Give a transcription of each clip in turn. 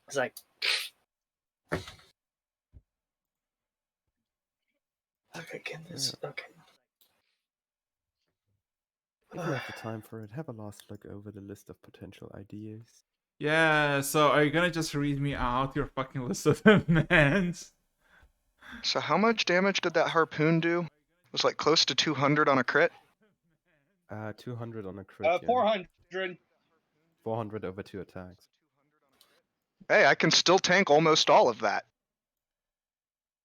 It's like, okay, can this? Okay. If you have the time for it, have a last look over the list of potential ideas. Yeah, so are you gonna just read me out your fucking list of demands? So how much damage did that harpoon do? It was like close to 200 on a crit? 200 on a crit, yeah. 400. 400 over 2 attacks. Hey, I can still tank almost all of that.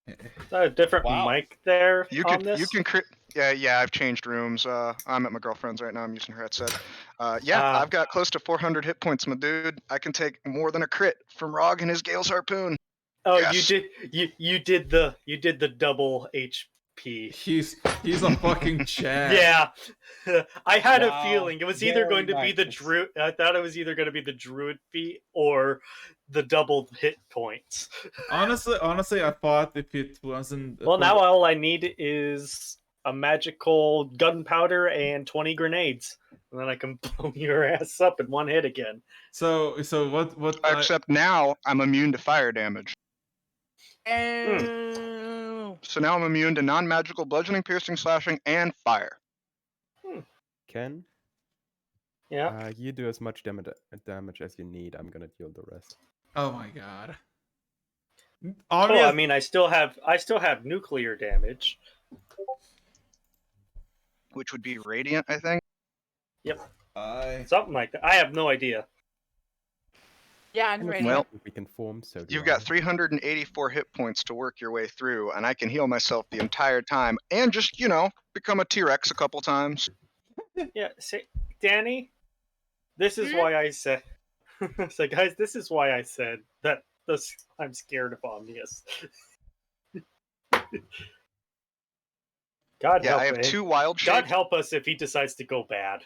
Is that a different Wow. mic there You on can this? you can crit. Yeah, I've changed rooms. I'm at my girlfriend's right now. I'm using her headset. I've got close to 400 hit points, my dude. I can take more than a crit from Rog and his Gale's harpoon. Oh, Yes. you did the double HP. He's a fucking Chad. Yeah, I had a Wow, feeling it was either going to be the nice. druid. I thought it was either going to be the druid feat or the double hit points. Honestly, I thought if it wasn't. Well, now all I need is a magical gunpowder and 20 grenades, and then I can blow your ass up in one hit again. So what? Except now I'm immune to fire damage. Oh. So now I'm immune to non-magical bludgeoning, piercing, slashing, and fire. Ken? Yeah. You do as much damage as you need. I'm gonna deal the rest. Oh my god. Oh, I mean, I still have nuclear damage. Which would be radiant, I think. Yep. Something like that. I have no idea. Yeah, I'm ready. Well, we can form, so you've got 384 hit points to work your way through, and I can heal myself the entire time, and just, become a T-Rex a couple times. Yeah, see, Danny, this is why I said... So, guys, this is why I said that I'm scared of Omnius. God help I have me. 2 wild shapes. God help us if he decides to go bad.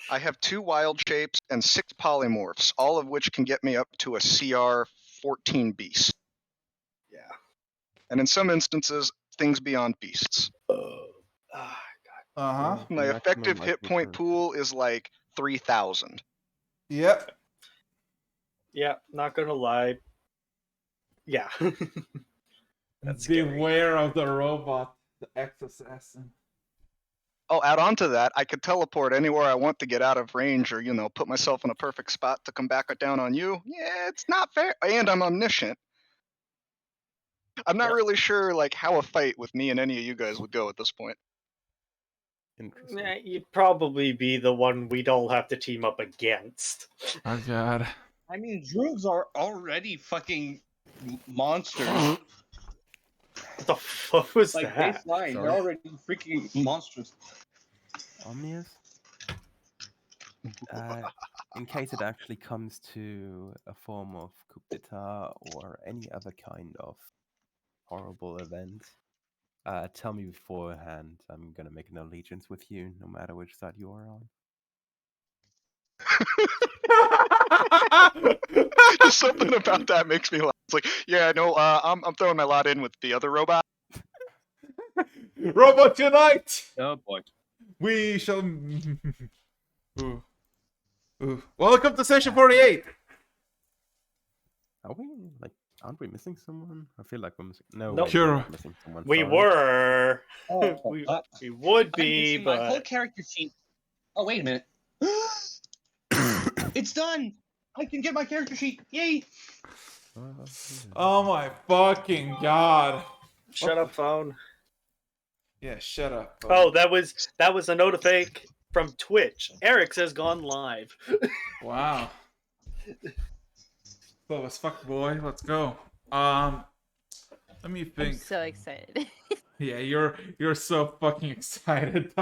I have 2 wild shapes and 6 polymorphs, all of which can get me up to a CR 14 beast. Yeah. And in some instances, things beyond beasts. Uh-huh. My effective hit point pool is like 3,000. Yep. Yeah, not gonna lie. Yeah. That's Beware of the robot, the ex-assassin. Oh, add on to that, I could teleport anywhere I want to get out of range or, put myself in a perfect spot to come back down on you. Yeah, it's not fair. And I'm omniscient. I'm not really sure, how a fight with me and any of you guys would go at this point. Interesting. Yeah, you'd probably be the one we'd all have to team up against. Oh god. I mean, Droogs are already fucking monsters. What the fuck was Like, that? baseline, they're already freaking monsters. Omnius? In case it actually comes to a form of coup d'etat or any other kind of horrible event, tell me beforehand. I'm gonna make an allegiance with you, no matter which side you are on. Just something about that makes me laugh. It's like, yeah, no, I'm throwing my lot in with the other robot. Robot unite! Oh boy. We shall... Ooh. Ooh. Welcome to session 48! Are we, aren't we missing someone? I feel like we're missing... No, Nope. we're not missing someone. We sorry. were. Oh, We would I'm be, missing my whole but... character sheet. Oh, wait a minute. It's done! I can get my character sheet! Yay! Oh my fucking god. Shut up, phone. Yeah, shut up. Oh, that was a notification from Twitch. Eric has gone live. Wow. So as fuck boy, let's go. Let me I'm think. so excited. Yeah, you're so fucking excited.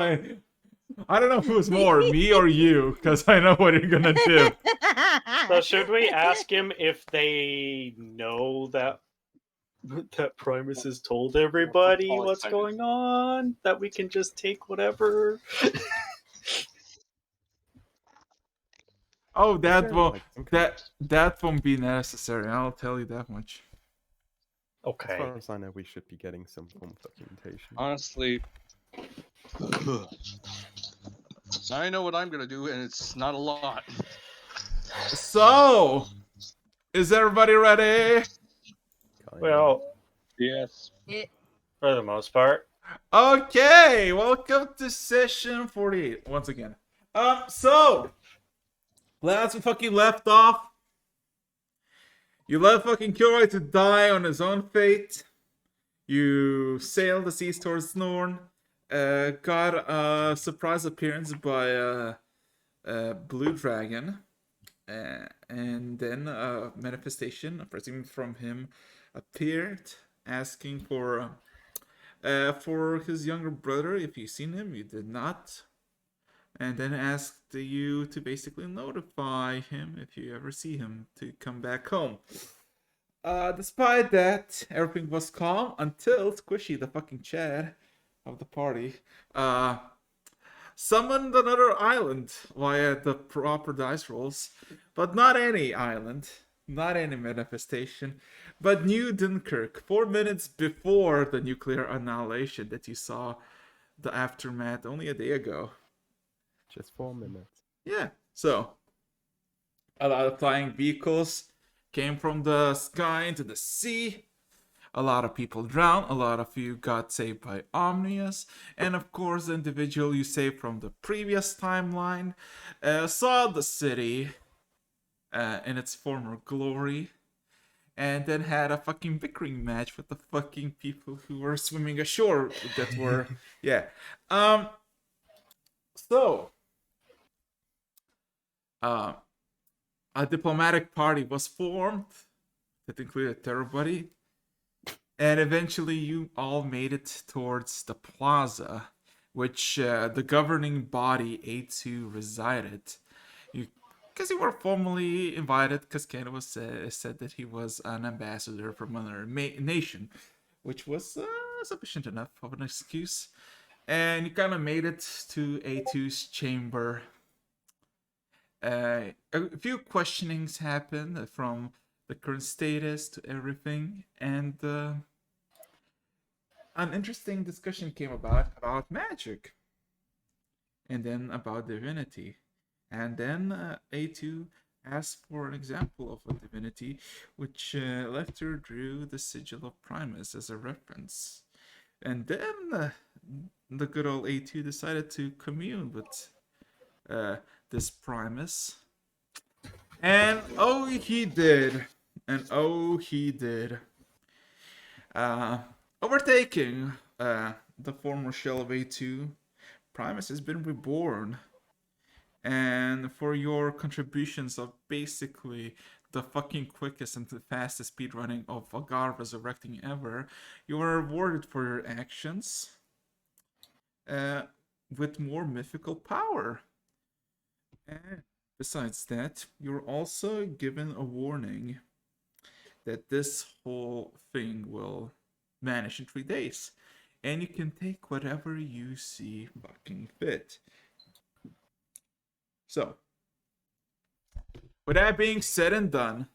I don't know who's more, me or you, because I know what you're gonna do. So should we ask him if they know that Primus has told everybody All what's excited. going on? That we can just take whatever? Oh, that won't be necessary. I'll tell you that much. As Okay. far as I know, we should be getting some form of documentation. Honestly. I know what I'm gonna do, and it's not a lot. So, Is everybody ready? Well, Yes. for the most part. Okay, welcome to session 48 once again. So last we fucking left off, you left fucking Kilroy to die on his own fate. You sailed the seas towards Norn. Got a surprise appearance by a blue dragon. And then a manifestation, presuming from him, appeared asking for his younger brother. If you've seen him, you did not. And then asked you to basically notify him if you ever see him to come back home. Despite that, everything was calm until Squishy, the fucking Chad of the party, summoned another island via the proper dice rolls. But not any island, not any manifestation, but New Dunkirk, 4 minutes before the nuclear annihilation that you saw the aftermath only a day ago. Just 4 minutes. Yeah, so a lot of flying vehicles came from the sky into the sea. A lot of people drowned. A lot of you got saved by Omnius. And of course, the individual you saved from the previous timeline saw the city in its former glory. And then had a fucking bickering match with the fucking people who were swimming ashore that were... yeah. So... a diplomatic party was formed that included Terrabuddy, and eventually you all made it towards the plaza, which the governing body A2 resided. Because you were formally invited, because Ken was said that he was an ambassador from another nation, which was sufficient enough of an excuse. And you kind of made it to A2's chamber. A few questionings happened from the current status to everything, and an interesting discussion came about magic, and then about divinity, and then A2 asked for an example of a divinity, which Lefter drew the sigil of Primus as a reference, and then the good old A2 decided to commune with this Primus. And oh, he did. And oh, he did. Overtaking the former shell of A2, Primus has been reborn. And for your contributions of basically the fucking quickest and the fastest speedrunning of a god resurrecting ever, you are rewarded for your actions with more mythical power. And besides that, you're also given a warning that this whole thing will vanish in 3 days. And you can take whatever you see fucking fit. So, with that being said and done,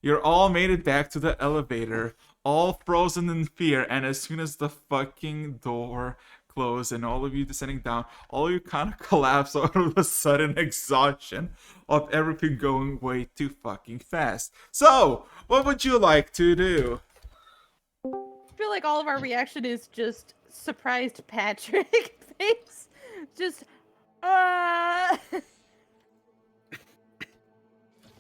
you're all made it back to the elevator, all frozen in fear, and as soon as the fucking door closed and all of you descending down, all of you kind of collapse out of the sudden exhaustion of everything going way too fucking fast. So, what would you like to do? I feel like all of our reaction is just surprised Patrick face. Just,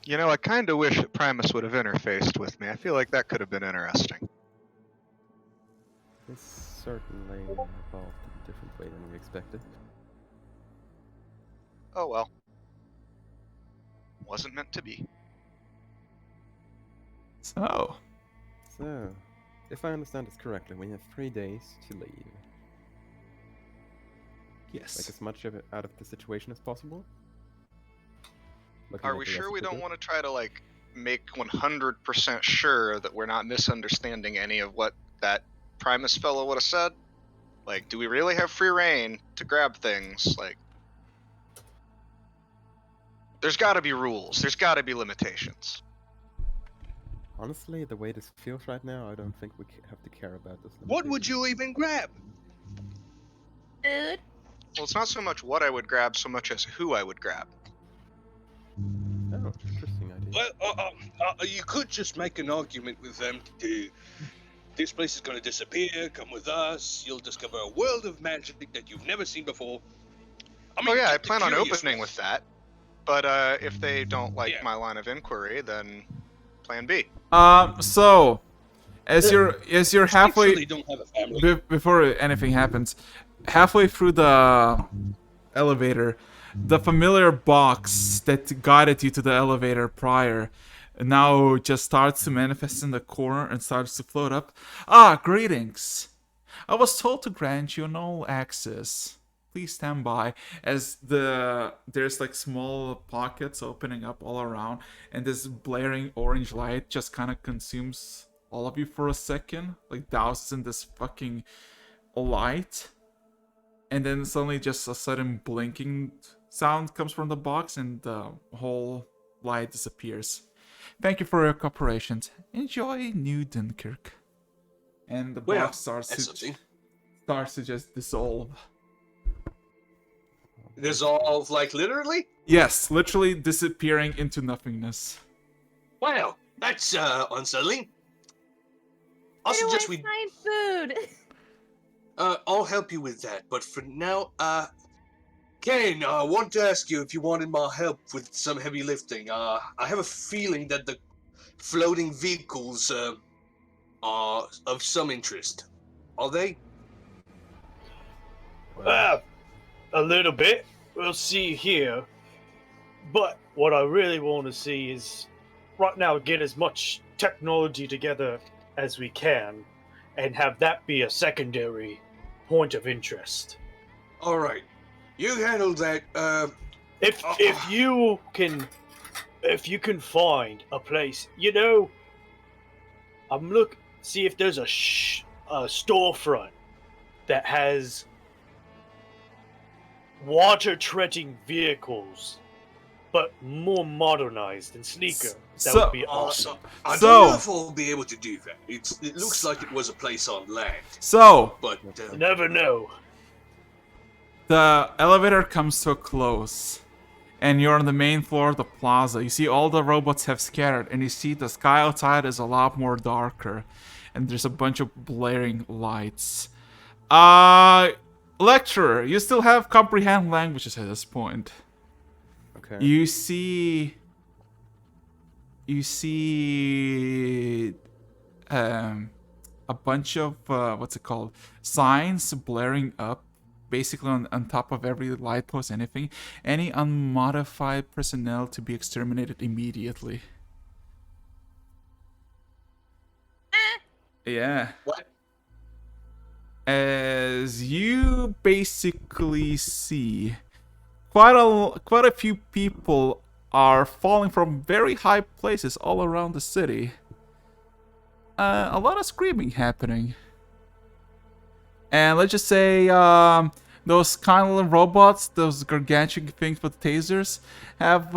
You know, I kind of wish that Primus would have interfaced with me. I feel like that could have been interesting. This certainly evolved in a different way than we expected. Oh well. Wasn't meant to be. So, if I understand this correctly, we have 3 days to leave. yes. Make as much of it out of the situation as possible. Looking Are at we the rest sure of we the don't group. want to try to, like, make 100% sure that we're not misunderstanding any of what that Primus fellow would have said? Like, do we really have free reign to grab things? Like, there's gotta be rules. There's gotta be limitations. Honestly, the way this feels right now, I don't think we have to care about this. What would you even grab? Dude. Well, it's not so much what I would grab, so much as who I would grab. Oh, interesting idea. Well, you could just make an argument with them to. This place is going to disappear. Come with us. You'll discover a world of magic that you've never seen before. Oh yeah, I keep the plan on curious opening one. with that. But if they don't like Yeah. my line of inquiry, then plan B. So as you're halfway Actually, don't have a family. before anything happens, halfway through the elevator, the familiar box that guided you to the elevator prior now just starts to manifest in the corner and starts to float up. Ah, greetings. I was told to grant you no access. Please stand by, as there's like small pockets opening up all around, and this blaring orange light just kind of consumes all of you for a second, like douses in this fucking light, and then suddenly just a sudden blinking sound comes from the box, and the whole light disappears. Thank you for your cooperation. Enjoy New Dunkirk. And the Well, box starts that's to just dissolve. Dissolve, like literally? Yes, literally disappearing into nothingness. Wow, that's unsettling. I Where do suggest I we. find food? I'll help you with that, but for now, Kane, I want to ask you if you wanted my help with some heavy lifting. I have a feeling that the floating vehicles are of some interest. Are they? A little bit. We'll see here. But what I really want to see is right now get as much technology together as we can and have that be a secondary point of interest. All right, you handle that. If you can find a place, see if there's a storefront that has water treading vehicles, but more modernized and sleeker. That would be awesome. I So- don't know if I'll be able to do that. It looks like it was a place on land, So, but Never know. the elevator comes to a close, and you're on the main floor of the plaza. You see all the robots have scattered, and you see the sky outside is a lot more darker, and there's a bunch of blaring lights. Lecturer, you still have comprehend languages at this point. Okay. You see a bunch of what's it called, signs blaring up basically on top of every light post. Any unmodified personnel to be exterminated immediately. Yeah. what? As you basically see, quite a few people are falling from very high places all around the city. A lot of screaming happening. And let's just say those kind of robots, those gargantuan things with tasers, have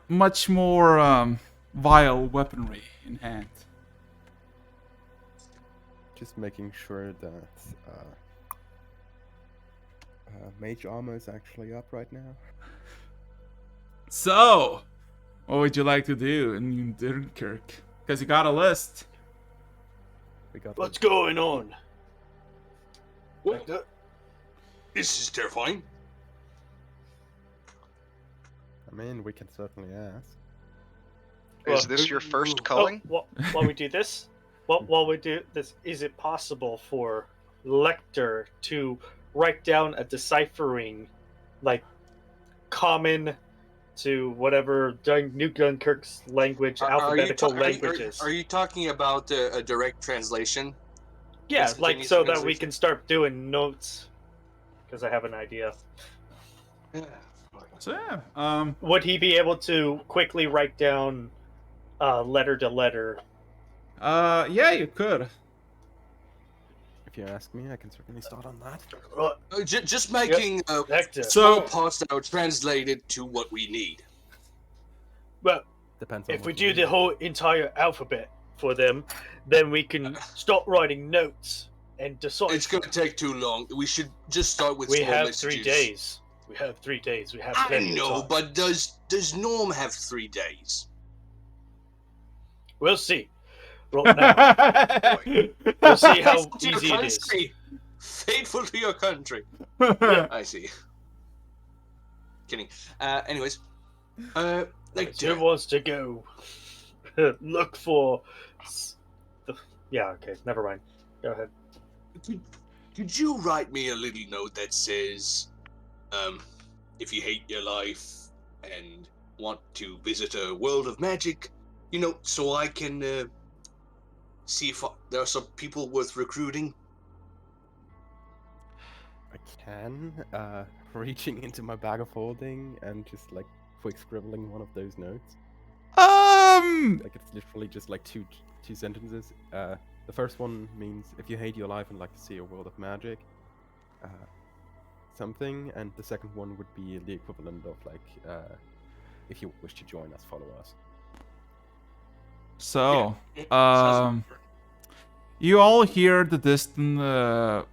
much more vile weaponry in hand. Just making sure that mage armor is actually up right now. So, what would you like to do in Dunkirk? Because you got a list. We got What's going on? Well, this is terrifying. I mean, we can certainly ask. Is this your first culling? While we do this, is it possible for Lecter to write down a deciphering, like, common to whatever New Dunkirk's language, alphabetical languages? Are you talking about a direct translation? Yeah, like Instantaneous so that we translation? can start doing notes. Because I have an idea. Yeah. So yeah, Would he be able to quickly write down letter to letter? yeah, you could. If you ask me, I can certainly start on that. Just making Lecter. small So, parts that are translated to what we need. Well, Depends on if we what you do the need. whole entire alphabet for them, then we can start writing notes and decide. It's gonna take too long. We should just start with We small have messages. 3 days. We have 3 days. We have I plenty of know, time. but does Norm have 3 days? We'll see. Roll now. We'll see how Faithful to your easy it is. country. Faithful to your country. I see. Kidding. Anyways, like Who wants to go look for? Yeah. Okay. Never mind. Go ahead. could you write me a little note that says, if you hate your life and want to visit a world of magic, so I can see if there are some people worth recruiting? I can, reaching into my bag of holding and just like quick scribbling one of those notes. Like it's literally just like two sentences. The first one means if you hate your life and like to see a world of magic, something, and the second one would be the equivalent of like if you wish to join us, follow us. So, Sounds good. you all hear the distant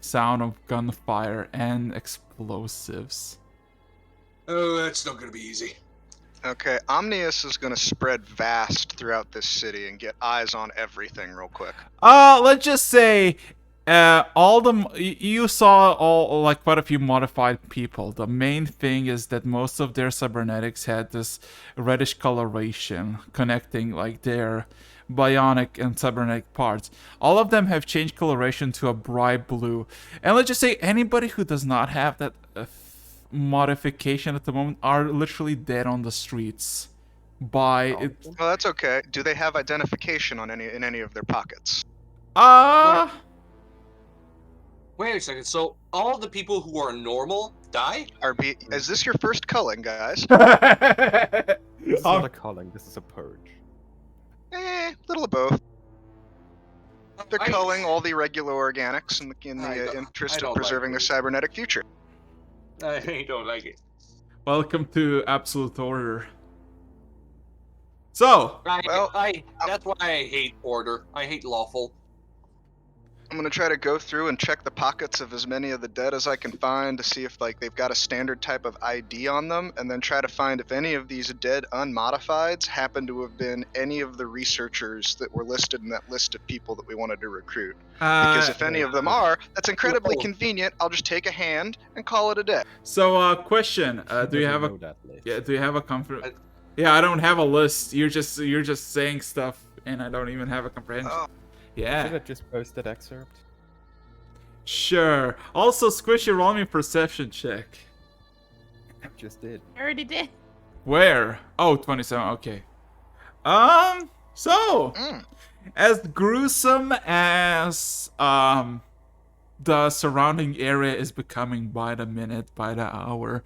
sound of gunfire and explosives. Oh, that's not gonna be easy. Okay, Omnius is gonna spread vast throughout this city and get eyes on everything real quick. Let's just say, you saw all like quite a few modified people. The main thing is that most of their cybernetics had this reddish coloration connecting like their bionic and cybernetic parts. All of them have changed coloration to a bright blue. And let's just say anybody who does not have that modification at the moment are literally dead on the streets. Well, that's okay. Do they have identification on in any of their pockets? Wait a second. So all the people who are normal die? Is this your first culling, guys? This is not a culling, this is a purge. Little of both. They're I- culling all the irregular organics in the interest don't of like preserving their those. cybernetic future. I don't like it. Welcome to Absolute Order. So, That's why I hate order. I hate lawful. I'm gonna try to go through and check the pockets of as many of the dead as I can find to see if like they've got a standard type of ID on them, and then try to find if any of these dead unmodifieds happen to have been any of the researchers that were listed in that list of people that we wanted to recruit. Because if any of them are, that's incredibly convenient. I'll just take a hand and call it a day. so question: Do you have a Do you have a comfort? Yeah, I don't have a list. You're just saying stuff, and I don't even have a comprehension. Oh. Yeah. Should I just post that excerpt? Sure. Also, Squishy, roll me a perception check. Just did. I already did. Where? Oh, 27. Okay. So, as gruesome as the surrounding area is becoming by the minute, by the hour,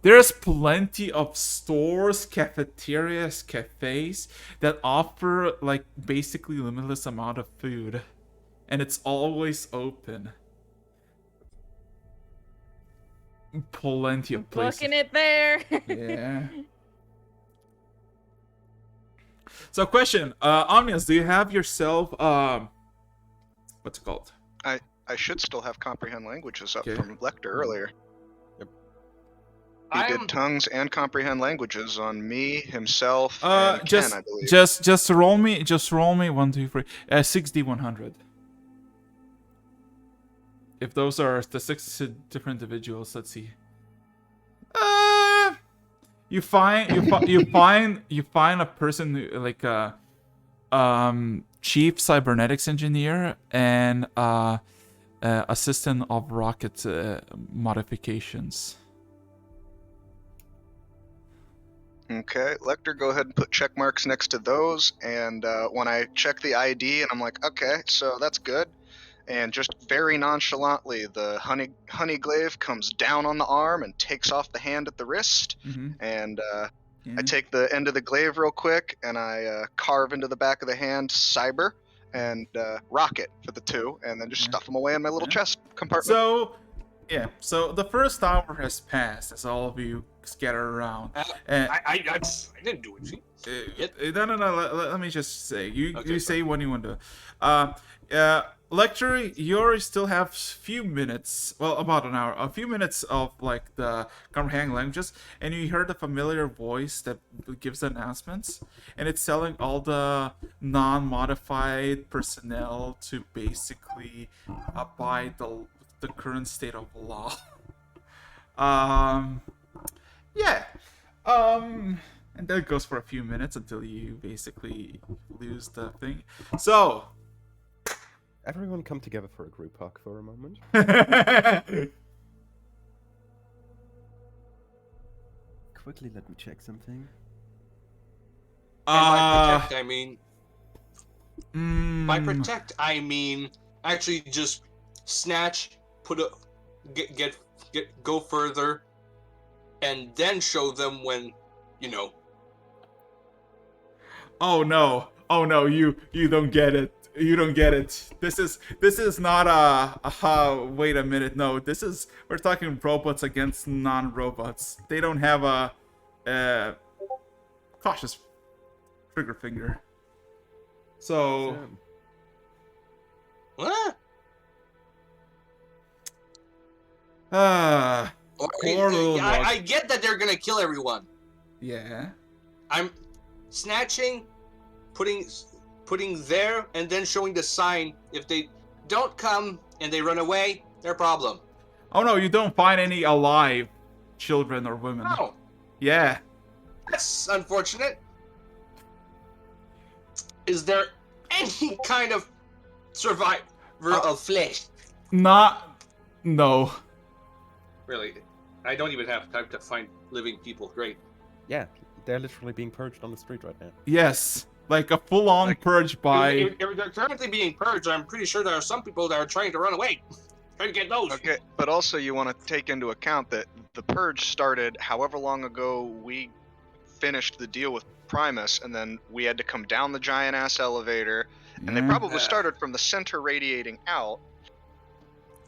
there's plenty of stores, cafeterias, cafes that offer like basically limitless amount of food, and it's always open. Plenty of places. Booking it there. Yeah. So, question, Omnius, do you have yourself what's it called? I should still have comprehend languages up Okay. from Lecter earlier. Yep. He I'm- did tongues and comprehend languages on me, himself, and just Ken, I believe. just roll me 1, 2, 3 6d100. If those are the 6 different individuals, let's see. You find a person who, like a chief cybernetics engineer and assistant of rocket modifications. Okay, Lecter, go ahead and put check marks next to those, and when I check the ID, and I'm like, okay, so that's good, and just very nonchalantly, the honey glaive comes down on the arm and takes off the hand at the wrist, and I take the end of the glaive real quick, and I carve into the back of the hand cyber and rocket for the 2, and then just stuff them away in my little chest compartment. So, Yeah, so the first hour has passed as all of you scatter around. I didn't do anything. No. Let me just say. Okay, You say when you want to. Lecturer, you still have few minutes. Well, about an hour. A few minutes of like the comprehend languages, and you hear the familiar voice that gives the announcements, and it's telling all the non-modified personnel to basically abide the current state of law. Yeah. And that goes for a few minutes until you basically lose the thing. So, Everyone come together for a group hug for a moment. Quickly, let me check something. And by protect, I mean, mm, actually just snatch, go further, and then show them when, you know. oh no, you don't get it. You don't get it. This is not wait a minute. No, we're talking robots against non-robots. They don't have a cautious trigger finger. So What? poor little I get that they're gonna kill everyone. yeah. I'm snatching, putting there, and then showing the sign. If they don't come and they run away, their problem. Oh no, you don't find any alive children or women. No, Yeah. that's unfortunate. Is there any kind of survivor of flesh? No. Really, I don't even have time to find living people. Great. Yeah, they're literally being purged on the street right now. Yes, like a full-on purge by. If they're currently being purged, I'm pretty sure there are some people that are trying to run away. Trying to get those. Okay, but also you want to take into account that the purge started however long ago we finished the deal with Primus, and then we had to come down the giant-ass elevator, and they probably started from the center radiating out.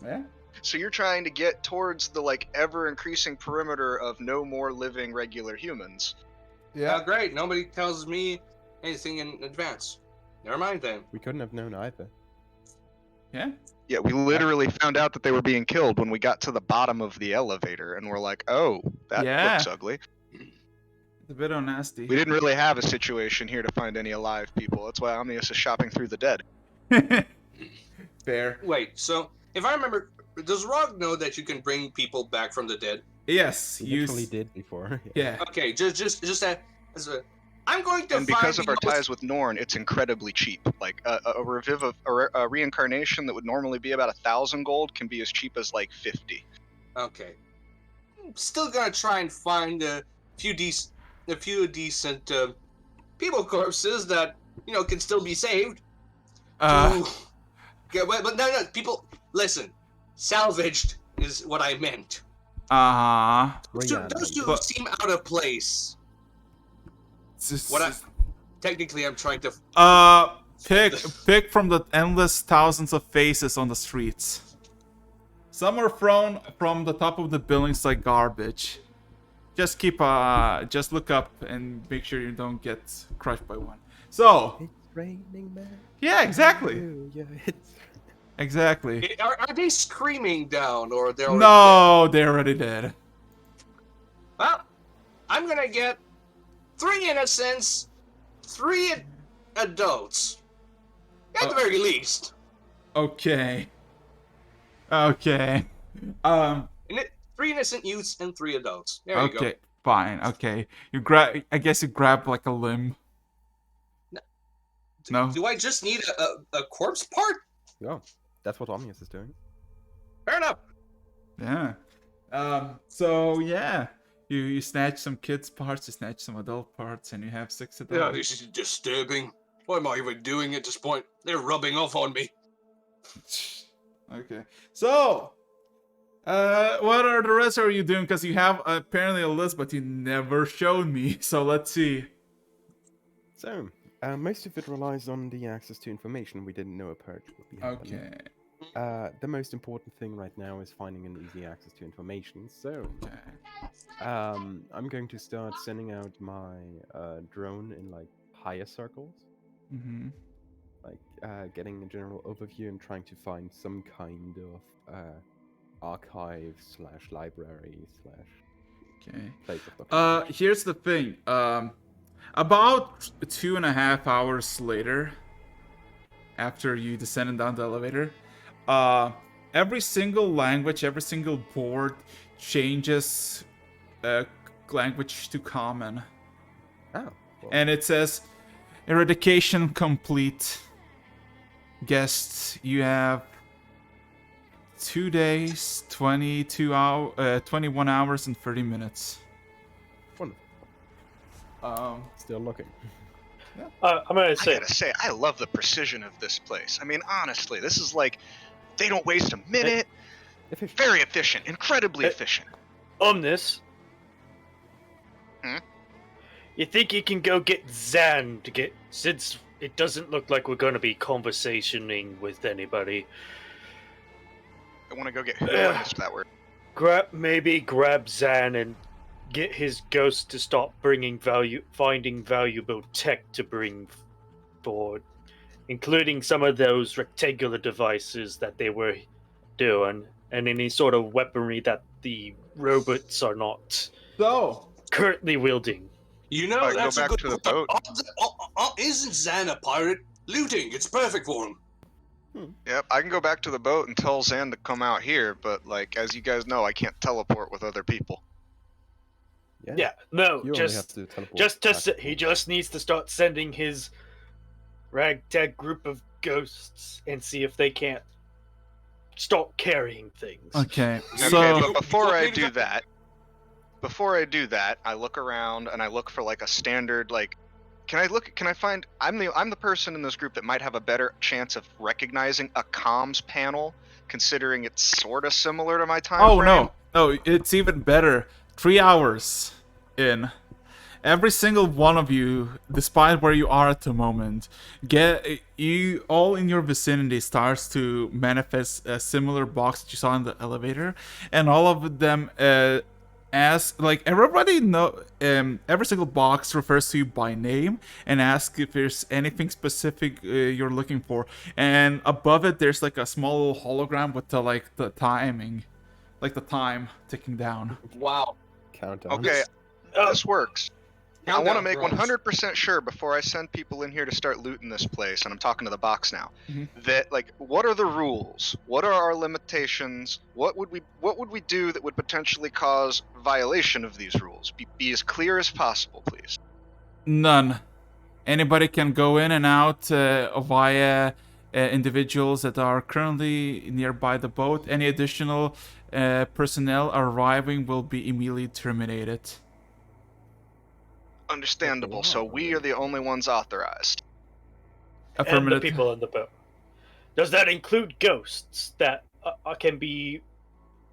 Yeah. So you're trying to get towards the like ever-increasing perimeter of no more living regular humans. Yeah. Great. Nobody tells me anything in advance. Never mind then. We couldn't have known either. Yeah. Yeah, we literally found out that they were being killed when we got to the bottom of the elevator, and we're like, oh, that looks ugly. It's a bit nasty. We didn't really have a situation here to find any alive people. That's why Omnius is shopping through the dead. Fair. Wait, so if I remember, does Rog know that you can bring people back from the dead? Yes, We you literally did before. Yeah. Okay, just that as a. I'm going to And because of our ties with Norn, it's incredibly cheap. Like a reincarnation that would normally be about 1,000 gold can be as cheap as like 50. Okay. I'm still gonna try and find a few decent people corpses that can still be saved. But no, people, listen. Salvaged is what I meant. Those two seem out of place. Technically, I'm trying to. Pick from the endless thousands of faces on the streets. Some are thrown from the top of the buildings like garbage. Just look up and make sure you don't get crushed by one. So. It's raining, man. Yeah, exactly. Yeah, it's. Exactly. Are they screaming down, or they're already No, they're already dead. Well, I'm gonna get 3 innocents, 3 adults, at the very least. Okay. 3 innocent youths and 3 adults. There you go. Okay, fine. Okay, I guess you grab like a limb. No. Do I just need a corpse part? Yeah, that's what Omnius is doing. Fair enough. Yeah. So yeah, you snatch some kids' parts, you snatch some adult parts, and you have 6 adults. Yeah, this is disturbing. What am I even doing at this point? They're rubbing off on me. Okay. So, what are the rest of you doing? Because you have apparently a list, but you never showed me. So let's see. So, most of it relies on the access to information. We didn't know a purge would be happening. Okay. The most important thing right now is finding an easy access to information. So, Okay. I'm going to start sending out my drone in like higher circles, Mm-hmm. like getting a general overview and trying to find some kind of archive / library / Okay. place of documentation. Here's the thing. About 2.5 hours later, after you descended down the elevator, every single language, every single board changes language to common. Oh, cool. And it says, eradication complete. Guests, you have 2 days, 21 hours, and 30 minutes. Wonderful. Still looking. I'm gonna I say, gotta say, I love the precision of this place. I mean, honestly, this is like, they don't waste a minute. Efficient. Very efficient, incredibly Hey. efficient. Omnis. Hmm? You think you can go get Zan to get, since it doesn't look like we're going to be conversationing with anybody. I want to go get who? I missed that word. Maybe grab Zan and get his ghost to stop finding valuable tech to bring forward, including some of those rectangular devices that they were doing, and any sort of weaponry that the robots are not So, currently wielding. You know, Alright, go that's a back good to the point. boat. Isn't Zan a pirate? Looting, it's perfect for him. Yep, I can go back to the boat and tell Zan to come out here, but like, as you guys know, I can't teleport with other people. Yeah, no, You only have to teleport. he just needs to start sending his ragtag group of ghosts and see if they can't start carrying things. okay. Okay, So, but before I do that, I look around and I look for like a standard like. Can I find? I'm the person in this group that might have a better chance of recognizing a comms panel, considering it's sort of similar to my time oh frame. no, it's even better. 3 hours in. Every single one of you, despite where you are at the moment, you all in your vicinity starts to manifest a similar box that you saw in the elevator, and all of them, as like everybody know, every single box refers to you by name and asks if there's anything specific you're looking for, and above it there's like a small little hologram with the timing, like the time ticking down. Wow. Countdown. Okay, this works. I want to Countdown make drones. 100% sure before I send people in here to start looting this place, and I'm talking to the box now, Mhm. that like, what are the rules? What are our limitations? What would we do that would potentially cause violation of these rules? Be as clear as possible, please. None. Anybody can go in and out via individuals that are currently nearby the boat. Any additional personnel arriving will be immediately terminated. Understandable. So we are the only ones authorized. And the Affirmative. people in the boat. Does that include ghosts that can be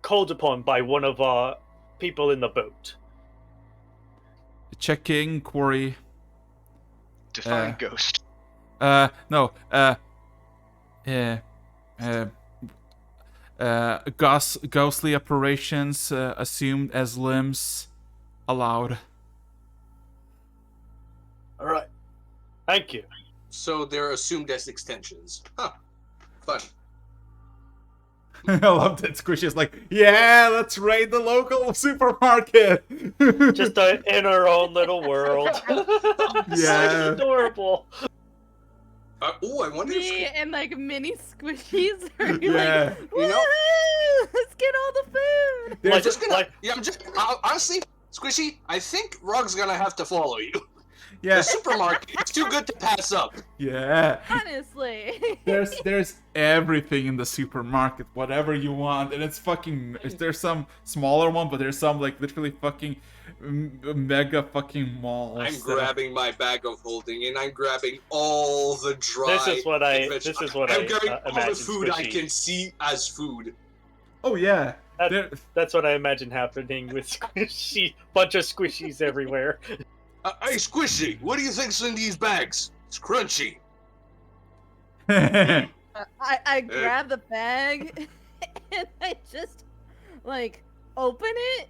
called upon by one of our people in the boat? Checking query. Define ghost. No. Ghostly operations assumed as limbs allowed. All right. Thank you. So they're assumed as extensions. Huh. Fun. I love that Squishy's like, yeah, let's raid the local supermarket. Just in our own little world. Yeah. It's adorable. Oh, I wonder Me if... and like mini squishies are Yeah. like, You know- "Woo, let's get all the food. There's I'm just gonna... like- Yeah, honestly, Squishy, I think Rug's gonna have to follow you. Yeah, The supermarket, it's too good to pass up. yeah. Honestly. There's everything in the supermarket, whatever you want, and it's fucking. There's some smaller one, but there's some like literally fucking mega fucking malls. I'm grabbing my bag of holding, and I'm grabbing all the dry. This is what I veg- imagine I'm grabbing all the imagine food I Squishy. can see as food. Oh yeah. There- That's what I imagine happening with Squishy. Bunch of squishies everywhere. Hey, Squishy, what do you think's in these bags? It's crunchy. I grab the bag and I just like open it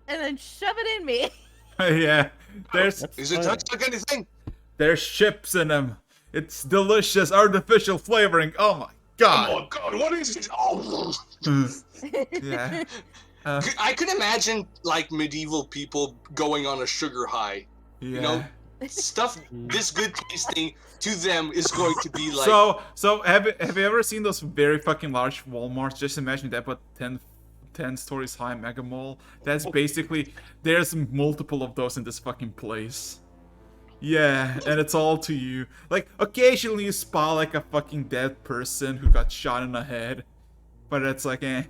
and then shove it in me. Yeah, That's Is it fine. touch like anything? there's chips in them. It's delicious artificial flavoring. Oh my god. Oh God, what is it? Oh. Yeah. I could imagine like medieval people going on a sugar high. Yeah. You know, stuff this good tasting to them is going to be like. So have you ever seen those very fucking large Walmarts? Just imagine that, but 10 stories high mega mall. That's basically, there's multiple of those in this fucking place. Yeah, and it's all to you. Like, occasionally you spot like a fucking dead person who got shot in the head, but it's like, eh.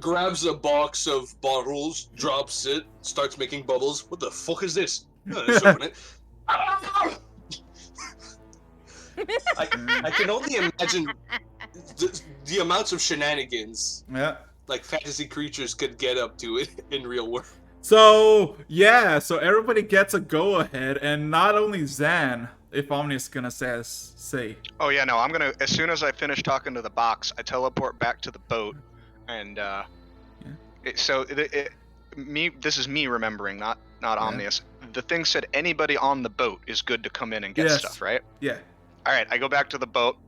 Grabs a box of bottles, drops it, starts making bubbles. What the fuck is this? Let's open it. I can only imagine the amounts of shenanigans Yeah. like fantasy creatures could get up to it in real world. So, yeah, so everybody gets a go-ahead, and not only Zan, if Omni's gonna say. Oh yeah, no, I'm gonna, as soon as I finish talking to the box, I teleport back to the boat, and this is me remembering, not Omnius. The thing said anybody on the boat is good to come in and get stuff, right? Yeah. All right, I go back to the boat.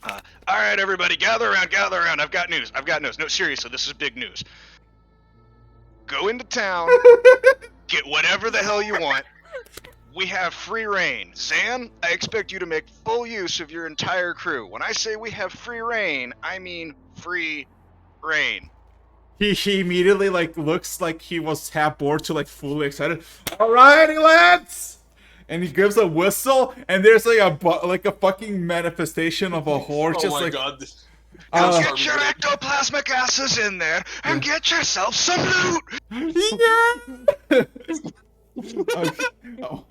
All right, everybody, gather around. I've got news. No, seriously, this is big news. Go into town, get whatever the hell you want. We have free reign. Zan, I expect you to make full use of your entire crew. When I say we have free reign, I mean free reign. He immediately like looks like he was half bored to like fully excited. Alrighty, lads! And he gives a whistle, and there's like a fucking manifestation of a horse, Oh just my like God. Get your ectoplasmic asses in there and get yourself some loot. yeah.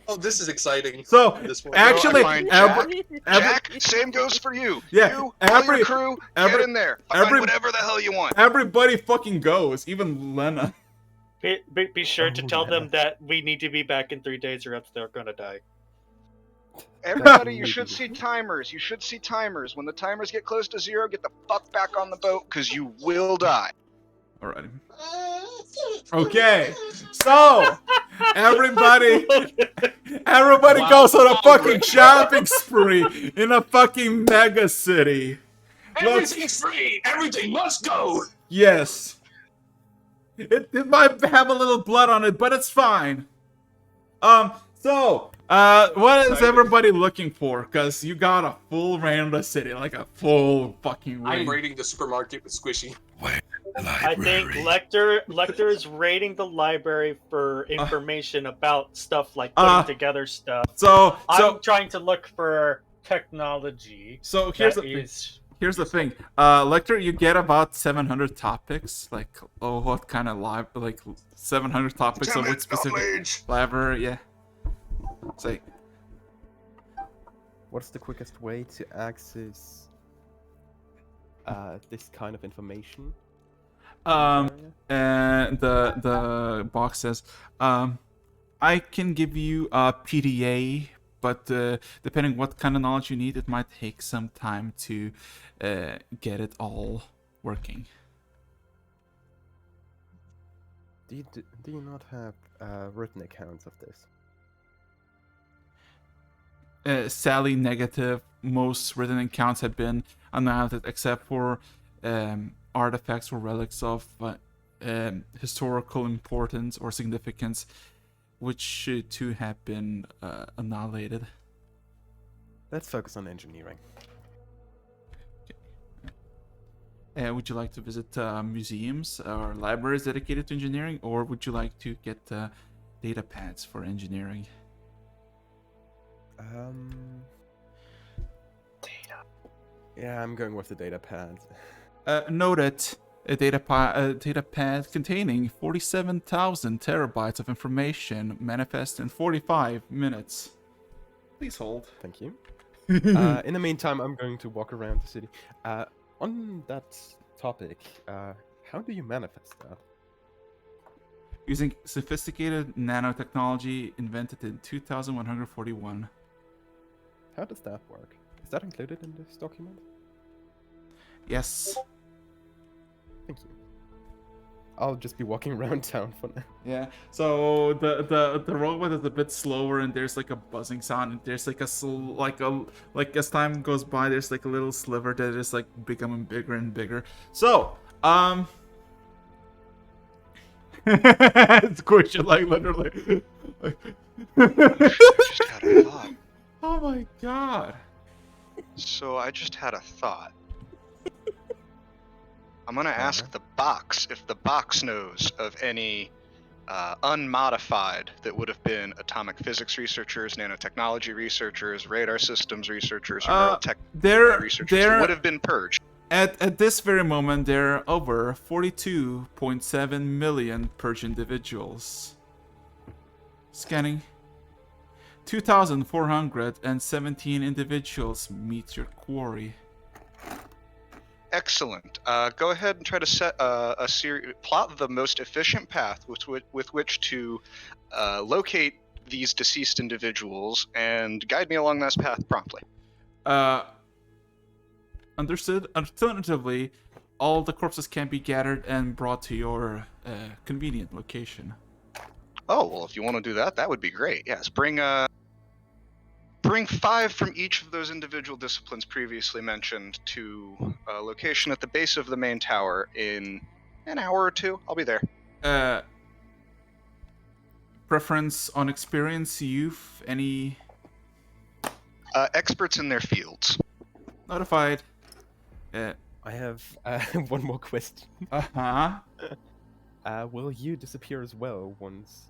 Oh, this is exciting. So This one. actually, I find every- Jack, same goes for you. Yeah, You, all every- your crew, every- get in there. Find every- whatever the hell you want. everybody fucking goes, even Lena. Be sure to Oh, tell yeah. them that we need to be back in 3 days or else they're gonna die. Everybody, you should see timers. When the timers get close to 0, get the fuck back on the boat, because you will die. Alrighty. Okay, so everybody Wow. goes on a fucking shopping spree in a fucking mega city. Everything's free. Everything must go. Yes. It might have a little blood on it, but it's fine. So, what is everybody looking for? Because you got a full reign of the city, like a full fucking reign. I'm raiding the supermarket with Squishy. I think Lecter is raiding the library for information about stuff like putting together stuff. So, I'm trying to look for technology. so here's that the thing. is- Here's the thing, Lecter, you get about 700 topics, like, what kind of like 700 topics Damn of it, which specific knowledge. library, yeah. Say, What's the quickest way to access this kind of information? and Area? the box says, I can give you a PDA, but depending what kind of knowledge you need, it might take some time to get it all working. Do you not have written accounts of this? Sadly negative. Most written accounts have been annihilated except for artifacts or relics of historical importance or significance, which too have been annihilated. Let's focus on engineering. Would you like to visit museums or libraries dedicated to engineering, or would you like to get data pads for engineering? Data. Yeah, I'm going with the data pad. Noted a data pad containing 47,000 terabytes of information manifest in 45 minutes. Please hold. Thank you. In the meantime, I'm going to walk around the city. On that topic, how do you manifest that? Using sophisticated nanotechnology invented in 2141. How does that work? Is that included in this document? Yes. Thank you. I'll just be walking around town for now. Yeah. So the robot is a bit slower, and there's like a buzzing sound, and there's like like as time goes by, there's like a little sliver that is like becoming bigger and bigger. So it's squishing like literally. Just had a thought. Oh my god. So I just had a thought. I'm gonna ask the box if the box knows of any unmodified that would have been atomic physics researchers, nanotechnology researchers, radar systems researchers, or neural tech researchers who would have been purged. At this very moment, there are over 42.7 million purged individuals. Scanning. 2,417 individuals meet your quarry. Excellent. Go ahead and try to set plot the most efficient path with which to locate these deceased individuals and guide me along this path promptly. Understood. Alternatively, all the corpses can be gathered and brought to your convenient location. Oh, well, if you want to do that, that would be great. Yes, bring 5 from each of those individual disciplines previously mentioned to a location at the base of the main tower in an hour or 2. I'll be there. Preference on experience, youth, any... Experts in their fields. Notified. I have one more question. Uh-huh. Will you disappear as well once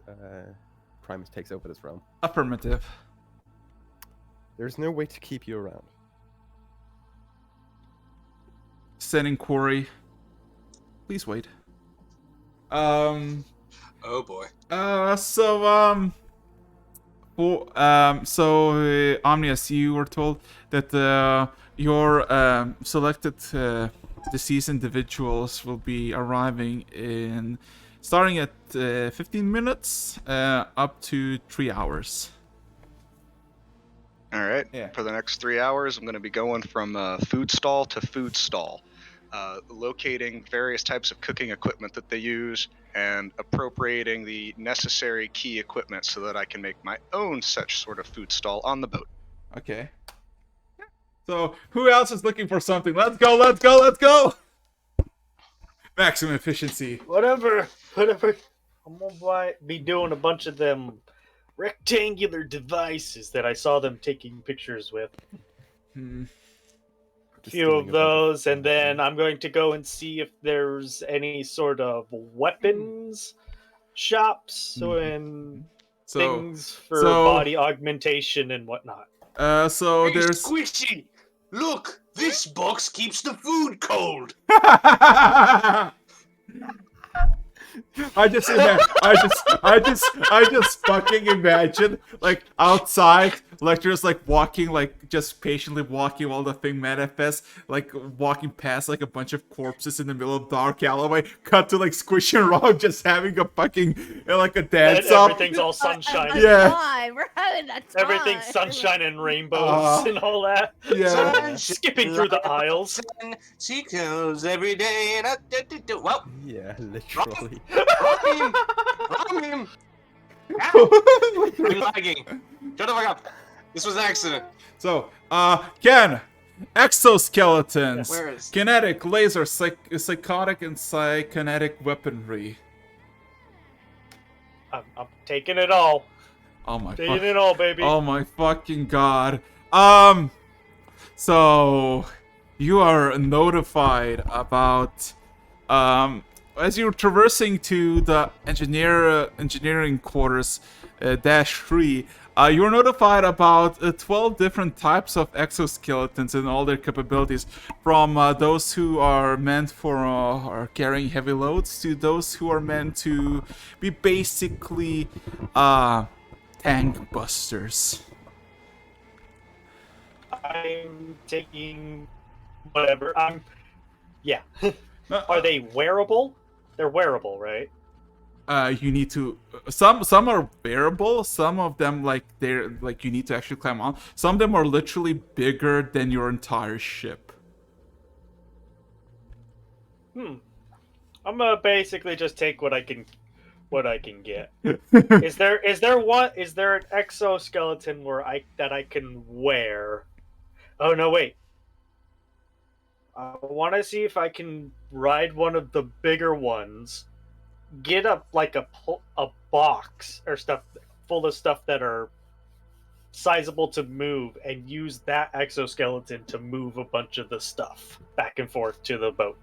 Primus takes over this realm? Affirmative. There's no way to keep you around. Sending quarry. Please wait. Oh boy. Omnius, you were told that your selected deceased individuals will be arriving in starting at 15 minutes up to 3 hours. All right. Yeah. For the next 3 hours, I'm going to be going from food stall to food stall, locating various types of cooking equipment that they use and appropriating the necessary key equipment so that I can make my own such sort of food stall on the boat. Okay. So, who else is looking for something? Let's go, let's go, let's go! Maximum efficiency. Whatever. I'm gonna be doing a bunch of them rectangular devices that I saw them taking pictures with. A few of those, and then I'm going to go and see if there's any sort of weapons shops and things for body augmentation and whatnot. So Hey, there's... Squishy! Look! This box keeps the food cold! I just fucking imagine, like, outside, Lecter's like walking, like, just patiently walking while the thing manifests, like, walking past, like, a bunch of corpses in the middle of dark alleyway, cut to, like, Squish and Rob just having a fucking, like, a dance off. Everything's all sunshine. Yeah. We're having a time. Everything's sunshine and rainbows and all that. Yeah. Skipping through the aisles. She goes every day. Well, Yeah, literally. wrong him! Ow! I'm lagging. Shut the fuck up. This was an accident. So, Ken, exoskeletons, Where is- kinetic, laser, psychotic, and psykinetic weaponry. I'm taking it all. Oh my Taking it all, baby. Oh my fucking god. So you are notified about as you're traversing to the engineering quarters -3, you're notified about 12 different types of exoskeletons and all their capabilities, from those who are meant for are carrying heavy loads to those who are meant to be basically tank busters. I'm taking whatever. Yeah. Uh, Are they wearable? They're wearable, right? you need to some are bearable, some of them like they're like you need to actually climb on. Some of them are literally bigger than your entire ship. I'm gonna basically just take what I can get. Is there an exoskeleton that I can wear? Oh no, wait. I want to see if I can ride one of the bigger ones. Get up like a box or stuff full of stuff that are sizable to move, and use that exoskeleton to move a bunch of the stuff back and forth to the boat.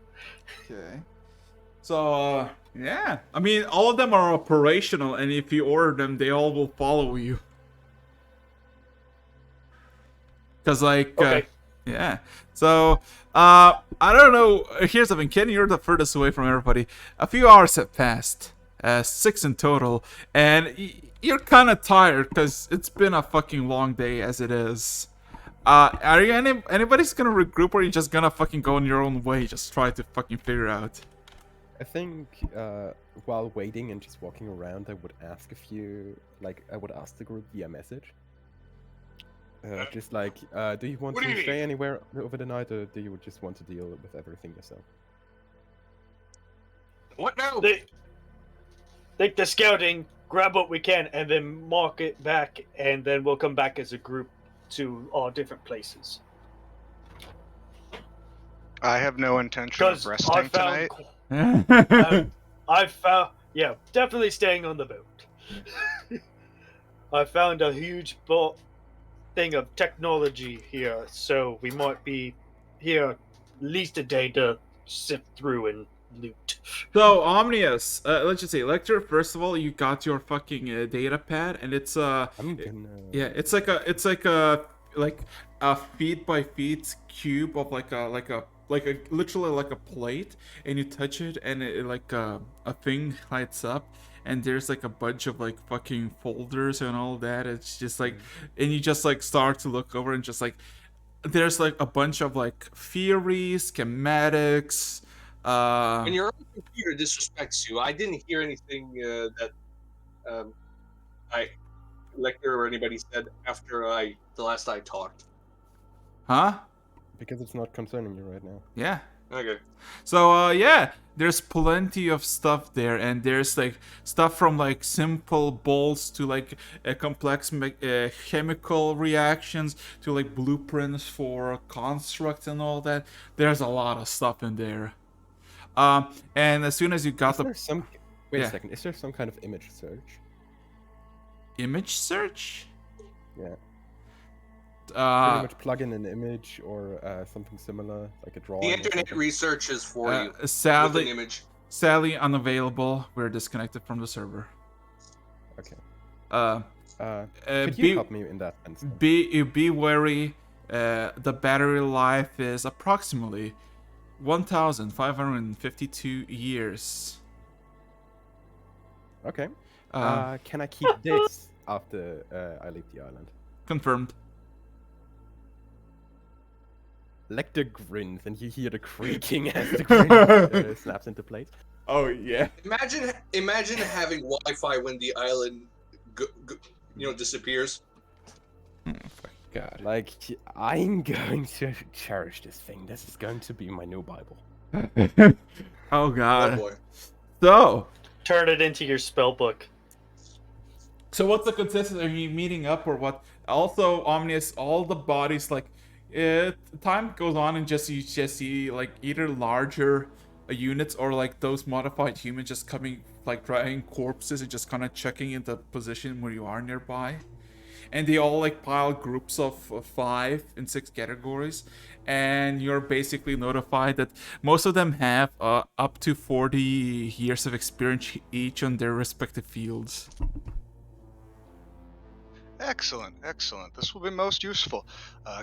Okay. So yeah, I mean all of them are operational, and if you order them, they all will follow you. Cause like Okay. yeah. So I don't know. Here's something, Ken. You're the furthest away from everybody. A few hours have passed, 6 in total, and you're kind of tired because it's been a fucking long day as it is. Are you anybody's gonna regroup, or are you just gonna fucking go on your own way? Just try to fucking figure out. I think while waiting and just walking around, I would ask I would ask the group via message. Just like, do you want What do to you stay mean? anywhere over the night, or do you just want to deal with everything yourself? What now? Take the scouting, grab what we can, and then mark it back, and then we'll come back as a group to all different places. I have no intention of Because resting tonight. I found, yeah, definitely staying on the boat. I found a huge thing of technology here, so we might be here at least a day to sift through and loot. So Omnius, let's just say, Lecter. First of all, you got your fucking data pad, and it's I'm gonna. yeah, it's like a feet by feet cube of like a literally like a plate, and you touch it, and it like a thing lights up, and there's like a bunch of like fucking folders and all that. It's just like, and you just like start to look over, and just like there's like a bunch of like theories, schematics. When your own computer disrespects you, I didn't hear anything that I Lecter or anybody said after the last I talked. Huh? Because it's not concerning you right now. Yeah. Okay. So yeah, there's plenty of stuff there, and there's like stuff from like simple bolts to like complex chemical reactions to like blueprints for constructs and all that. There's a lot of stuff in there. And as soon as you got Is there some? Wait Yeah. a second. Is there some kind of image search? image search, Yeah. Pretty uh, much plug in an image or something similar, like a drawing. The or internet something. researches for you with an sadly, image. sadly unavailable. We're disconnected from the server. Okay. Uh, Could be- you help me in that sense? then? be wary. The battery life is approximately 1,552 years. Okay. Uh, Can I keep this after I leave the island? confirmed. Lecter grins, and you hear the creaking as the grin snaps into place. Oh yeah. Imagine having Wi-Fi when the island, disappears. God. Like, I'm going to cherish this thing. This is going to be my new Bible. Oh Oh god. boy. So Turn it into your spell book. what's the consensus? Are you meeting up or what? Also, Omnius, all the bodies, like, time goes on and you just see like either larger units or like those modified humans just coming, like dragging corpses and just kind of checking into position where you are nearby. And they all like pile groups of 5 in 6 categories, and you're basically notified that most of them have up to 40 years of experience each on their respective fields. Excellent, excellent. This will be most useful.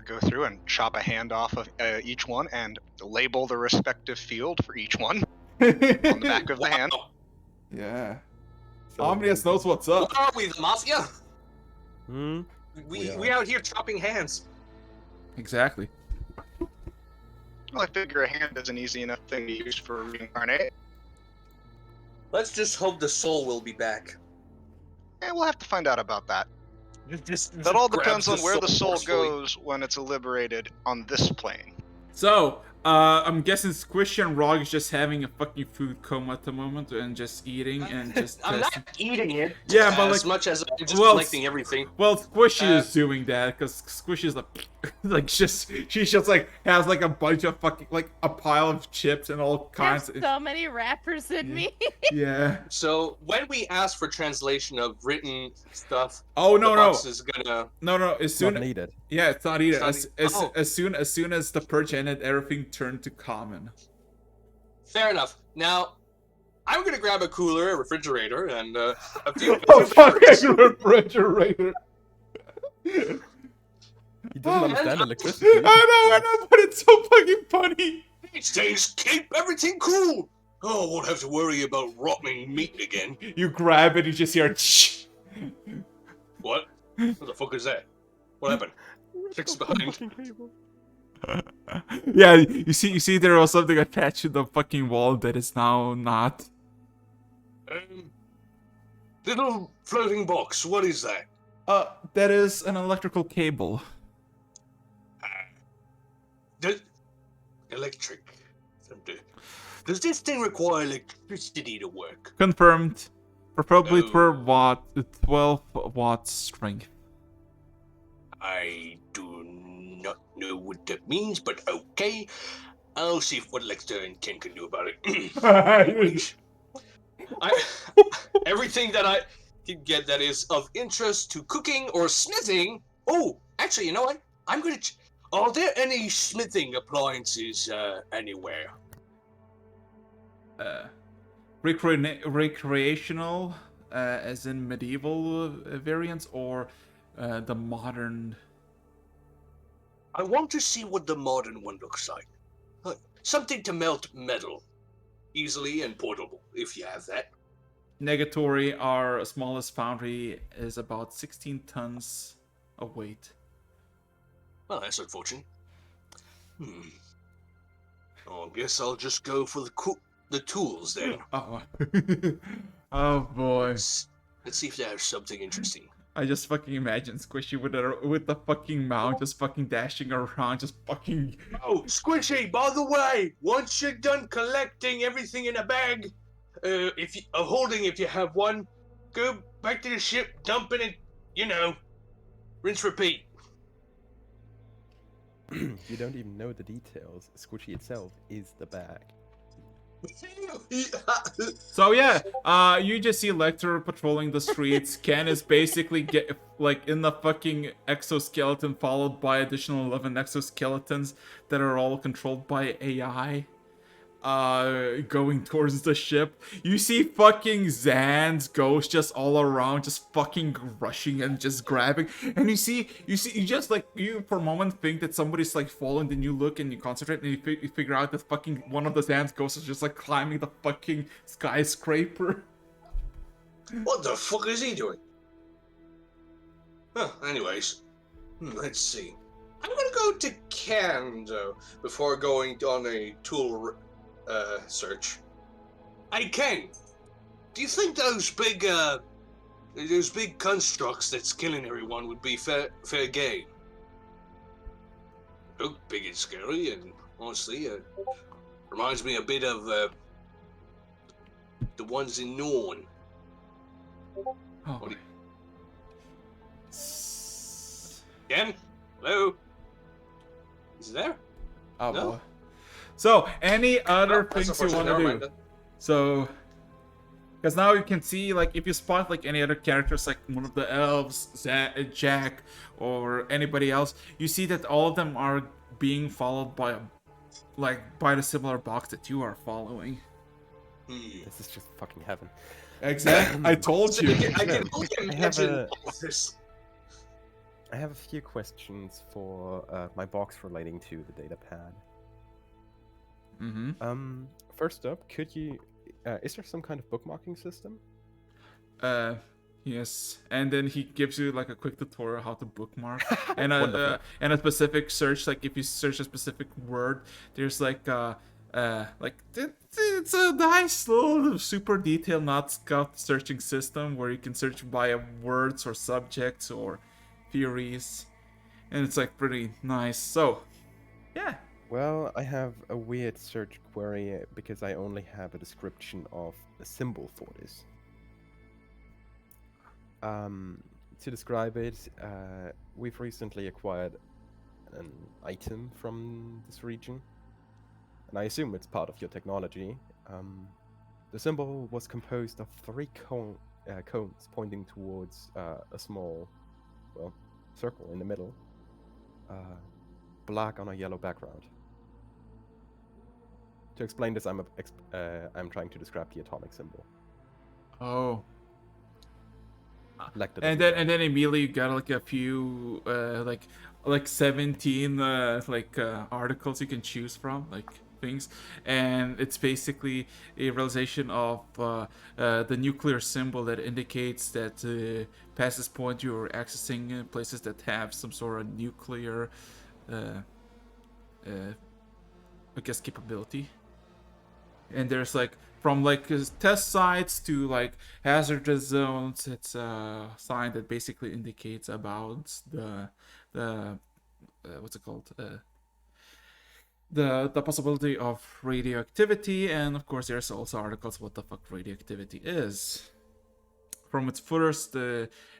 Go through and chop a hand off of each one and label the respective field for each one on the back of the hand. Wow. Yeah. So, Omnius knows what's up. What are we, the mafia? Hmm? We out here chopping hands. Exactly. Well, I figure a hand is an easy enough thing to use for reincarnate. Let's just hope the soul will be back. We'll have to find out about that. Just That all grabs depends on where the soul forcefully. goes when it's liberated on this plane. So, I'm guessing Squishy and Rog is just having a fucking food coma at the moment and just eating and just I'm testing. not eating it. Yeah, but as like, much as I'm just well, collecting everything. Well, Squishy Uh, is doing that because Squishy is like, she's just like has like a bunch of fucking like a pile of chips and all I have kinds. of... so many rappers in me. Yeah. So when we ask for translation of written stuff, Oh the no box is gonna. no! As It's soon not needed. yeah, it's not either. It's not As soon as the purge ended, everything turned to common. Fair enough. Now, I'm gonna grab a cooler, a refrigerator, and a few. Oh, batteries. fucking refrigerator! He doesn't understand electricity. I know, but it's so fucking funny. These days, keep everything cool. Oh, won't have to worry about rotting meat again. You grab it, you just hear. What? What the fuck is that? What happened? Fix behind. Yeah, you see, there was something attached to the fucking wall that is now not. Little floating box. What is that? That is an electrical cable. Electric. Does this thing require electricity to work? Confirmed. For probably Oh. 12 watts strength. I do not know what that means, but okay. I'll see what Alexa and Ken can do about it. Anyways, everything that I can get that is of interest to cooking or smithing. Oh, actually, you know what? I'm gonna. Are there any smithing appliances anywhere? Recreational, as in medieval variants, or the modern. I want to see what the modern one looks like. Something to melt metal. Easily and portable, if you have that. Negatory, our smallest foundry, is about 16 tons of weight. Well, that's unfortunate. Oh, I guess I'll just go for the tools then. Oh, oh boy. Let's see if there's something interesting. I just fucking imagine Squishy with the fucking mount just fucking dashing around, just fucking. Oh, Squishy! By the way, once you're done collecting everything in a bag, if you have one, go back to the ship, dump it, and rinse, repeat. You don't even know the details. Squishy itself is the bag. So yeah, you just see Lecter patrolling the streets. Ken is basically in the fucking exoskeleton, followed by additional 11 exoskeletons that are all controlled by AI. Going towards the ship. You see fucking Zan's ghost just all around, just fucking rushing and just grabbing. And you just like, you for a moment think that somebody's like falling, then you look and you concentrate and you figure out that fucking one of the Zan's ghosts is just like climbing the fucking skyscraper. What the fuck is he doing? Huh, anyways, let's see. I'm gonna go to Ken, though, before going on a tool search. Hey, Ken, do you think those big constructs that's killing everyone would be fair game? Look big and scary, and honestly, reminds me a bit of the ones in Norn. Oh. Ken? Hello? Is he there? Oh No? boy. So, any other That's things you unfortunate. want Never to mind do? then. So, because now you can see, like, if you spot, like, any other characters, like one of the elves, Jack, or anybody else, you see that all of them are being followed by the similar box that you are following. This is just fucking heaven. Exactly. I told you. I can only imagine all of this. I have a few questions for my box relating to the data pad. Mm-hmm. First up, could you? Is there some kind of bookmarking system? Yes. And then he gives you like a quick tutorial how to bookmark and a specific search. Like if you search a specific word, there's like It's a nice little super detailed not scout searching system where you can search by words or subjects or theories, and it's like pretty nice. So yeah. Well, I have a weird search query because I only have a description of a symbol for this. To describe it, we've recently acquired an item from this region, and I assume it's part of your technology. The symbol was composed of three cones pointing towards a small, well, circle in the middle, black on a yellow background. To explain this, I'm trying to describe the atomic symbol. Oh. Like And then immediately you got like a few like 17 articles you can choose from, like things, and it's basically a realization of the nuclear symbol that indicates that past this point you're accessing places that have some sort of nuclear I guess capability. And there's like from like test sites to like hazardous zones. It's a sign that basically indicates about the what's it called, the possibility of radioactivity. And of course there's also articles what the fuck radioactivity is, from its first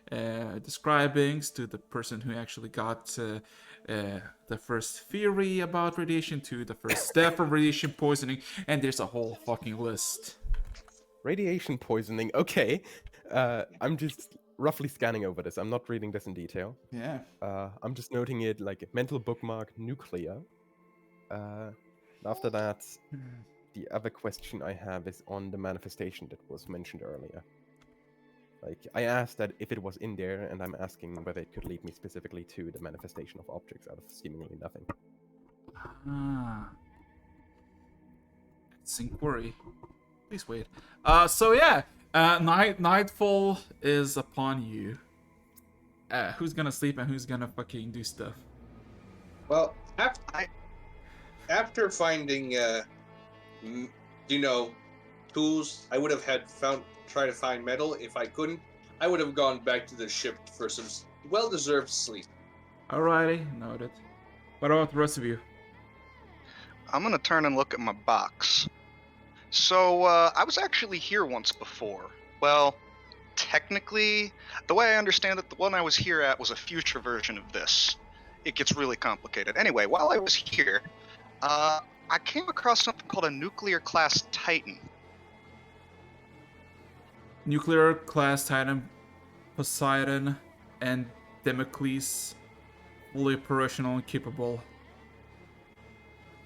describings to the person who actually got the first theory about radiation to the first step of radiation poisoning, and there's a whole fucking list. Radiation poisoning, okay. I'm just roughly scanning over this. I'm not reading this in detail. Yeah. I'm just noting it like mental bookmark nuclear. After that, the other question I have is on the manifestation that was mentioned earlier. Like, I asked that if it was in there, and I'm asking whether it could lead me specifically to the manifestation of objects out of seemingly nothing. It's inquiry. Please wait. So yeah, nightfall is upon you. Who's gonna sleep and who's gonna fucking do stuff? Well, after finding, tools, I would have try to find metal. If I couldn't, I would have gone back to the ship for some well-deserved sleep. Alrighty, noted. What about the rest of you? I'm gonna turn and look at my box. So, I was actually here once before. Well, technically, the way I understand it, the one I was here at was a future version of this. It gets really complicated. Anyway, while I was here, I came across something called a nuclear class Titan. Nuclear class Titan, Poseidon, and Damocles, fully operational and capable.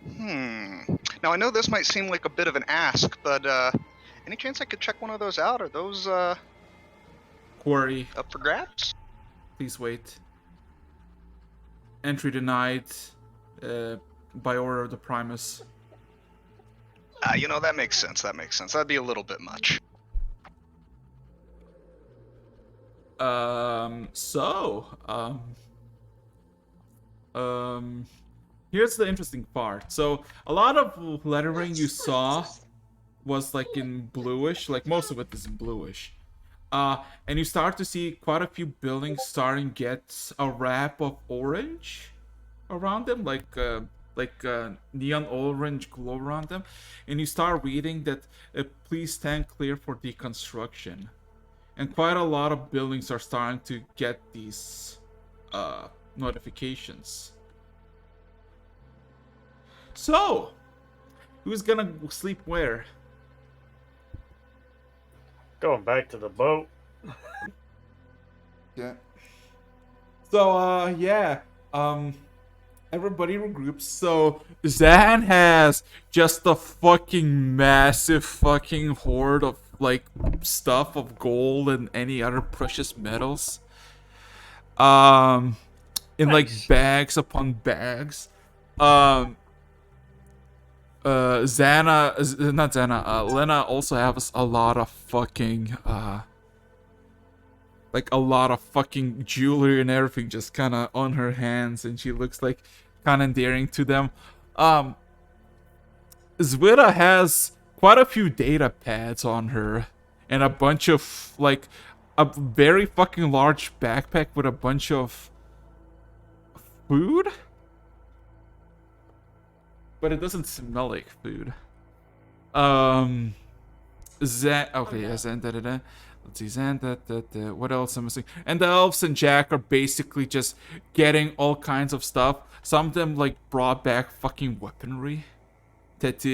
Now, I know this might seem like a bit of an ask, but any chance I could check one of those out? Are those Query. up for grabs? Please wait. Entry denied by order of the Primus. That makes sense. That'd be a little bit much. Here's the interesting part. So a lot of lettering you saw was like in bluish, like most of it is in bluish. And you start to see quite a few buildings starting to get a wrap of orange around them, like neon orange glow around them. And you start reading that please stand clear for deconstruction. And quite a lot of buildings are starting to get these notifications. So, who's gonna sleep where? Going back to the boat. Yeah. So, everybody regroups. So, Zan has just a fucking massive fucking hoard of, like, stuff of gold and any other precious metals. In, like, bags upon bags. Lena also has a lot of fucking, jewelry and everything just kind of on her hands, and she looks like kind of endearing to them. Zwida has quite a few data pads on her and a bunch of, like, a very fucking large backpack with a bunch of food? But it doesn't smell like food. Zan, okay, yeah, Zan, da-da-da. Let's see, Zan, da-da-da. What else am I missing? And the elves and Jack are basically just getting all kinds of stuff. Some of them, like, brought back fucking weaponry that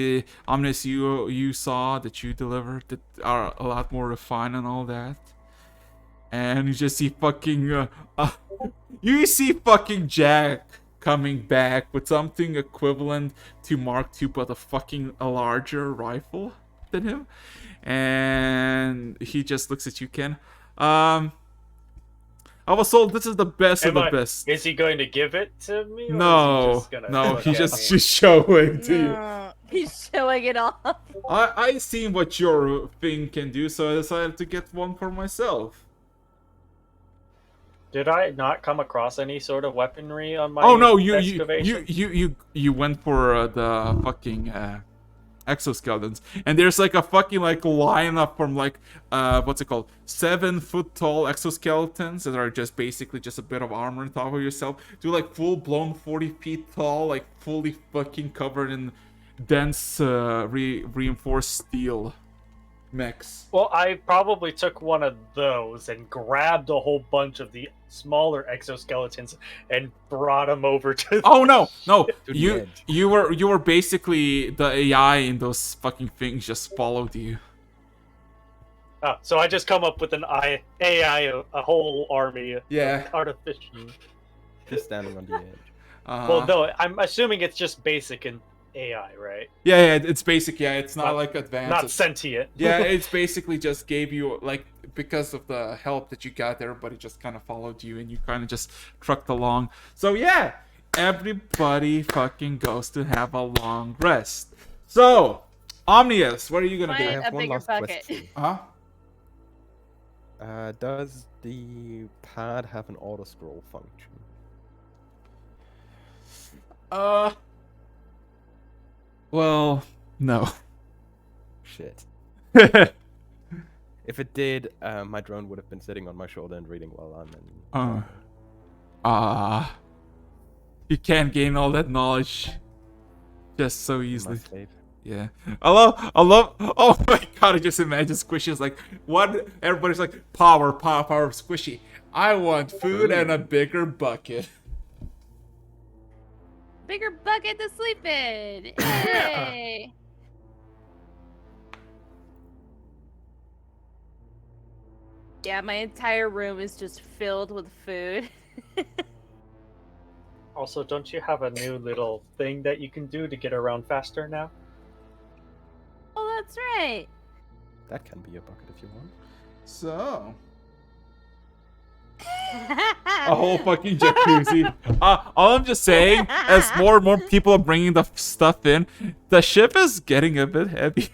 Omnis you saw, that you delivered, that are a lot more refined and all that. And you just see fucking, you see fucking Jack coming back with something equivalent to Mark II, but a larger rifle than him. And he just looks at you, Ken. I was told this is the best of the best. Is he going to give it to me? Or No, is he just gonna no, look he's at just me? showing to you. No, he's showing it off. I seen what your thing can do, so I decided to get one for myself. Did I not come across any sort of weaponry on my Oh no, excavation? you went for the fucking exoskeletons, and there's like a fucking like lineup from like what's it called, 7-foot tall exoskeletons that are just basically just a bit of armor on top of yourself, to like full blown 40 feet tall, like fully fucking covered in dense reinforced steel mechs. Well, I probably took one of those and grabbed a whole bunch of the smaller exoskeletons and brought them over to. Oh no, To the edge. you were basically the AI in those fucking things just followed you. Oh, so I just come up with an AI, a whole army. Yeah. Of artificial. He's standing on the edge. Well, no, I'm assuming it's just basic in AI, right? Yeah, it's basic. Yeah, it's not like advanced. Not It's- sentient. Yeah, it's basically just gave you, like, because of the help that you got, everybody just kind of followed you and you kind of just trucked along. So yeah, everybody fucking goes to have a long rest. So, Omnius, what are you gonna Mine- do? I have A one bigger last bucket. question. Huh? Does the pad have an auto scroll function? Well, no. Shit. If it did, my drone would have been sitting on my shoulder and reading while I'm in. You can't gain all that knowledge just so my easily. slave. Yeah. I love, oh my god, I just imagine Squishy is like, what? Everybody's like, power, Squishy. I want food and a bigger bucket. Bigger bucket to sleep in. Hey. Yeah, my entire room is just filled with food. Also, don't you have a new little thing that you can do to get around faster now? Oh, that's right. That can be a bucket if you want. So, a whole fucking jacuzzi. All I'm just saying, as more and more people are bringing the stuff in, the ship is getting a bit heavy.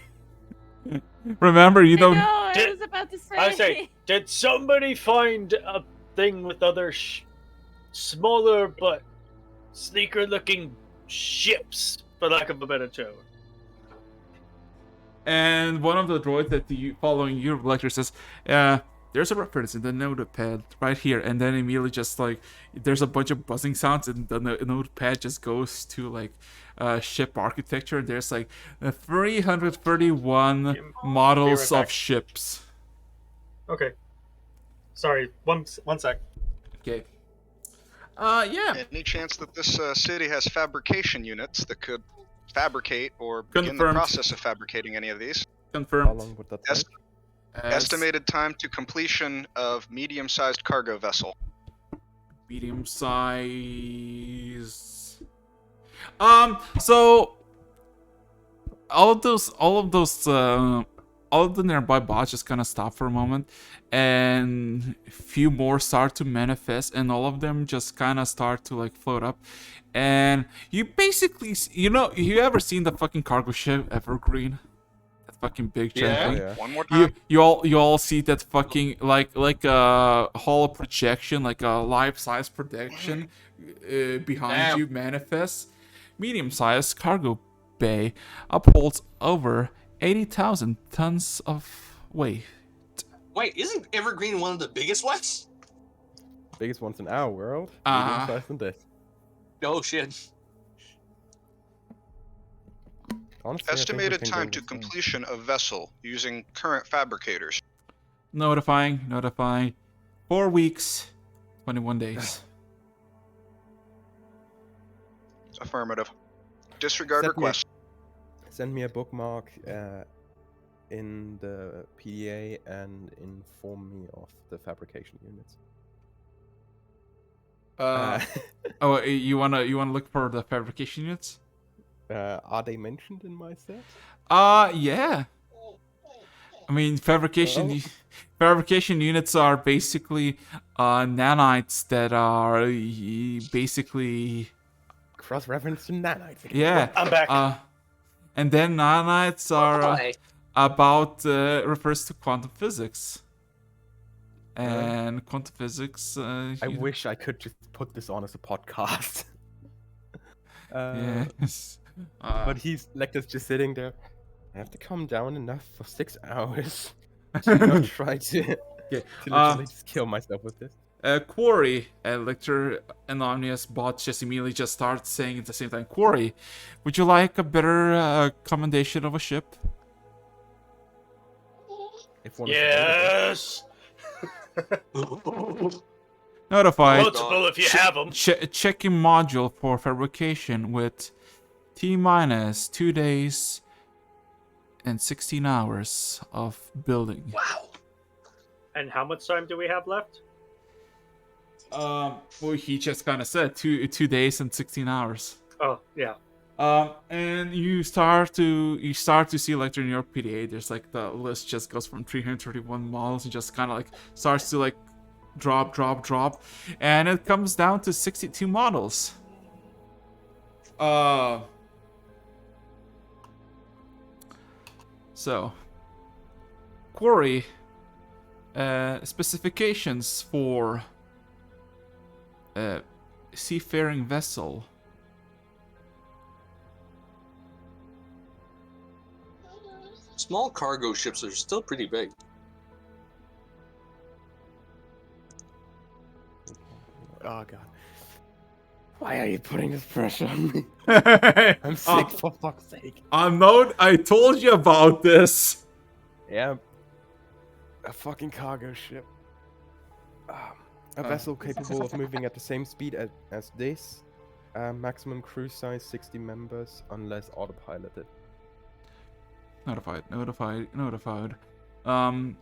Remember, you I don't. know, I Did- was about to say. I say, did somebody find a thing with other smaller but sleeker-looking ships, for lack of a better term? And one of the droids that following your lecture says, there's a reference in the notepad right here, and then immediately just like there's a bunch of buzzing sounds, and the notepad just goes to like ship architecture. There's like 331 models right of back. ships. Okay. Sorry, one sec. Okay. Yeah. Any chance that this city has fabrication units that could fabricate or begin the Confirmed. process of fabricating any of these? How Confirmed. long would that Yes. take? Estimated time to completion of medium-sized cargo vessel. Medium size. So all of the nearby bots just kind of stop for a moment, and a few more start to manifest, and all of them just kind of start to like float up, and you basically, you ever seen the fucking cargo ship Evergreen? That fucking big giant Yeah. thing? Yeah. One more time. You all see that fucking like a hollow projection, like a life-size projection behind Damn. you manifest. Medium-sized cargo bay upholds over 80,000 tons of weight. Wait, isn't Evergreen one of the biggest ones? Biggest ones in our world. Uh-huh. Medium sized than this. Oh shit. Honestly, I think we Estimated can time go to with that. completion of vessel using current fabricators. Notifying. 4 weeks, 21 days. Affirmative. Disregard Send me a- request. Send me a bookmark in the PDA and inform me of the fabrication units. Oh, you wanna look for the fabrication units? Are they mentioned in my set? Yeah. I mean, fabrication Well- fabrication units are basically nanites that are basically Cross-reference to nanites. again. yeah. I'm back. And then nanites are Hi. about refers to quantum physics. And quantum physics. I wish I could just put this on as a podcast. Yes. But he's Lecter's just sitting there. I have to calm down enough for 6 hours to not try to literally just kill myself with this. Quarry, Lecter and Omnius bots just immediately just start saying at the same time, Quarry, would you like a better commendation of a ship? If one is available. Yes. Notified. Multiple if you have them. Checking module for fabrication with T-minus 2 days and 16 hours of building. Wow. And how much time do we have left? Well, he just kind of said 2 days and 16 hours. Oh, yeah. And you start to see like in your PDA, there's like the list just goes from 331 models and just kind of like starts to like drop, and it comes down to 62 models. So Quarry specifications for seafaring vessel. Small cargo ships are still pretty big. Oh god. Why are you putting this pressure on me? I'm I'm sick for fuck's sake. Unknown, I told you about this. Yeah. A fucking cargo ship. A vessel capable of moving at the same speed as this. Maximum crew size 60 members unless autopiloted. Notified.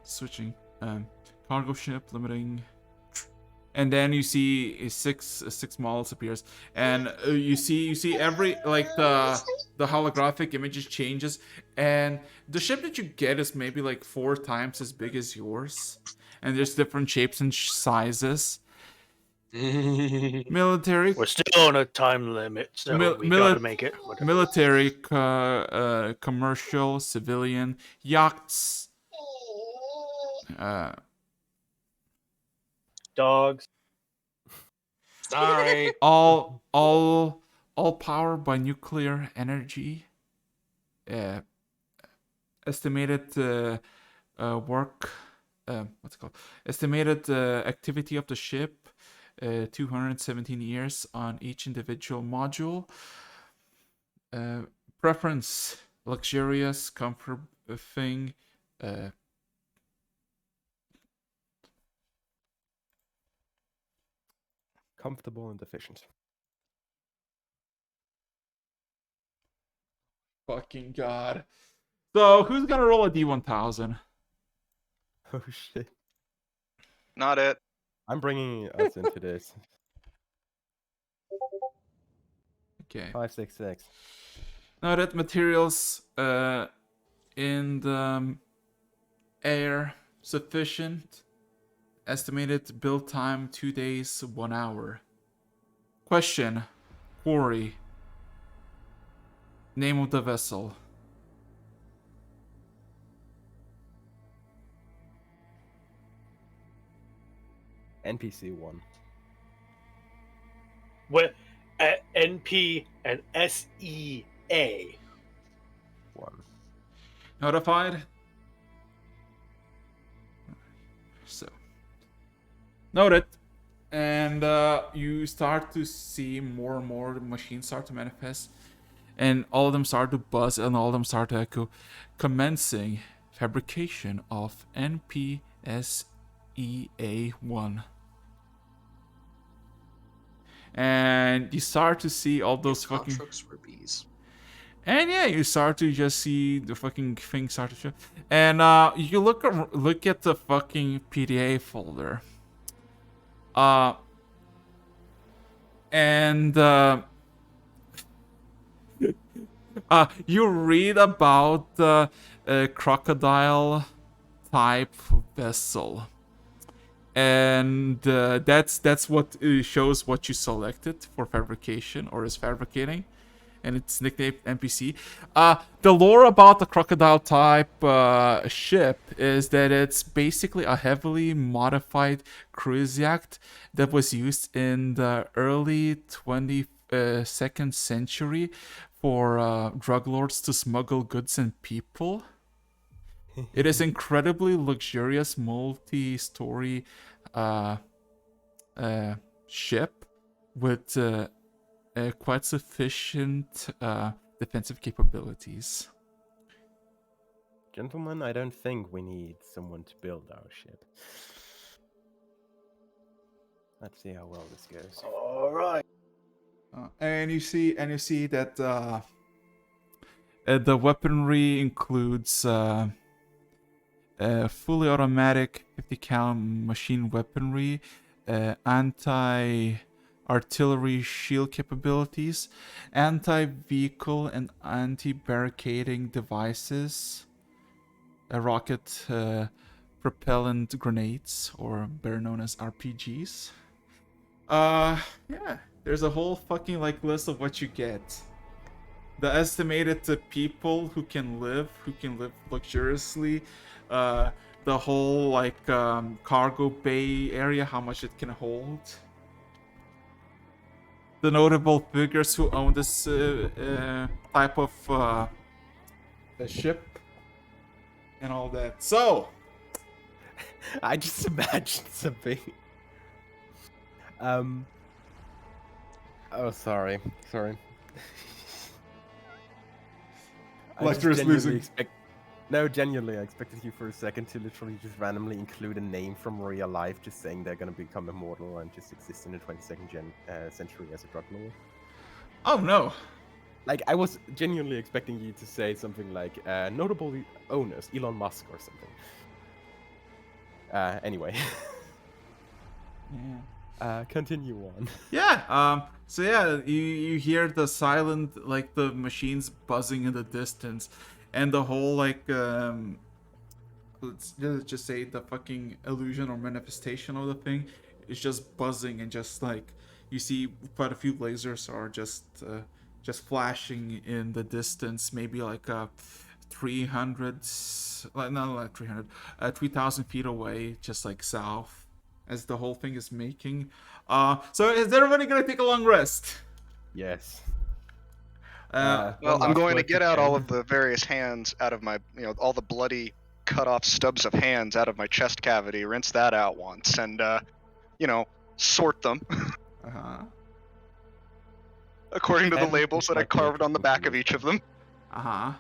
Switching. Cargo ship limiting. And then you see six models appears, and you see every like the holographic images changes, and the ship that you get is maybe like 4 times as big as yours, and there's different shapes and sizes. Military. We're still on a time limit, so we gotta make it. Whatever. Military, commercial, civilian, yachts. Dogs. Sorry. all powered by nuclear energy. Estimated work. What's it called? Estimated activity of the ship. 217 years on each individual module. Preference: luxurious, comfort thing. Comfortable and efficient. Fucking god. So who's gonna roll a D1000? Oh shit. Not it. I'm bringing us into this. Okay. 566. Now that materials in the air sufficient. Estimated build time 2 days, 1 hour. Question: Quarry. Name of the vessel. NPC 1. What? NP and SEA. 1. Notified. So, noted. And you start to see more and more machines start to manifest. And all of them start to buzz and all of them start to echo. Commencing fabrication of NPSEA-1. And you start to see all those fucking... Constructs for bees. And yeah, you start to just see the fucking thing start to show. And you look at the fucking PDA folder. You read about the crocodile type vessel. And that's what shows what you selected for fabrication or is fabricating. And it's nicknamed NPC. The lore about the crocodile type ship is that it's basically a heavily modified cruise yacht that was used in the early 22nd century for drug lords to smuggle goods and people. It is incredibly luxurious, multi-story ship with quite sufficient defensive capabilities. Gentlemen, I don't think we need someone to build our ship. Let's see how well this goes. All right. And you see that the weaponry includes fully automatic 50 cal machine weaponry, anti-artillery shield capabilities, anti-vehicle and anti-barricading devices, rocket propellant grenades, or better known as RPGs. Yeah, there's a whole fucking list of what you get. The estimated people who can live luxuriously, the whole cargo bay area, how much it can hold. The notable figures who own this type of ship and all that. So, I just imagined something. Oh, sorry. Lecter is losing. No, genuinely, I expected you for a second to literally just randomly include a name from real life, just saying they're gonna become immortal and just exist in the 22nd century as a drug lord. Oh no. I was genuinely expecting you to say something like notable owners, Elon Musk or something. Anyway. Yeah. Continue on. Yeah. So yeah, you hear the silent, the machines buzzing in the distance, and the whole let's just say the fucking illusion or manifestation of the thing is just buzzing, and just you see quite a few lasers are just flashing in the distance, maybe 3,000 feet away, just south, as the whole thing is making. So is everybody gonna take a long rest? Yes. Well, I'm going to get out all of the various hands out of my, all the bloody cut off stubs of hands out of my chest cavity, rinse that out once, and, sort them Uh-huh. according to the And labels that I carved on the back of each of them. Uh-huh.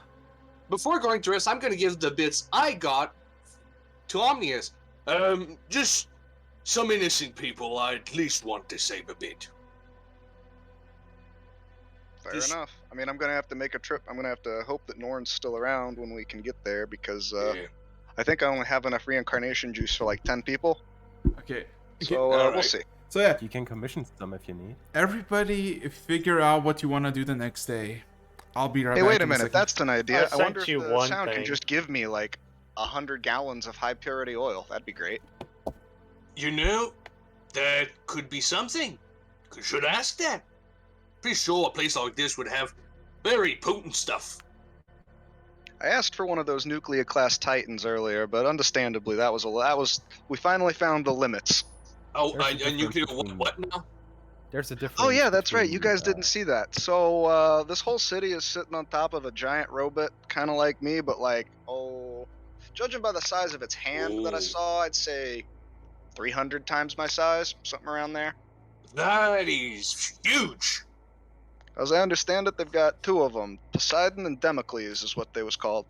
Before going to rest, I'm going to give the bits I got to Omnius. Just some innocent people I at least want to save a bit. Fair enough. I mean, I'm going to have to make a trip. I'm going to have to hope that Norn's still around when we can get there, because Yeah. I think I only have enough reincarnation juice for 10 people. Okay. So alright. we'll see. So yeah, You can commission some if you need. everybody figure out what you want to do the next day. I'll be right Hey, back. wait a in minute. second. That's an idea. I I wonder sent if you the one sound thing. can just give me 100 gallons of high purity oil. That'd be great. That could be something. Should ask that. Pretty sure a place like this would have very potent stuff. I asked for one of those nuclear class Titans earlier, but understandably, we finally found the limits. Oh, There's a a nuclear difference between- what now? There's a difference. Oh yeah, that's right. You between, guys didn't see that. So this whole city is sitting on top of a giant robot, kind of like me, but like, oh, judging by the size of its hand that I Ooh. saw, I'd say 300 times my size, something around there. That is huge. As I understand it, they've got two of them. Poseidon and Damocles is what they was called.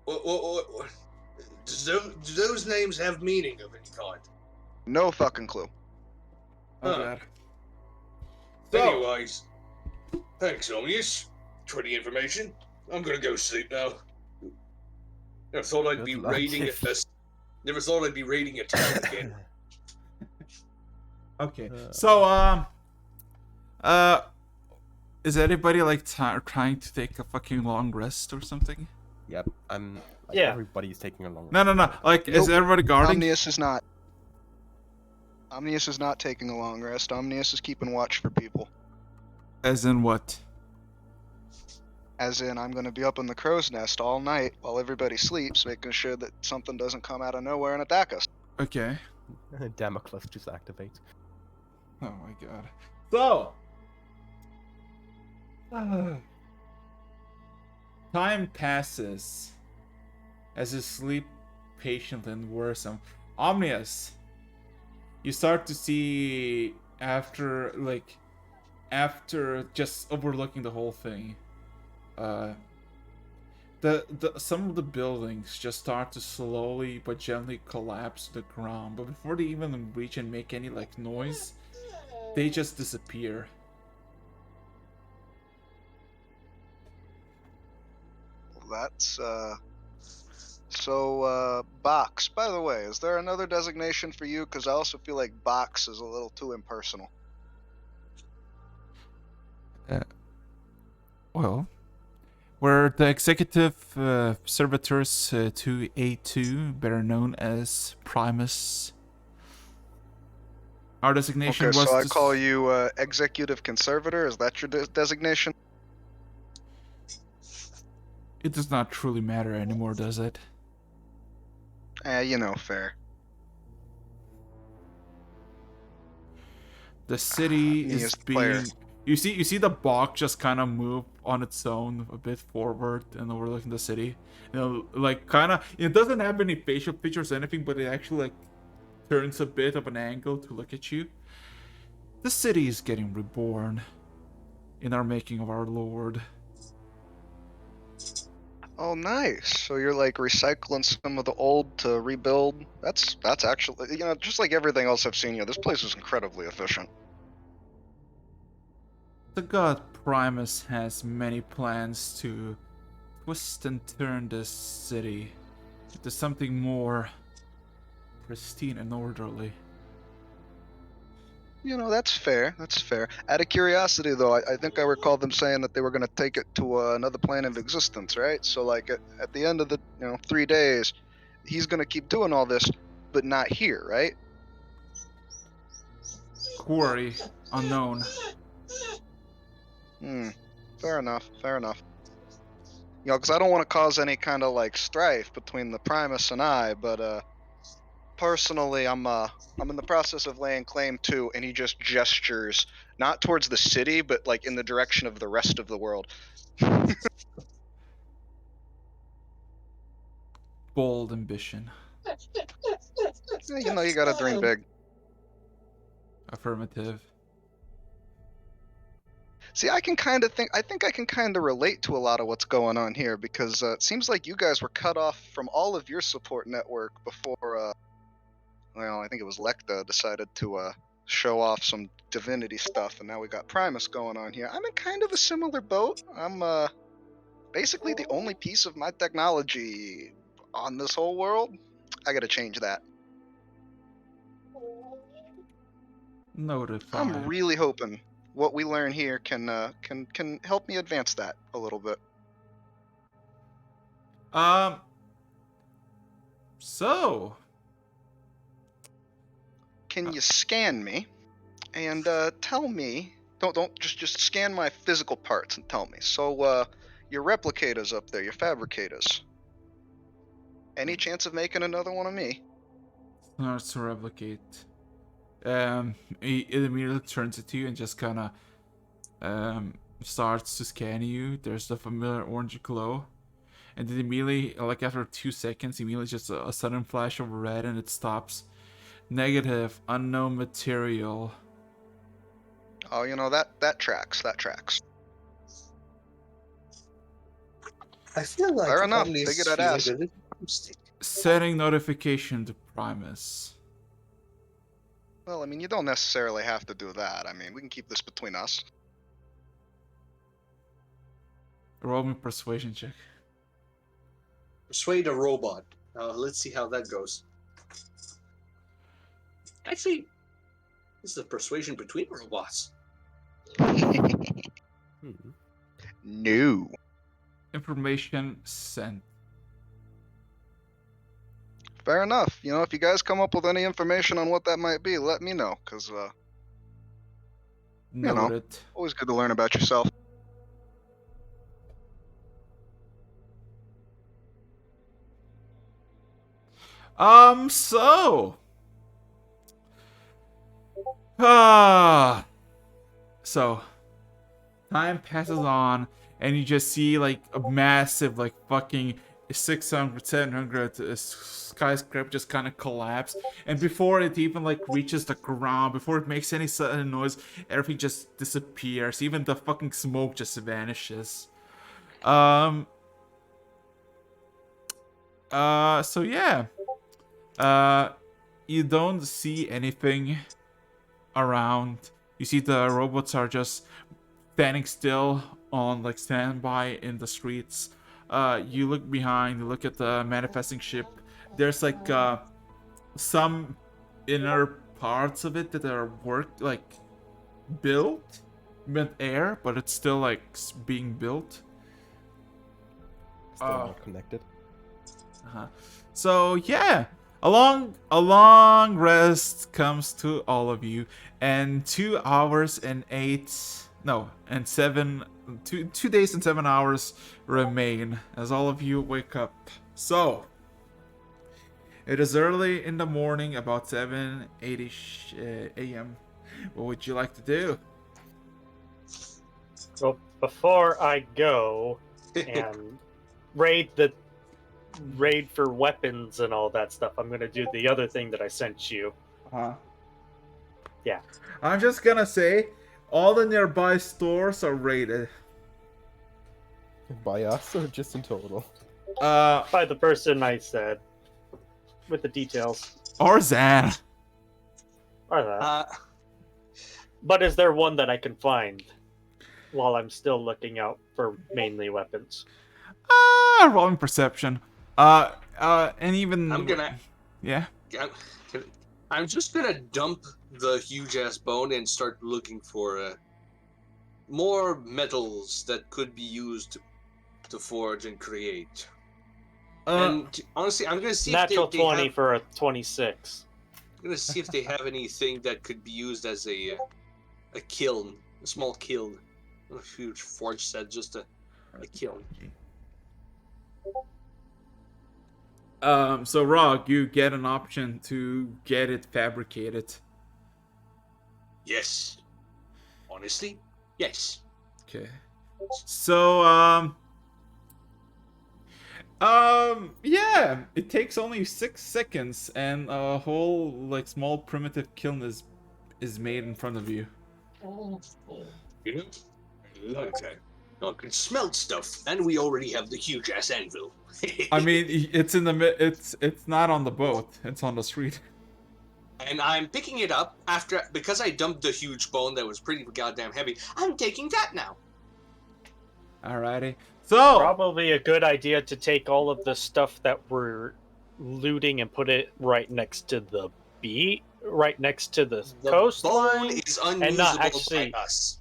What, do those names have meaning of any kind? No fucking clue. Oh Huh. god. So, Anyways, thanks, Omnius, for the information. I'm gonna go sleep now. Never thought I'd Good be luck. raiding Never thought I'd be raiding a town again. okay. So, is anybody like trying to take a fucking long rest or something? Yep, I'm. Like, Yeah. Everybody's taking a long. No. Like, is Nope. everybody guarding? Omnius is not. Omnius is not taking a long rest. Omnius is keeping watch for people. As in what? As in, I'm going to be up in the crow's nest all night while everybody sleeps, making sure that something doesn't come out of nowhere and attack us. Okay. Damocles just activates. Oh my god. So. Time passes as you sleep patiently and worrisome. Omnius, you start to see after just overlooking the whole thing, some of the buildings just start to slowly but gently collapse to the ground. But before they even reach and make any like noise, they just disappear. That's, So, Box, by the way, is there another designation for you? Because I also feel like Box is a little too impersonal. Well, we're the executive servitors 2A2, better known as Primus. Our designation Okay, was so I to call you Executive Conservator. Is that your designation? It does not truly matter anymore, does it? Fair. The city Me is as the player. being. You see the box just kind of move on its own a bit forward and overlooking the city. Like kind of. It doesn't have any facial features or anything, but it actually like turns a bit of an angle to look at you. The city is getting reborn in our making of our Lord. Oh, nice. So you're like recycling some of the old to rebuild. That's actually, just like everything else I've seen, this place is incredibly efficient. The god Primus has many plans to twist and turn this city into something more pristine and orderly. That's fair. That's fair. Out of curiosity, though, I think I recall them saying that they were going to take it to another plane of existence, right? So, like, at the end of the 3 days, he's going to keep doing all this, but not here, right? Quarry unknown. Fair enough. Fair enough. Because I don't want to cause any kind of like strife between the Primus and I, but personally, I'm in the process of laying claim to, and he just gestures not towards the city, but like in the direction of the rest of the world. Bold ambition. You gotta dream big. Affirmative. See, I think I can kind of relate to a lot of what's going on here, because it seems like you guys were cut off from all of your support network before, I think it was Lecta decided to show off some divinity stuff, and now we got Primus going on here. I'm in kind of a similar boat. I'm basically the only piece of my technology on this whole world. I gotta change that. Notified. I'm really hoping what we learn here can help me advance that a little bit. So Can you scan me and tell me? Don't just scan my physical parts and tell me. So your replicators up there, your fabricators. Any chance of making another one of me? starts to replicate. It immediately turns to you and just kind of starts to scan you. There's the familiar orange glow, and then immediately, like after 2 seconds, immediately just a sudden flash of red, and it stops. Negative, unknown material. Oh, you know, that tracks. That tracks. I feel like Fair enough. Omni is Figured I'd feeling ask. a little homesick. Setting notification to Primus. Well, I mean, you don't necessarily have to do that. I mean, we can keep this between us. Roll me persuasion check. Persuade a robot. Let's see how that goes. Actually, this is a persuasion between robots. No. Information sent. Fair enough. You know, if you guys come up with any information on what that might be, let me know, because, know. Noted. always good to learn about yourself. So. So. Time passes on, and you just see, like, a massive, like, fucking 600, 700 skyscraper just kind of collapse. And before it even, like, reaches the ground, before it makes any sudden noise, everything just disappears. Even the fucking smoke just vanishes. So yeah. You don't see anything around. You see the robots are just standing still on like standby in the streets. You look behind, you look at the manifesting ship. There's like some inner parts of it that are built mid-air, but it's still like being built. Still not connected. So yeah, a long rest comes to all of you, and 2 hours and 2 days and 7 hours remain as all of you wake up. So it is early in the morning, about 7:80 a.m. What would you like to do? So before I go and raid for weapons and all that stuff, I'm gonna do the other thing that I sent you. Yeah. I'm just gonna say, all the nearby stores are raided. By us or just in total? By the person I said. With the details. Or Zan. Or that. But is there one that I can find while I'm still looking out for mainly weapons? Rolling perception. And even... I'm gonna... Yeah? I'm just gonna dump the huge-ass bone and start looking for more metals that could be used to forge and create. And honestly, I'm gonna see Natural if they 20 have, for a 26. I'm gonna see if they have anything that could be used as a kiln, a small kiln, not a huge forge set, just a kiln. So Rog, you get an option to get it fabricated. Yes. Honestly, yes. Okay. So, yeah, it takes only 6 seconds, and a whole like small primitive kiln is made in front of you. You know, I like that. I can smelt stuff, and we already have the huge ass anvil. I mean, it's in the it's not on the boat; it's on the street. And I'm picking it up because I dumped the huge bone that was pretty goddamn heavy. I'm taking that now. Alrighty. So Probably a good idea to take all of the stuff that we're looting and put it right next to the beach, right next to the The coastline, bone is unusable actually- by us.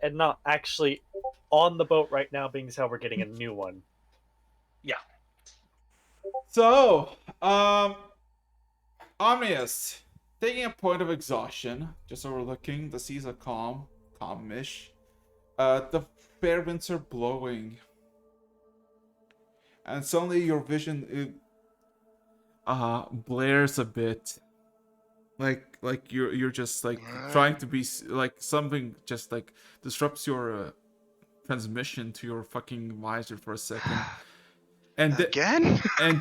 and not actually on the boat right now, being as how we're getting a new one. Yeah. So, Omnius, taking a point of exhaustion, just overlooking, the seas are calmish. The fair winds are blowing. And suddenly your vision blares a bit. like you're just like trying to be like something just like disrupts your transmission to your fucking visor for a second, and Again? and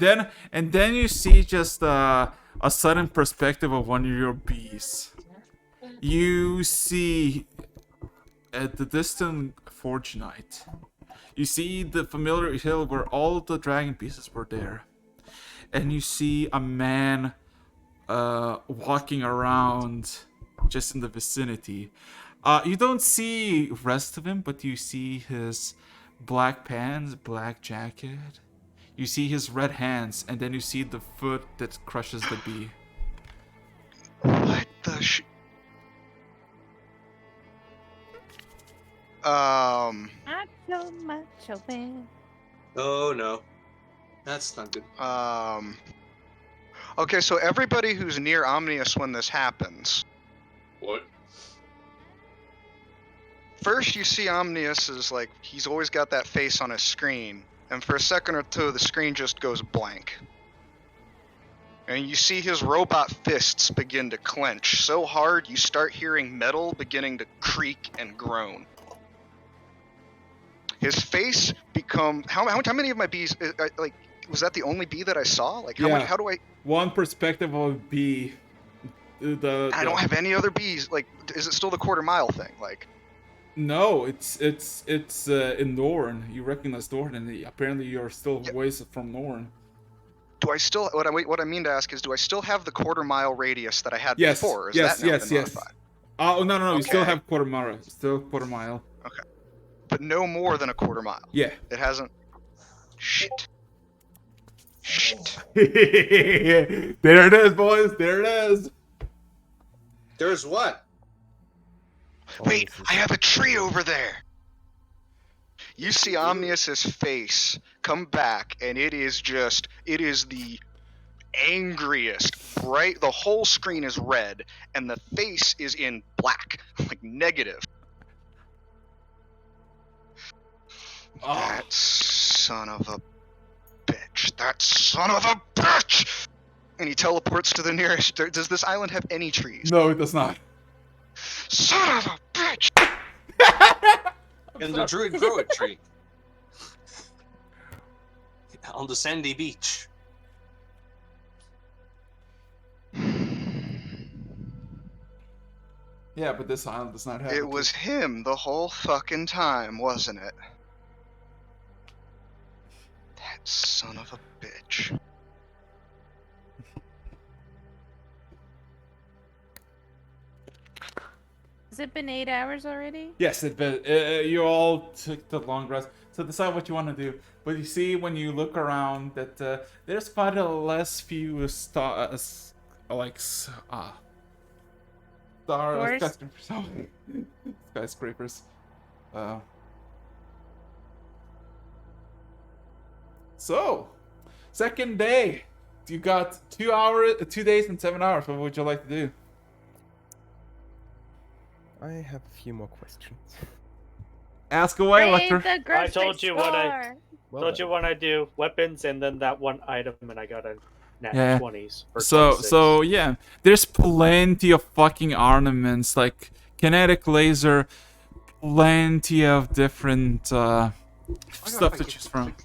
then you see just a sudden perspective of one of your bees. You see at the distant forge night, you see the familiar hill where all the dragon pieces were there, and you see a man walking around just in the vicinity. You don't see rest of him, but you see his black pants, black jacket. You see his red hands, and then you see the foot that crushes the bee. What the Macho, macho man. Oh no, that's not good. Okay, so everybody who's near Omnius when this happens, What? first you see Omnius is like, he's always got that face on his screen, and for a second or two the screen just goes blank. And you see his robot fists begin to clench so hard you start hearing metal beginning to creak and groan. His face become how many of my bees like was that the only bee that I saw? Like how many, how do I one perspective of a bee. I don't have any other bees. Like is it still the quarter mile thing? Like No, it's in Norn. You recognize Norn, and apparently you're still ways from Norn. do I still what I mean to ask is do I still have the quarter mile radius that I had Yes, before? Or is yes, that now yes, been yes. modified? Oh no, you still Okay. have quarter mile. Still quarter mile. Okay. But no more than a quarter mile. Yeah. It hasn't. Shit. There it is, boys. There it is. There's what? Wait, I have a tree over there. You see Omnius's face come back, and it is the angriest, bright. The whole screen is red, and the face is in black, like negative. Oh. That son of a bitch. That son of a bitch! And he teleports to the nearest. Does this island have any trees? No, it does not. Son of a bitch! In the druid grow a tree. On the sandy beach. Yeah, but this island does not have. It was him the whole fucking time, wasn't it? That son of a bitch. Has it been 8 hours already? Yes, you all took the long rest. So decide what you want to do. But you see when you look around that there's quite a less few skyscrapers. Skyscrapers. So, second day. You got 2 days and 7 hours. What would you like to do? I have a few more questions. Ask away, Raid Lecter. the grocery I told you what store. Told you what I do. Weapons and then that one item, and I got a nat Yeah. 20s. Or So 26. yeah, there's plenty of fucking ornaments like kinetic laser, plenty of different stuff to choose from.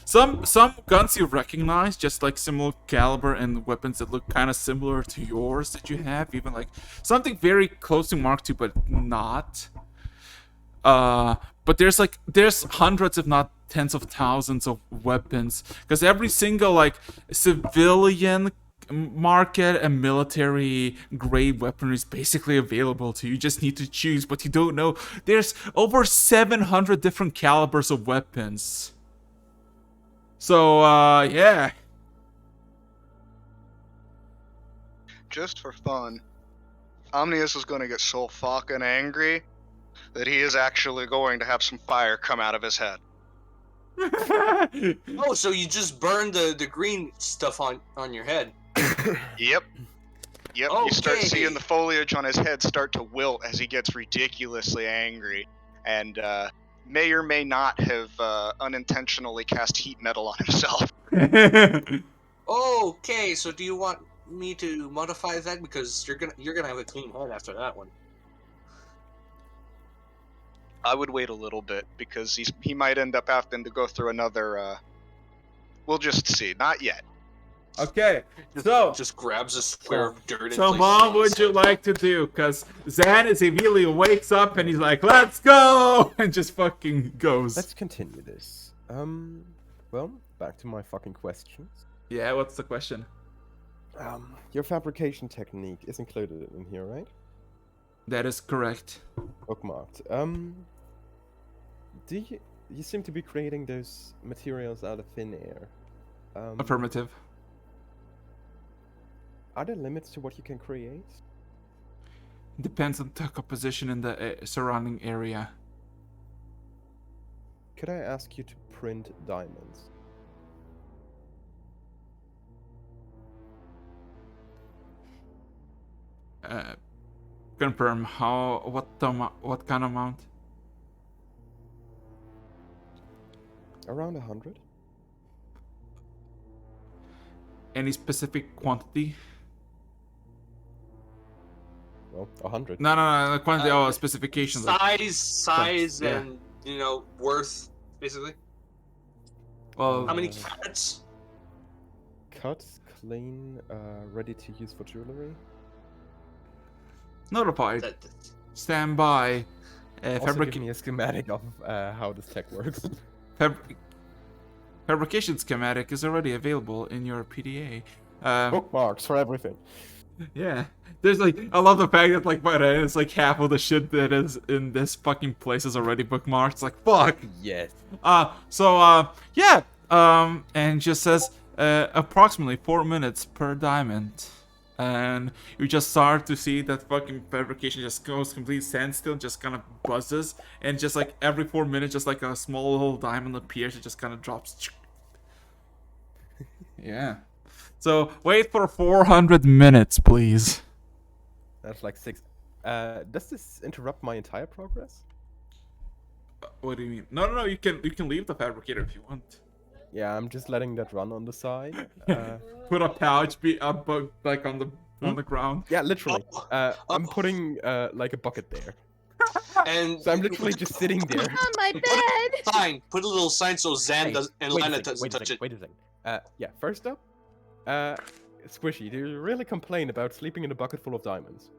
Some guns you recognize, just like similar caliber and weapons that look kind of similar to yours that you have, even like something very close to Mark II, but not. But there's hundreds, if not tens of thousands of weapons, because every single like civilian market and military grade weaponry is basically available to you. You just need to choose, but you don't know. There's over 700 different calibers of weapons. So, yeah. Just for fun, Omnius is going to get so fucking angry that he is actually going to have some fire come out of his head. Oh, so you just burned the green stuff on your head. Yep. You start Okay. seeing the foliage on his head start to wilt as he gets ridiculously angry, and may or may not have unintentionally cast heat metal on himself. Okay, so do you want me to modify that because you're gonna have a clean head after that one. I would wait a little bit because he might end up having to go through another. We'll just see. Not yet. Okay, so Just grabs a square of dirt. And so places it what on would his you head. like to do? Because Zan is immediately wakes up and he's like, "Let's go!" and just fucking goes. Let's continue this. Well, back to my fucking questions. Yeah, what's the question? Your fabrication technique is included in here, right? That is correct. Bookmarked. Do you seem to be creating those materials out of thin air? Affirmative. Are there limits to what you can create? Depends on the composition in the surrounding area. Could I ask you to print diamonds? Confirm what kind of amount? Around 100? Any specific quantity? Well, 100. No, quantity. Specifications. Size, yeah. and worth, basically. Well, How many carats? Cut, clean, ready to use for jewelry. notified. That, Stand by. Also give me a schematic of how this tech works. Fabrication schematic is already available in your PDA. Bookmarks for everything. Yeah. There's I love the fact that by the end, it's half of the shit that is in this fucking place is already bookmarked. It's fuck. Yes. Yeah. And just says approximately 4 minutes per diamond. And you just start to see that fucking fabrication just goes complete standstill, just kind of buzzes, and just every 4 minutes, just a small little diamond appears, it just kind of drops. Yeah. So wait for 400 minutes, please. That's 6. Does this interrupt my entire progress? What do you mean? No. You can leave the fabricator if you want. Yeah, I'm just letting that run on the side. Put a pouch on the ground. Yeah, literally. I'm putting a bucket there. and So I'm literally just sitting there. On my bed. Fine. Put a little sign so Zan does and wait a Lana second, doesn't touch it. Wait a second. Yeah, first up, Squishy, do you really complain about sleeping in a bucket full of diamonds?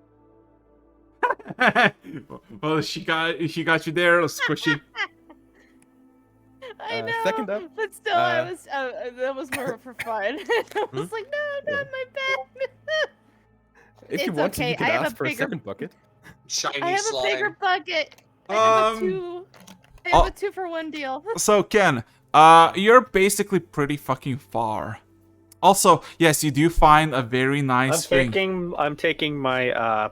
Well, she got you there, Squishy. I know. Second up, but still, that was more for fun. I was like, no, not my bed. If you It's want to, okay, you can I have ask a for a bigger- second bucket. Shiny I have slime. a bigger bucket. I have a two. I have a 2-for-1 deal. So Ken, you're basically pretty fucking far. Also, yes, you do find a very nice thing. I'm taking my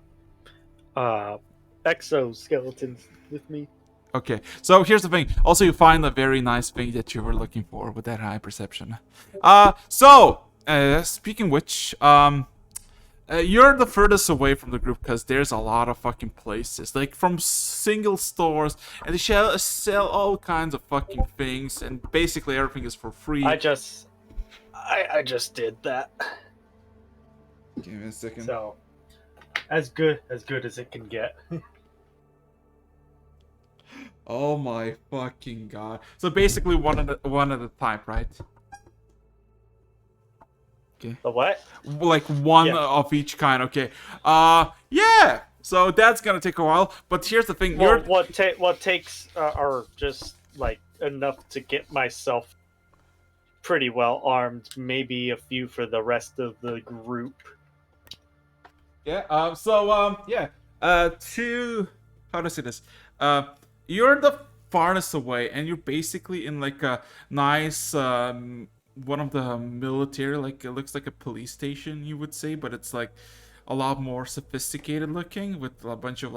exoskeletons with me. Okay, so here's the thing. Also, you find a very nice thing that you were looking for with that high perception. Speaking which, you're the furthest away from the group because there's a lot of fucking places, from single stores, and they sell all kinds of fucking things, and basically everything is for free. I just did that. Give me a second. So, as good as it can get. Oh my fucking god! So basically, one at a time, right? Okay. The what? One of each kind. Okay. Yeah. So that's gonna take a while. But here's the thing. Well, what takes are just enough to get myself pretty well armed. Maybe a few for the rest of the group. Yeah. To how to say this? You're the farthest away, and you're basically in a nice one of the military, it looks like a police station, you would say, but it's a lot more sophisticated looking with a bunch of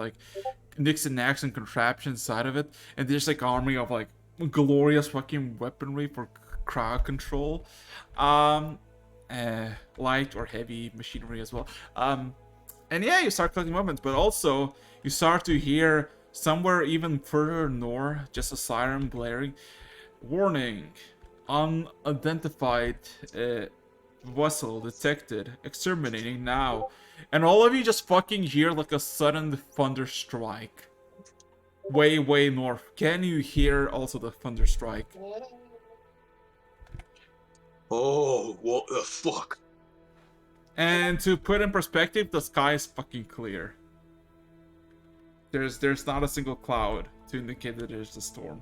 nicks and knacks and contraptions inside of it, and there's army of glorious fucking weaponry for crowd control, light or heavy machinery as well, and yeah, you start collecting weapons, but also you start to hear somewhere even further north just a siren blaring. Warning. Unidentified vessel detected. Exterminating now. And all of you just fucking hear like a sudden thunder strike. Way, way north. Can you hear also the thunder strike? Oh, what the fuck? And to put in perspective, the sky is fucking clear. There's not a single cloud to indicate that there's a storm.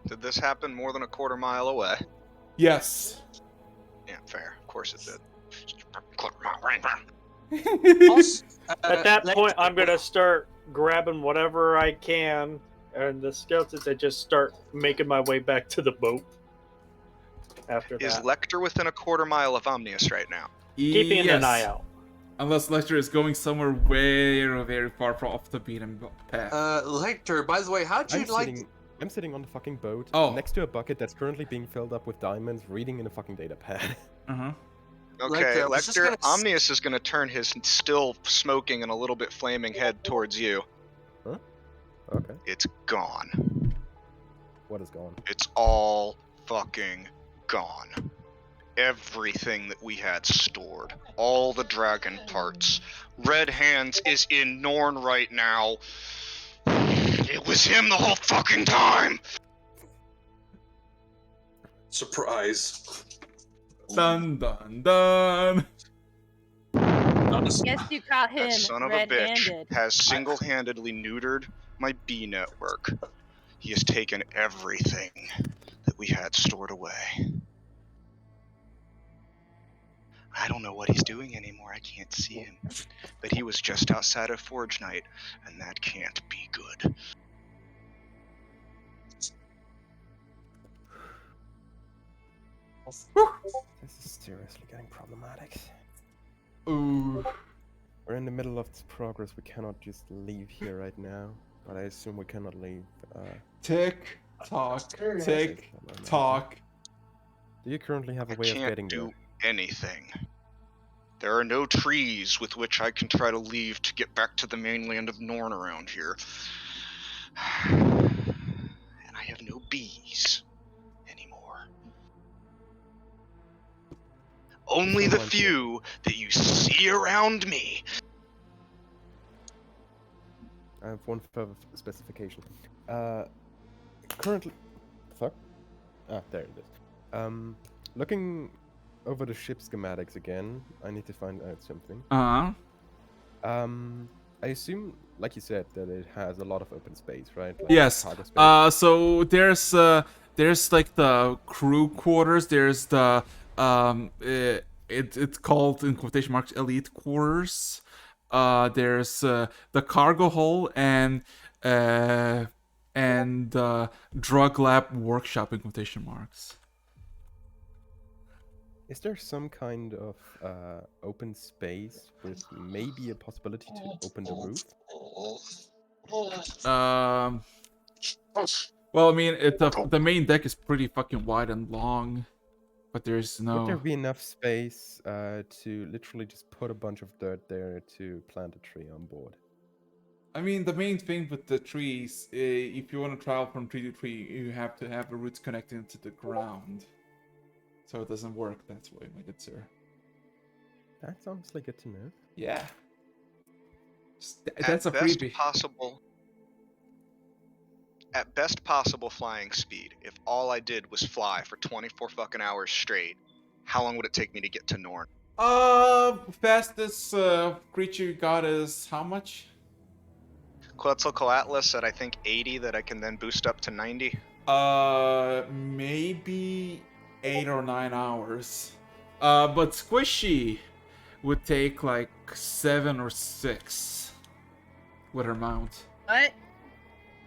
Did this happen more than a quarter mile away? Yes. Yeah, fair. Of course it did. Also, At that like- point, I'm gonna start grabbing whatever I can, and the skeletons, and just start making my way back to the boat. After Is that, Lecter within a quarter mile of Omnius right now? keeping an eye Yes. out. Unless Lecter is going somewhere very, very far from off the beaten path. Lecter, by the way, how'd you I'm sitting on the fucking boat next to a bucket that's currently being filled up with diamonds, reading in a fucking data pad. Uh-huh. Okay, I was just Lecter, gonna Omnius is gonna turn his still smoking and a little bit flaming head towards you. Huh? Okay. It's gone. What is gone? It's all fucking gone. Everything that we had stored. All the dragon parts. Red Hands is in Norn right now. It was him the whole fucking time! Surprise. Dun dun dun. Guess you caught him That son of a bitch red-handed. has single-handedly neutered my B network. He has taken everything that we had stored away. I don't know what he's doing anymore. I can't see him. But he was just outside of Forge Night, and that can't be good. This is seriously getting problematic. Ooh. We're in the middle of this progress. We cannot just leave here right now. But I assume we cannot leave. Tick tock. Tick tock. Do you currently have a I way of can't getting do there? anything. There are no trees with which I can try to leave to get back to the mainland of Norn around here. And I have no bees anymore. Only the Someone few that you see around me. I have one further specification. Currently, fuck. Ah, there it is. Looking over the ship schematics again, I need to find out something. Uh-huh. I assume, like you said, that it has a lot of open space, right? Like Yes. cargo space. So there's like the crew quarters. There's the it's called in quotation marks elite quarters. There's the cargo hull and drug lab workshop in quotation marks. Is there some kind of open space with maybe a possibility to open the roof? Well, I mean, the main deck is pretty fucking wide and long, but there's Would there no. be enough space to literally just put a bunch of dirt there to plant a tree on board? I mean, the main thing with the trees, if you want to travel from tree to tree, you have to have the roots connecting to the ground. So it doesn't work that way, my good sir. That's honestly good to know. Yeah. That's a At best freebie. possible. At best possible flying speed, if all I did was fly for 24 fucking hours straight, how long would it take me to get to Norn? Fastest creature you got is how much? Quetzalcoatlus at I think 80 that I can then boost up to 90. Maybe 8 or 9 hours. But Squishy would take like 7 or 6 with her mount. What?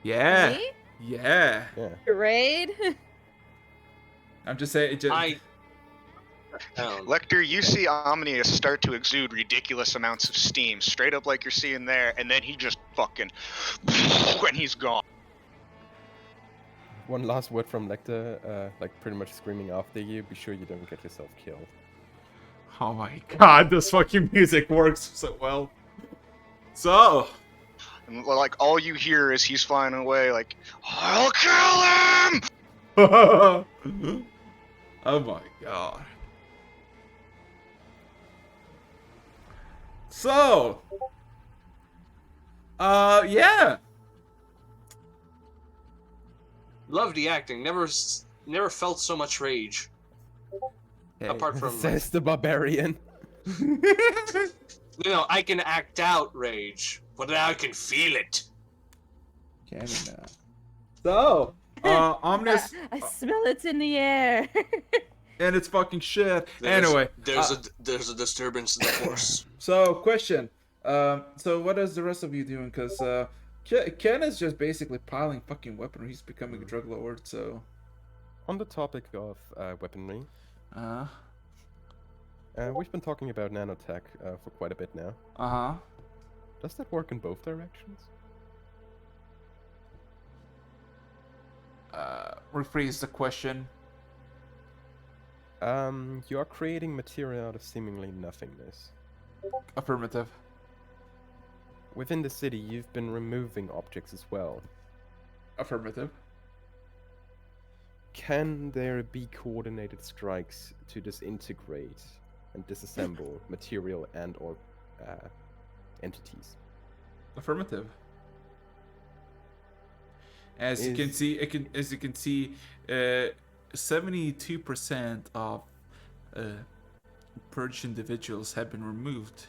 Yeah. Me? Yeah. Yeah. Raid? I'm just saying. Lecter, you see Omnius start to exude ridiculous amounts of steam, straight up like you're seeing there, and then he just fucking, and he's gone. One last word from Lecter, like pretty much screaming after you. Be sure you don't get yourself killed. Oh my god, this fucking music works so well. So. And like all you hear is he's flying away, like, I'll kill him! Oh my god. So, yeah. Love the acting. Never felt so much rage. Hey, Apart from, says the barbarian. You know, I can act out rage, but I can feel it. Canada. So, ominous, I smell it in the air. and it's fucking shit. There's- Anyway, there's a disturbance in the force. so question. So what is the rest of you doing? Because Ken is just basically piling fucking weaponry. He's becoming a drug lord. So, On the topic of weaponry, uh we've been talking about nanotech for quite a bit now. huh. Does that work in both directions? Rephrase the question. You are creating material out of seemingly nothingness. Affirmative. Within the city, you've been removing objects as well. Affirmative. Can there be coordinated strikes to disintegrate and disassemble material and/or entities? Affirmative. As you can see, 72% of purged individuals have been removed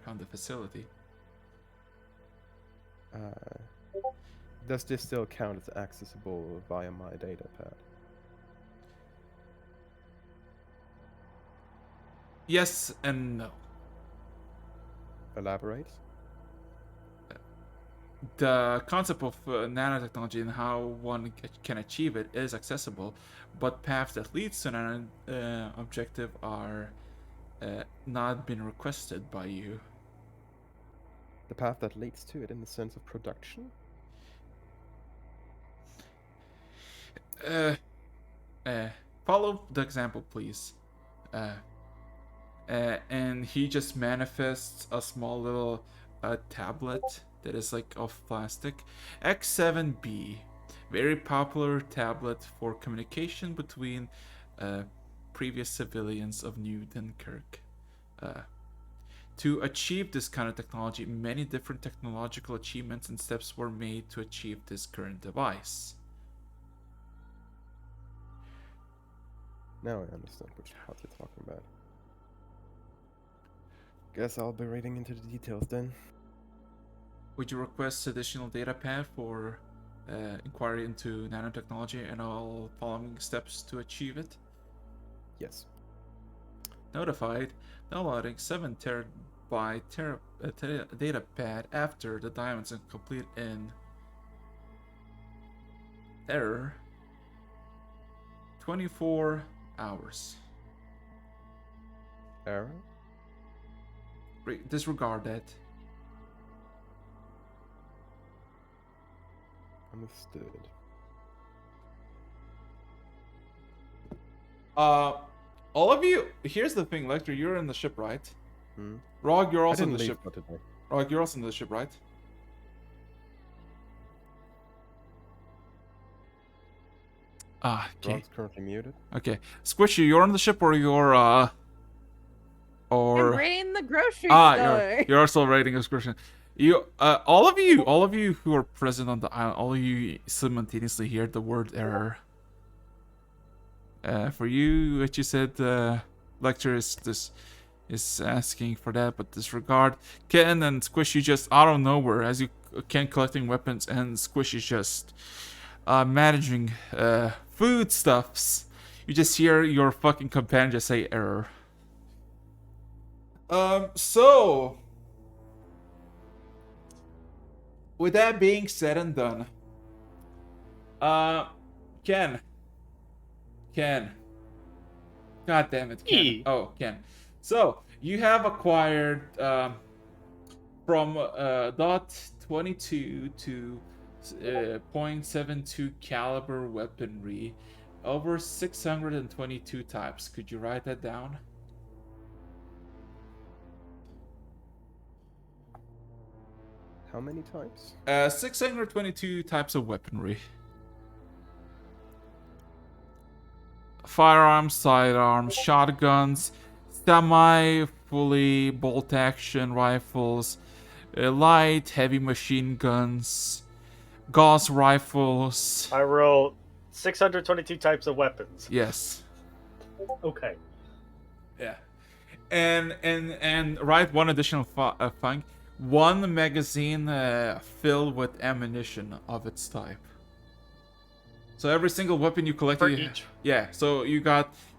from the facility. Does this still count as accessible via my data pad? Yes and no. Elaborate. The concept of nanotechnology and how one can achieve it is accessible, but paths that leads to an objective are not been requested by you. The path that leads to it in the sense of production? Follow the example, please. And he just manifests a small little tablet that is like of plastic. X7B, very popular tablet for communication between previous civilians of New Dunkirk. To achieve this kind of technology, many different technological achievements and steps were made to achieve this current device. Now I understand what you're talking about. Guess I'll be reading into the details then. Would you request additional data pad for inquiry into nanotechnology and all following steps to achieve it? Yes. Notified. Downloading 7 terabyte data pad after the diamonds are complete in error 24 hours. Error? Disregard that. Understood. All of you. Here's the thing, Lecter. You're in the ship, right? Hmm? Rog, you're I also in didn't the leave ship. for today. Rog, you're also in the ship, right? Okay. Rob's currently muted. Okay. Squishy, you're on the ship, or you're I'm or raiding the grocery store. you're also raiding excursion. You all of you who are present on the island, all of you simultaneously hear the word error. For you, what you said, lecture is asking for that, but disregard. Ken and Squishy just out of nowhere, as you Ken collecting weapons and Squishy just managing foodstuffs. You just hear your fucking companion just say error. So with that being said and done, Ken. God damn it, Ken. E. Oh, Ken. So you have acquired from dot 22 to .72 caliber weaponry over 622 types. Could you write that down? How many types? 622 types of weaponry. Firearms, sidearms, shotguns, semi, fully bolt-action rifles, light, heavy machine guns, Gauss rifles. I roll 622 types of weapons. Yes. Okay. Yeah. And right, one additional thing. One magazine filled with ammunition of its type. So every single weapon you collect, For each. yeah. So you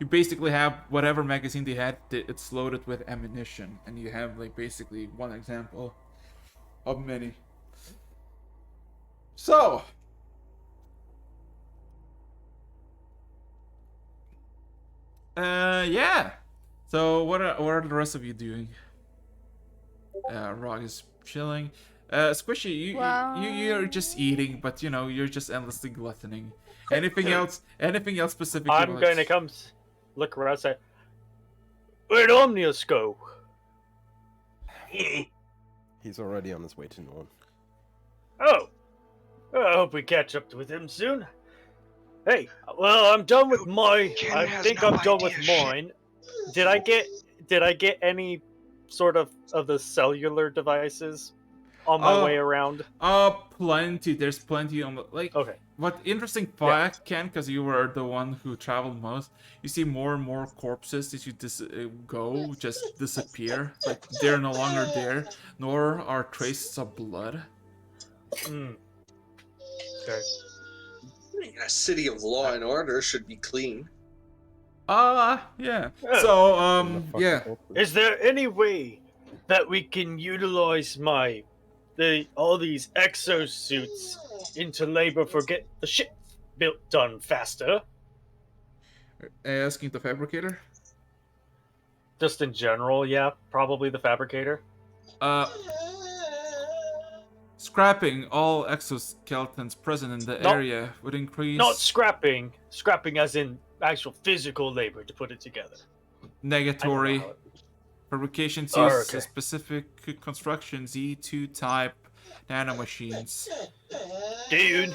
basically have whatever magazine they had. It's loaded with ammunition, and you have like basically one example of many. So. Yeah. So what are the rest of you doing? Rog is chilling. Squishy, you're just eating, but you know you're just endlessly gluttoning. Anything else? Anything else specific? I'm going to come look around and say, where'd Omnius go? He's already on his way to Norn. Oh, I hope we catch up with him soon. Hey, well, I'm done with my. Ken I has think no I'm done idea with shit. mine. Did I get any sort of the cellular devices on my way around? Plenty. There's plenty on the Okay. What interesting fact, Ken, because you were the one who traveled most. You see more and more corpses as you just disappear. Like they're no longer there, nor are traces of blood. Hmm. Okay. A city of law and order should be clean. Yeah. Yeah. So, yeah. Is there any way that we can utilize all these exosuits into labor for get the ship built done faster? Asking the fabricator. Just in general, yeah, probably the fabricator. Scrapping all exoskeletons present in the area would increase. Not scrapping as in actual physical labor to put it together. Negatory. Fabrications use a specific construction Z2 type nanomachines. Can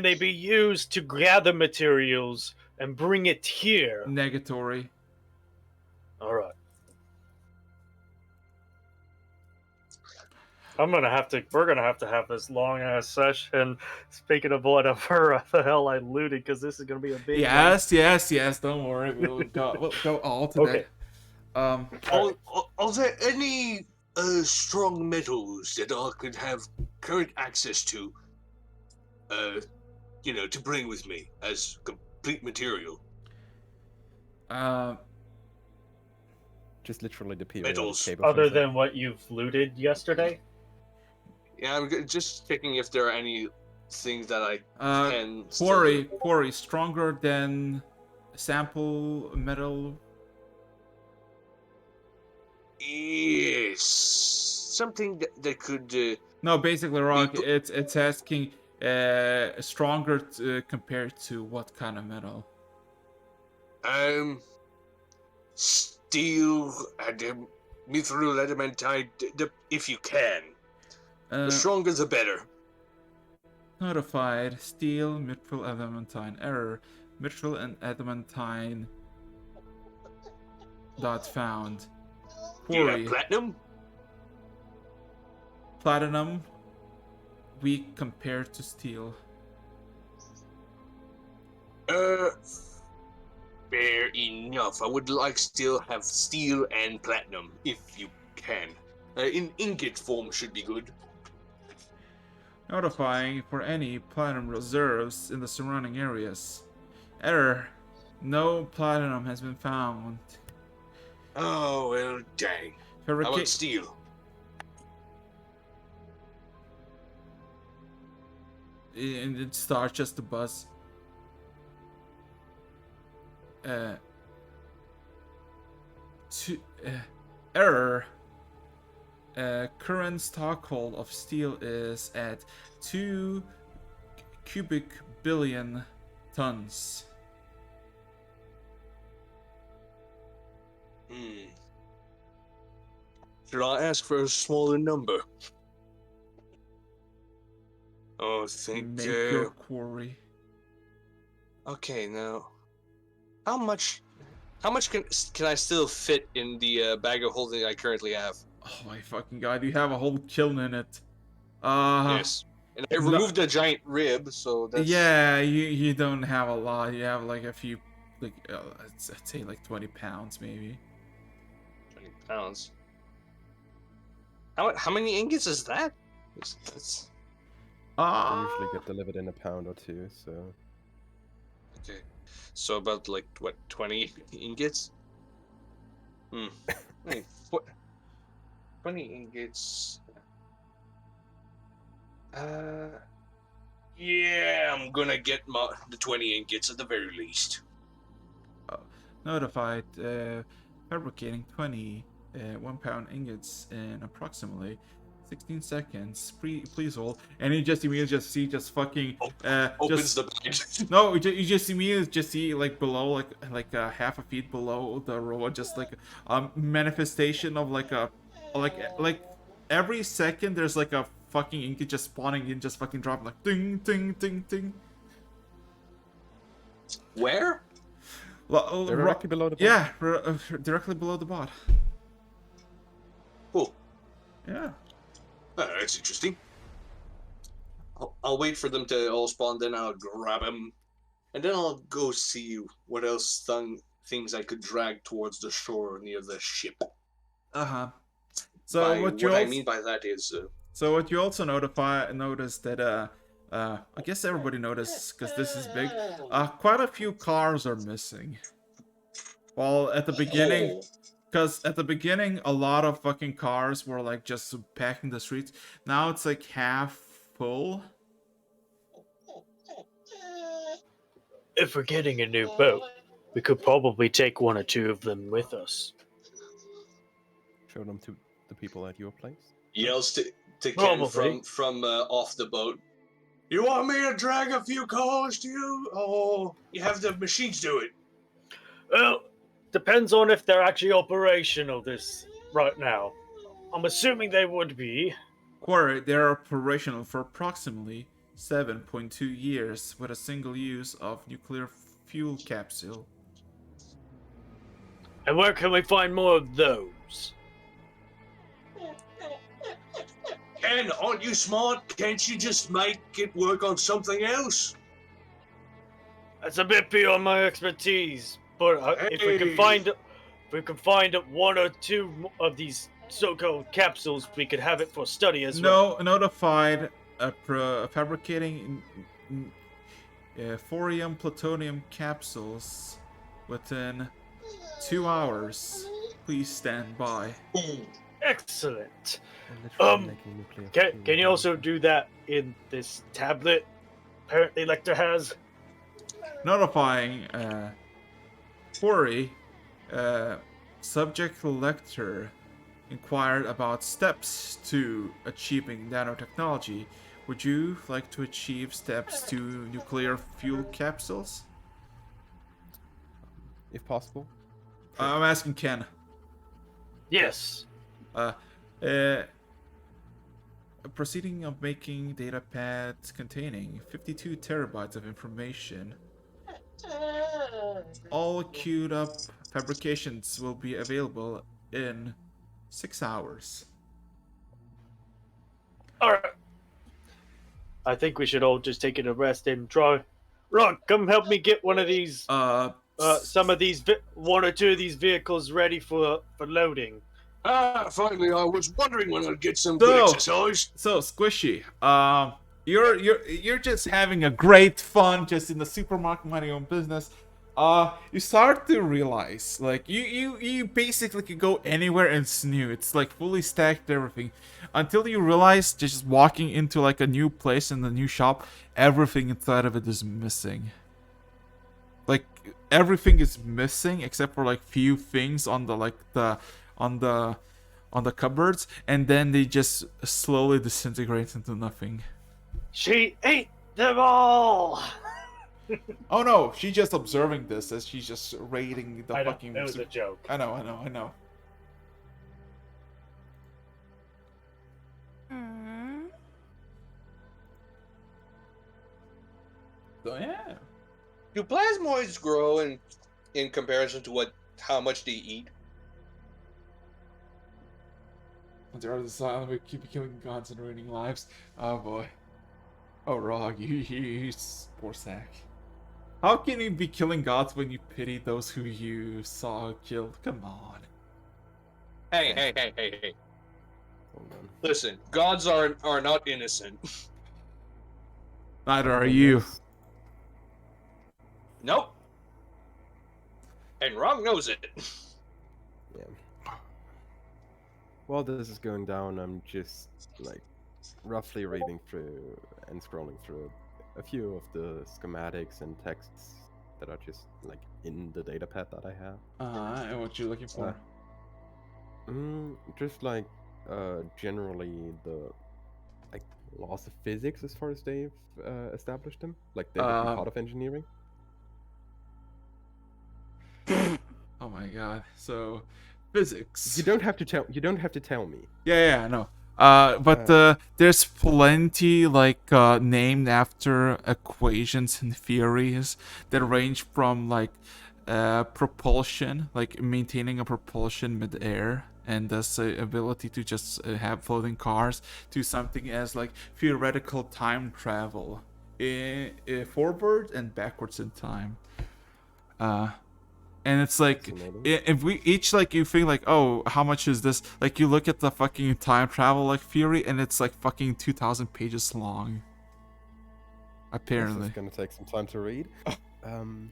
they be used to gather materials and bring it here? Negatory. Alright. We're gonna have to have this long ass session. Speaking of whatever the hell I looted, because this is gonna be a big Yes. Don't worry, we'll go all to Okay. that. Are there any strong metals that I could have current access to? To bring with me as complete material. Just literally the PO Metals. cable. Other than what you've looted yesterday? Yeah, I'm just checking if there are any things that I can. Quarry stronger than sample metal. Yes, something that could. No, basically, Rock. It's asking stronger compared to what kind of metal? Steel and mithril adamantite, if you can. The stronger the better. Notified. Steel, mithril, adamantine. Error. Mithril and adamantine. Dot found. Do you Quarry. have platinum? Platinum. Weak compared to steel. Fair enough. I would like still have steel and platinum, if you can. In ingot form should be good. Notifying for any platinum reserves in the surrounding areas. Error. No platinum has been found. Oh, well, dang. How about steel? And it starts just to buzz. Error. Current stockhold of steel is at 2 cubic billion tons. Should I ask for a smaller number? Oh, Make your quarry. Okay, now, how much How much can I still fit in the bag of holding I currently have? Oh my fucking god, you have a whole kiln in it. Yes. And I no- removed a giant rib, so that's... Yeah, you don't have a lot. You have like a few, like I'd say like 20 pounds maybe. 20 pounds. How many ingots is that? That's... They usually get delivered in a pound or two, so Okay. So about like what, 20 ingots? Wait, what? 20 ingots. Yeah, I'm gonna get the 20 ingots at the very least. Notified, fabricating 20 1-pound ingots in approximately 16 seconds. Please hold. And you just immediately just fucking Opens the bag. no, you just immediately see like below, like half a feet below the robot, just like a manifestation of like every second there's like a fucking ingot just spawning in, just fucking dropping like ding ding ding ding. Where? directly below the bot. Yeah, directly below the bot. Cool. Yeah. That's interesting. I'll wait for them to all spawn, then I'll grab them, and then I'll go see what else things I could drag towards the shore near the ship. So what I mean by that is... So what you also noticed that I guess everybody noticed, because this is big, quite a few cars are missing. Well, at the beginning, because at the beginning a lot of fucking cars were like just packing the streets. Now it's like half full. If we're getting a new boat, we could probably take one or two of them with us. Show them to the people at your place. Yells to Ken Probably. from off the boat. You want me to drag a few cars to you? Or you have the machines do it? Well, depends on if they're actually operational this right now. I'm assuming they would be. Quarry, they're operational for approximately 7.2 years with a single use of nuclear fuel capsule. And where can we find more of those? Ken, aren't you smart? Can't you just make it work on something else? That's a bit beyond my expertise, but if we can find one or two of these so-called capsules, we could have it for study as well. Notified fabricating thorium plutonium capsules within 2 hours. Please stand by. Excellent. They're literally making nuclear fuel. Can you also do that in this tablet? Apparently, Lecter has. Notifying Quarry, subject Lecter inquired about steps to achieving nanotechnology. Would you like to achieve steps to nuclear fuel capsules? If possible. I'm asking Ken. Yes. Proceeding of making data pads containing 52 terabytes of information. All queued up fabrications will be available in 6 hours. Alright. I think we should all just take a rest and try. Ron, come help me get one of these. Some of these, one or two of these vehicles ready for loading. Finally, I was wondering when I'd get some good exercise. So Squishy, you're just having a great fun just in the supermarket, minding your own business. You start to realize, like, you basically can go anywhere and snoo. It's like fully stacked everything, until you realize just walking into like a new place in the new shop, everything inside of it is missing. Like everything is missing except for like few things on the on the cupboards, and then they just slowly disintegrate into nothing. She ate them all. Oh no, she's just observing this as she's just raiding the fucking. It was a joke. I know. So yeah. Do plasmoids grow in comparison to what How much do you eat? There are the silent, we keep killing gods and ruining lives. Oh boy. Oh, Rog, you poor sack. How can you be killing gods when you pity those who you saw killed? Come on. Hey. Hold on. Listen, gods are not innocent. Neither are you. Nope. And Rob knows it. Yeah. While this is going down, I'm just like roughly reading through and scrolling through a few of the schematics and texts that are just like in the datapad that I have. And what you looking for? Just like generally the like laws of physics as far as they've established them, like they would be part of engineering. Oh my god. So, physics. You don't have to tell. You don't have to tell me. Yeah, I know. But there's plenty like named after equations and theories that range from like propulsion, like maintaining a propulsion mid-air, and thus the ability to just have floating cars, to something as like theoretical time travel, forward and backwards in time. And it's like, if we each, like, you think, like, oh, how much is this? Like, you look at the fucking time travel, like, theory, and it's, like, fucking 2,000 pages long. Apparently. It's gonna take some time to read. Did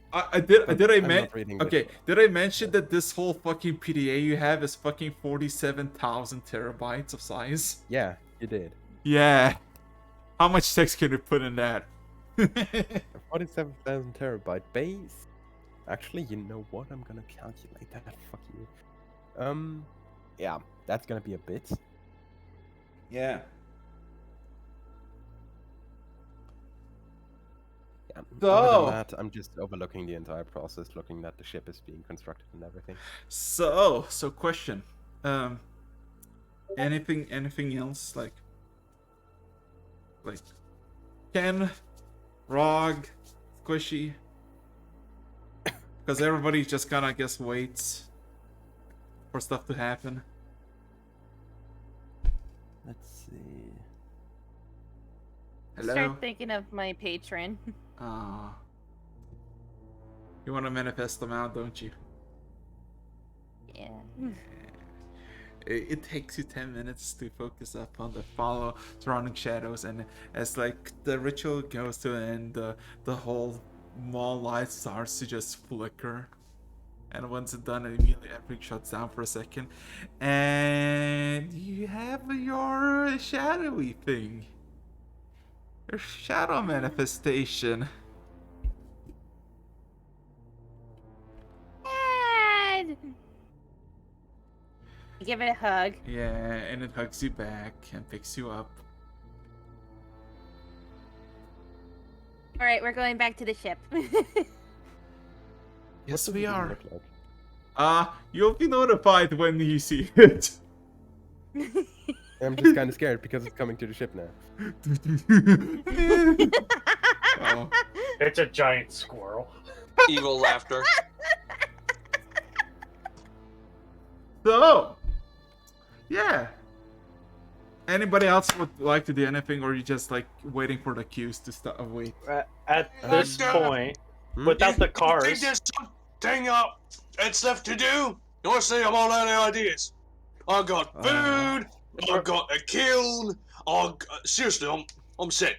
I mention that this whole fucking PDA you have is fucking 47,000 terabytes of size? Yeah, you did. Yeah. How much text can you put in that? 47,000 terabyte base. Actually, you know what? I'm gonna calculate that. Fuck you. Yeah, that's gonna be a bit. Yeah. Yeah. So, other than that, I'm just overlooking the entire process, looking that the ship is being constructed and everything. So question. Anything else like Ken, Rog, Squishy? Because everybody just kind of, I guess, waits for stuff to happen. Let's see. Hello? Start thinking of my patron. You want to manifest them out, don't you? Yeah. It takes you 10 minutes to focus up on the follow surrounding shadows, and as like the ritual goes to an end, the whole mall light starts to just flicker, and once it's done, immediately everything shuts down for a second, and you have your shadowy thing, your shadow manifestation. Dad! Give it a hug. Yeah, and it hugs you back and picks you up. All right, we're going back to the ship. Yes, What we does it are. look like? You'll be notified when you see it. I'm just kind of scared because it's coming to the ship now. Oh. It's a giant squirrel. Evil laughter. So, yeah. Anybody else would like to do anything, or are you just like waiting for the cues to start? Wait. At this point, without the You think cars, there's something that's left to do? You want to say I'm all out of ideas? I got food. I got a kiln. Seriously, I'm set.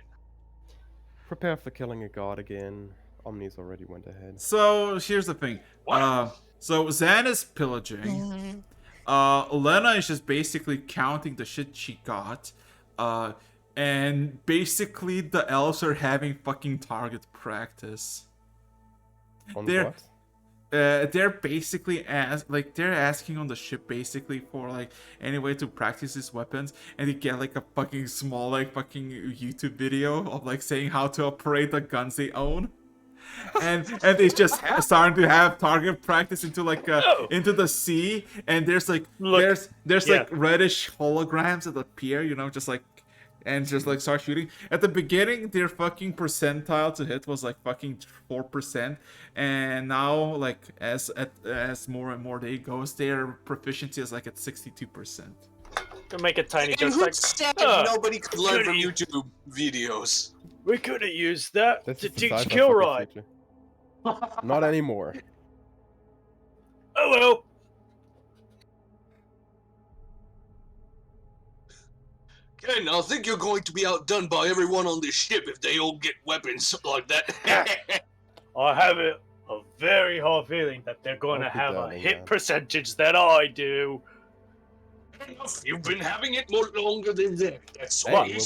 Prepare for killing a god again. Omni's already went ahead. So here's the thing. What? So Zan is pillaging. Lena is just basically counting the shit she got. And basically the elves are having fucking target practice. On They're- what? They're basically they're asking on the ship basically for like any way to practice these weapons, and you get like a fucking small like fucking YouTube video of like saying how to operate the guns they own. And they just starting to have target practice into like into the sea, and there's like Look, there's yeah. like reddish holograms that appear, you know, just like and just like start shooting. At the beginning, their fucking percentile to hit was like fucking 4%, and now like as more and more day goes, their proficiency is like at 62%. To make a tiny And joke, who like, said "Huh, nobody could learn from goody. YouTube videos? we could have used that This to is the teach sci-fi Kilroy. fucking future. Not anymore. Oh well. Ken, I think you're going to be outdone by everyone on this ship if they all get weapons like that. I have a very hard feeling that they're going to I'll be have a doubting hit that. percentage that I do. You've been having it more longer than that. That's Hey, why.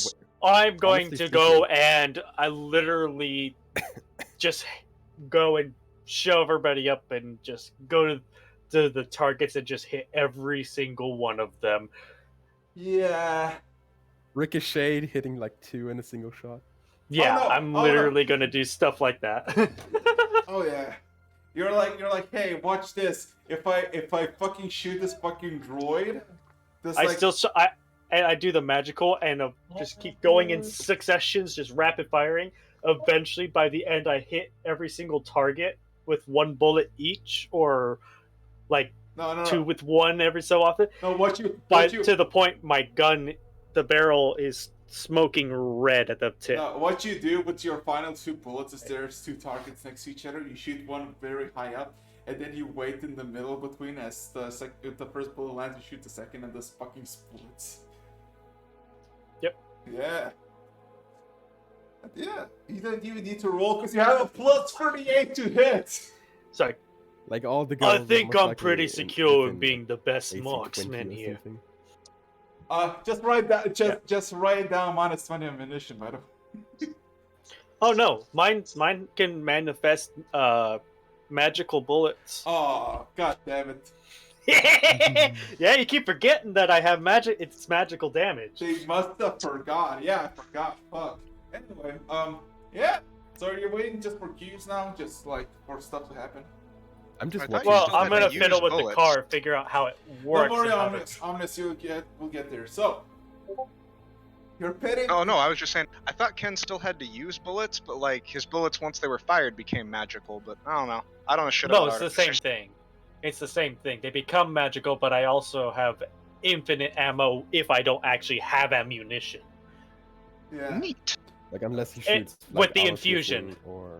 I'm going Honestly to go speaking- and I literally just go and shove everybody up and just go to the targets and just hit every single one of them. Yeah. Ricochet hitting like 2 in a single shot. Yeah, no. I'm Oh, no. literally gonna do stuff like that. Oh yeah. You're like, hey, watch this. If I fucking shoot this fucking droid, this I like still I do the magical and just keep going in successions, just rapid firing. Eventually, by the end, I hit every single target with 1 bullet each, or like no 2 with 1 every so often. no To the point my gun, the barrel is smoking red at the tip. No, what you do with your final 2 bullets is there's 2 targets next to each other. You shoot one very high up, and then you wait in the middle between. As if the first bullet lands, you shoot the second, and this fucking splits. Yep. Yeah. Yeah. You don't even need to roll because you have a plus 38 to hit. Sorry, Like all the I guns. are think most I'm likely pretty in- secure in within, being like, the best 18, marksman 20 or here. something. Just write that. Just write down minus 20 ammunition, by the way. Oh no, mine can manifest magical bullets. Oh, god damn it. Yeah, you keep forgetting that I have magic. It's magical damage. They must have forgot. Yeah, I forgot. Fuck. Anyway, yeah. So you're waiting just for cues now, just like for stuff to happen. I'm just I thought watching. you Well, still I'm had gonna to use fiddle with the bullets. car, figure out how it works. Don't worry, and how to- Omnis, we'll get there. So you're pitting. Oh no, I was just saying. I thought Ken still had to use bullets, but like his bullets once they were fired became magical. But I don't know. I don't know shit No, about it's the same artificers. thing. It's the same thing. They become magical, but I also have infinite ammo if I don't actually have ammunition. Yeah. Neat. Like unless he It- shoots with like, the arrow infusion. piercing or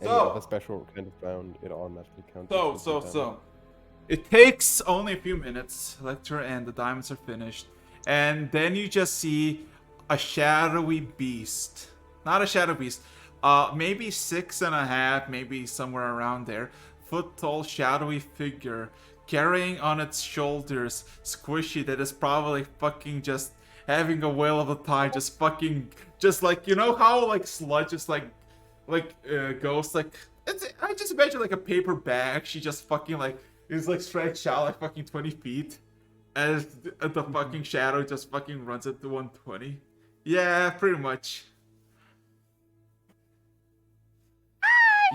any So- other special kind of round, it automatically counts. So. It takes only a few minutes. Lecture and the diamonds are finished, and then you just see a shadowy beast. Not a shadow beast. Maybe 6.5, maybe somewhere around there. Foot tall, shadowy figure carrying on its shoulders Squishy that is probably fucking just having a whale of a time. Just fucking, just like, you know how like sludge just like goes like. I just imagine like a paper bag. She just fucking like is like stretched out like fucking 20 feet, as the fucking shadow just fucking runs at the 120. Yeah, pretty much.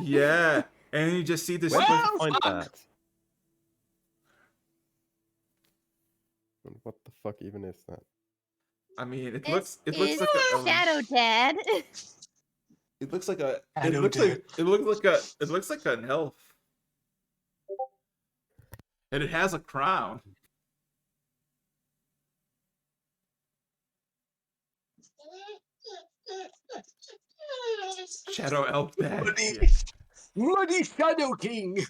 Yeah, and you just see this. Where did Well, you find fuck. that? And what the fuck even is that? I mean, it It's looks like a Shadow Dad. it looks like a I it know looks that. like it looks like an elf, and it has a crown. Shadow elf dad. Bloody, Yeah. bloody Shadow King.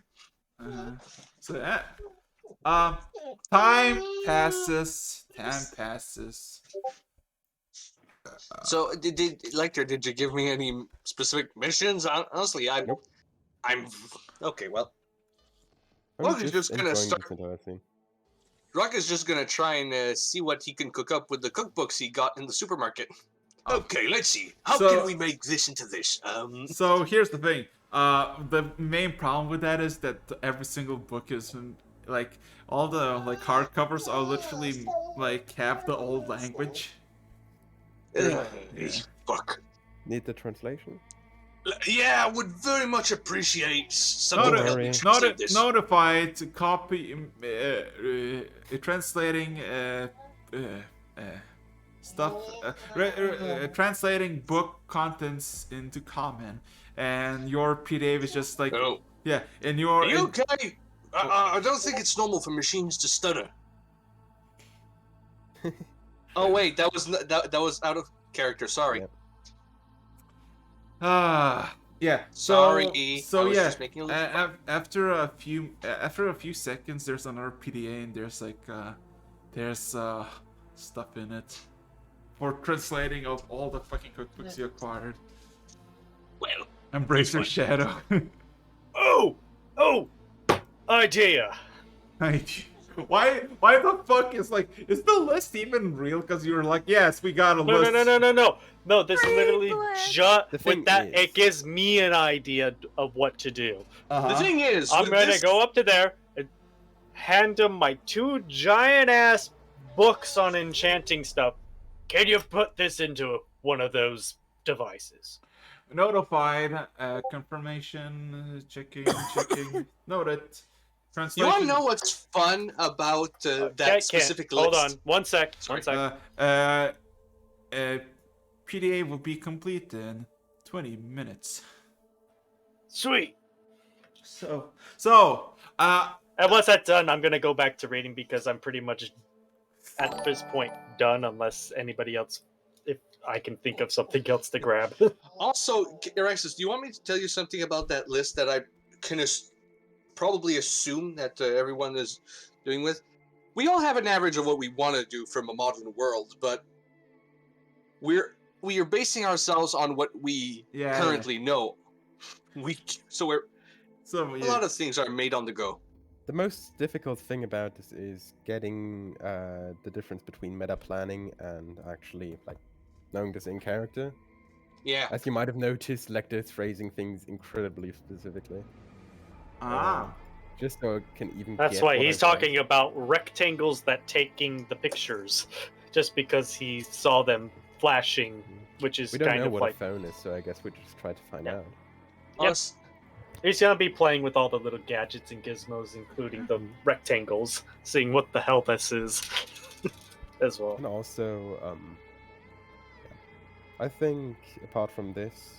So yeah. Time passes. Time passes. So did Lecter? Did you give me any specific missions? Honestly, Nope. I'm okay. Well, I'm Well, he's just gonna enjoying start- this entire scene. Rock is just gonna try and see what he can cook up with the cookbooks he got in the supermarket. Okay, let's see. How So- can we make this into this? So here's the thing. The main problem with that is that every single book is like all the like hardcovers are literally like have the old language. Yeah. Fuck. Need the translation? Yeah, I would very much appreciate something to help me Noti- translate this. Notified copy translating stuff, translating book contents into common, and your PDA is just like, Oh, yeah, and your are you okay? I don't think it's normal for machines to stutter. Oh wait, that was out of character. Sorry. Yep. Yeah. Sorry, So I was yeah. just making a little After a few seconds, there's another PDA, and there's like there's stuff in it for translating of all the fucking cookbooks you acquired. Well, Embrace your shadow. Oh, idea. Why the fuck is the list even real? Because you were like, yes, we got a list. No, this is literally just The thing with that. is- It gives me an idea of what to do. the thing is, I'm with gonna this- go up to there and hand him my 2 giant ass books on enchanting stuff. Can you put this into one of those devices? Notified. Confirmation. Checking. Noted. You Translation. want to know what's fun about that specific list? Hold on, one sec. PDA will be complete in 20 minutes. Sweet. So, And once that's done, I'm gonna go back to reading because I'm pretty much at this point done, unless anybody else, if I can think of something else to grab. Also, Alexis, do you want me to tell you something about that list that I can probably assume that everyone is doing with? We all have an average of what we want to do from a modern world, but we are basing ourselves on what we currently know. A lot of things are made on the go. The most difficult thing about this is getting the difference between meta planning and actually like knowing this in character. Yeah. As you might have noticed, Lecter is phrasing things incredibly specifically. Just so it can even. That's get why what he's I want. talking about rectangles that taking the pictures, just because he saw them flashing, which is We don't kind know of what like a phone is, so I guess we just try to find out. Yep. Us, he's gonna be playing with all the little gadgets and gizmos, including the rectangles, seeing what the hell this is, as well. And also, I think apart from this,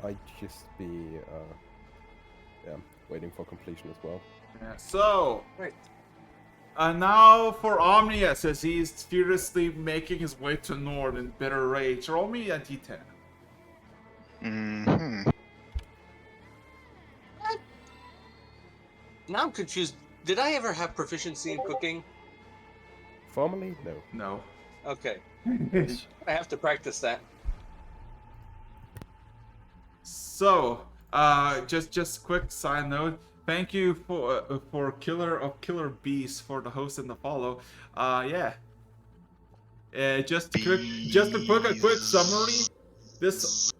I'd just be waiting for completion as well. Yeah, so, Right. Now for Omnius, as he's furiously making his way to Nord in bitter rage. Roll me a d10. now I'm confused. Did I ever have proficiency in cooking? Formally, no. No. Okay. I have to practice that. So, just quick side note. Thank you for Killer of Killer Bees for the host and the follow. Just a quick summary. This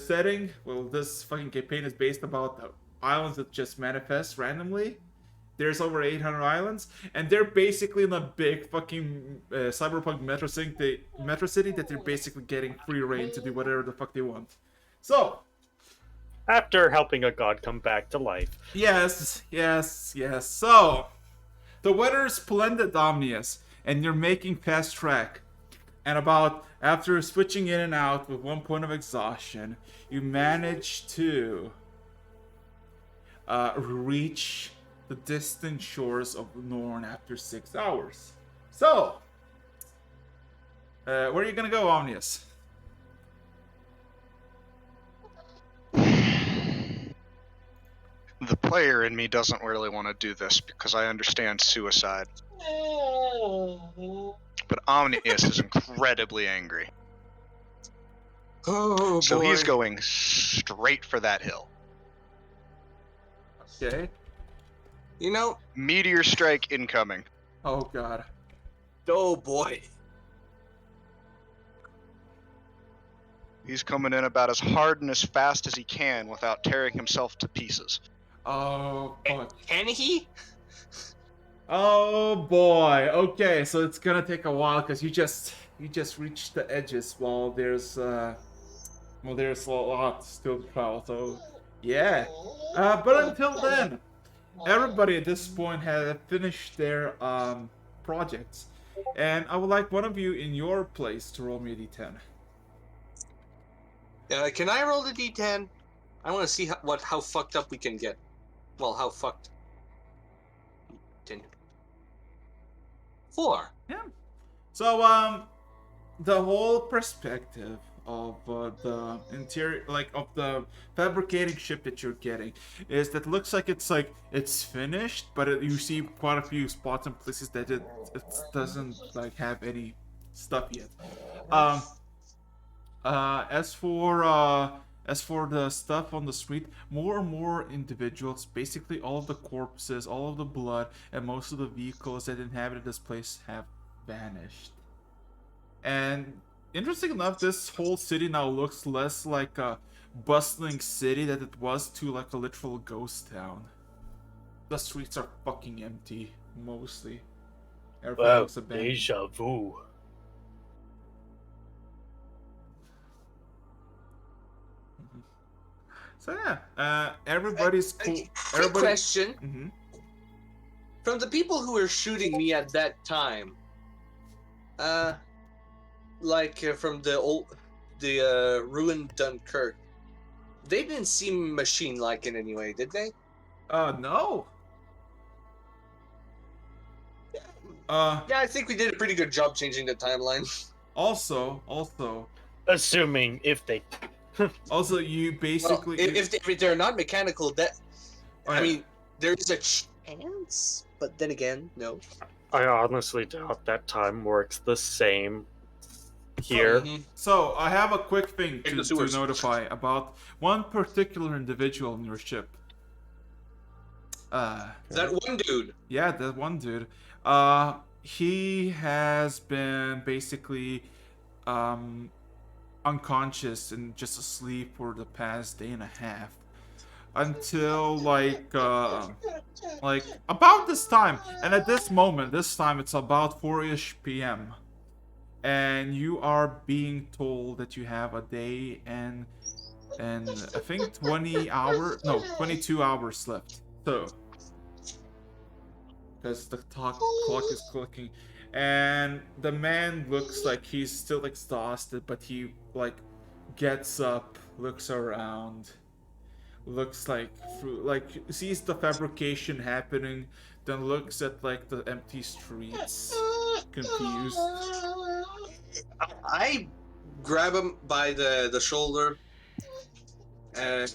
setting, this fucking campaign is based about islands that just manifest randomly. There's over 800 islands, and they're basically in a big fucking cyberpunk metro city that they're basically getting free reign to do whatever the fuck they want. So, After helping a god come back to life. yes. So, the weather is splendid, Omnius, and you're making fast track. And after switching in and out with 1 point of exhaustion, you manage to reach the distant shores of Norn after 6 hours. So, where are you gonna go, Omnius? The player in me doesn't really want to do this because I understand suicide. But Omnius is incredibly angry. Oh, So boy. he's going straight for that hill. Okay. You know, Meteor strike incoming. Oh god. oh boy. He's coming in about as hard and as fast as he can without tearing himself to pieces. Oh fuck. Can he? Oh boy. Okay, so it's gonna take a while because you just reached the edges while there's a lot still to travel. So yeah. But until then, everybody at this point had finished their projects. And I would like one of you in your place to roll me a d10. Can I roll the d10? I want to see how fucked up we can get. Well, how fucked. 10. 4. Yeah. So, the whole perspective of the interior, like of the fabricating ship that you're getting, is that looks like it's finished, but you see quite a few spots and places that it doesn't like have any stuff yet. Um, as for the stuff on the street, more and more individuals, basically all of the corpses, all of the blood, and most of the vehicles that inhabited this place have vanished. And interesting enough, this whole city now looks less like a bustling city that it was to like a literal ghost town. The streets are fucking empty, mostly. Everything Wow, looks abandoned. deja vu. So yeah, everybody's cool. Quick question. Mm-hmm. From the people who were shooting me at that time, from the ruined Dunkirk, they didn't seem machine-like in any way, did they? No. Yeah, I think we did a pretty good job changing the timeline. Also, Assuming if they. you basically. Well, if they're not mechanical, Oh, I yeah. mean, there is a chance, but then again, no. I honestly doubt that time works the same here. Mhm. So I have a quick thing In the to sewers. notify about one particular individual in your ship. That one dude. Yeah, that one dude. He has been basically unconscious and just asleep for the past day and a half. Until like about this time. And at this time it's about 4-ish p.m. And you are being told that you have a day and I think 22 hours left. So because the clock is clicking, and the man looks like he's still exhausted, but he like gets up, looks around, looks like sees the fabrication happening, then looks at like the empty streets, confused. I grab him by the shoulder, and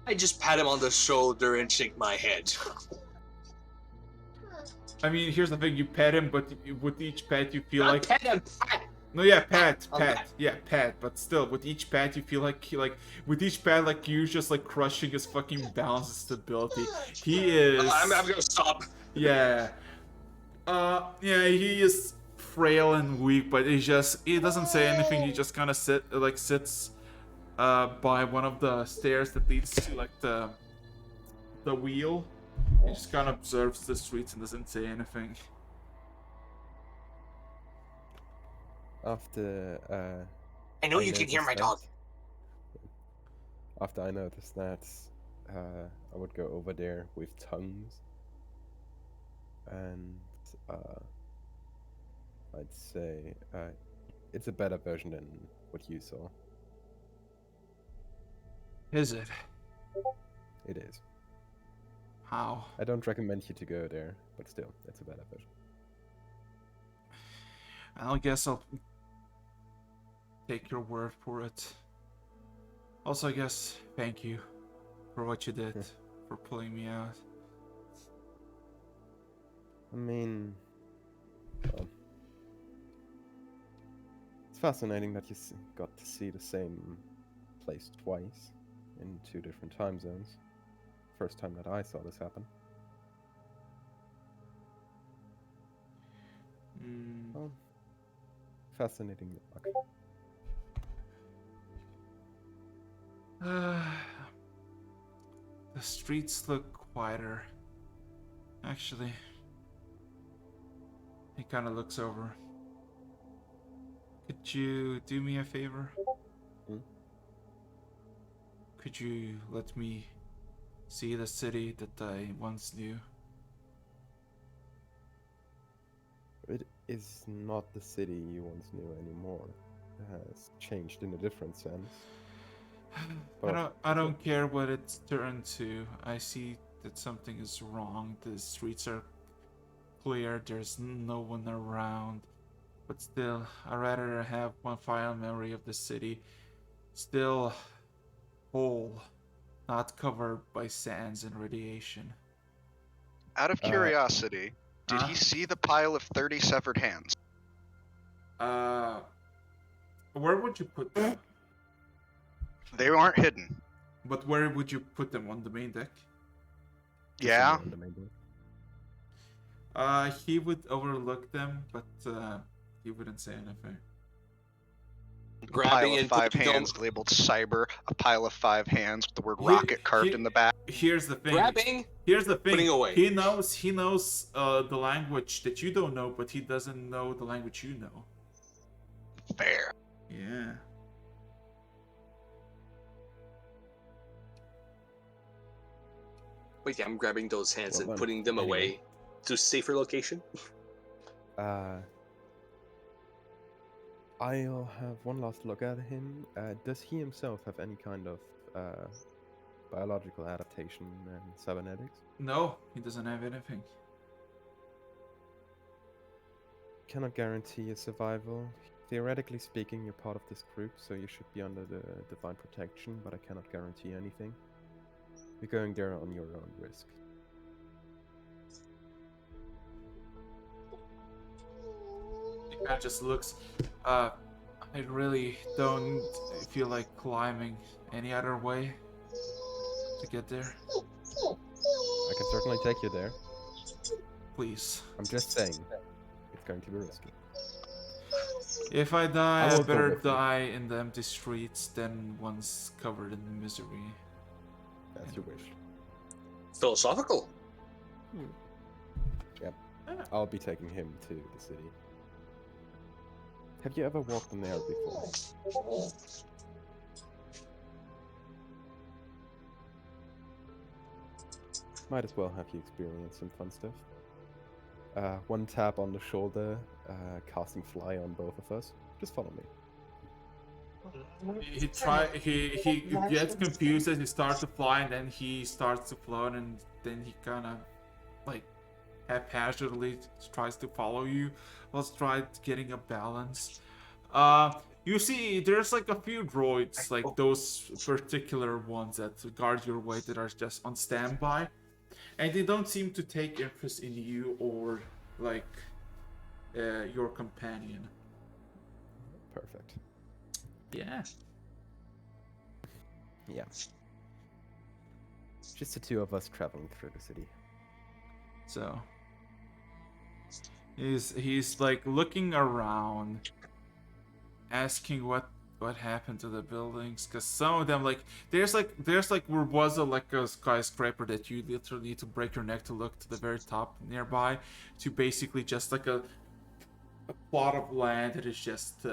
I just pat him on the shoulder and shake my head. I mean, here's the thing: you pet him, but with each pet, you feel Not like pet him, pat. no, yeah, pat, Okay. yeah, pat. But still, with each pat, you feel like with each pat, like you're just like crushing his fucking balance and stability. He is. I'm gonna stop. Yeah. Yeah, he is frail and weak, but he doesn't say anything. He just kind of sits by one of the stairs that leads to like the wheel. He just kind of observes the streets and doesn't say anything. After I know you can hear my dog. After I noticed that, I would go over there with tongues, and I'd say it's a better version than what you saw. Is it? It is. How? I don't recommend you to go there, but still, it's a better version. I guess I'll take your word for it. Also, I guess thank you for what you did, for pulling me out. I mean, well, it's fascinating that you got to see the same place twice in 2 different time zones. First time that I saw this happen. Well, fascinating luck. The streets look quieter. Actually, he kind of looks over. Could you do me a favor? Could you let me see the city that I once knew? is not the city you once knew anymore. It has changed in a different sense. I don't care what it's turned to. I see that something is wrong. The streets are clear. There's no one around. But still, I'd rather have one final memory of the city. Still whole, not covered by sands and radiation. Out of curiosity, did Huh? he see the pile of 30 severed hands? Where would you put them? They aren't hidden. But where would you put them? On the main deck? Yeah? On the main board. He would overlook them, but he wouldn't say anything. A Grabbing pile of and 5 putting hands them, labeled cyber, a pile of 5 hands with the word He- rocket carved he- in the back. Here's the thing. grabbing, Here's the thing. putting away. He knows the language that you don't know, but he doesn't know the language you know. Fair. Yeah. Wait, yeah, I'm grabbing those hands Well and then, putting them anyway. away to safer location. I'll have one last look at him. Does he himself have any kind of biological adaptation and cybernetics? No, he doesn't have anything. Cannot guarantee your survival. Theoretically speaking, you're part of this group, so you should be under the divine protection, but I cannot guarantee anything. You're going there on your own risk. He kind of just looks. I really don't feel like climbing any other way to get there. I can certainly take you there. Please. I'm just saying, it's going to be risky. If I die, I I will go better with you. die in the empty streets than once covered in misery. That's your wish. Philosophical. Yep. I'll be taking him to the city. Have you ever walked on air before? Might as well have you experience some fun stuff. One tap on the shoulder, casting fly on both of us. Just follow me. He gets confused as he starts to fly, and then he starts to float, and then he kind of like haphazardly tries to follow you. Let's try getting a balance. You see, there's like a few droids, like those particular ones that guard your way, that are just on standby, and they don't seem to take interest in you or like your companion. Perfect. Yeah. Yeah. Just the two of us traveling through the city. So he's like looking around, asking what happened to the buildings, because some of them, like there's like where was a skyscraper that you literally need to break your neck to look to the very top nearby, to basically just like a plot of land that is just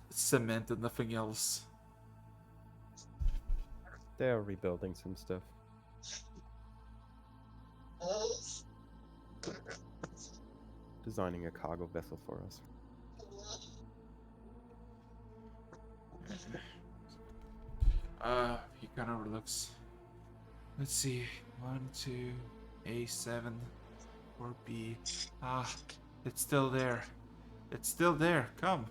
cement and nothing else. They are rebuilding some stuff. Designing a cargo vessel for us. He kind of looks. Let's see. 1, 2, A7, or B. It's still there. It's still there. Come.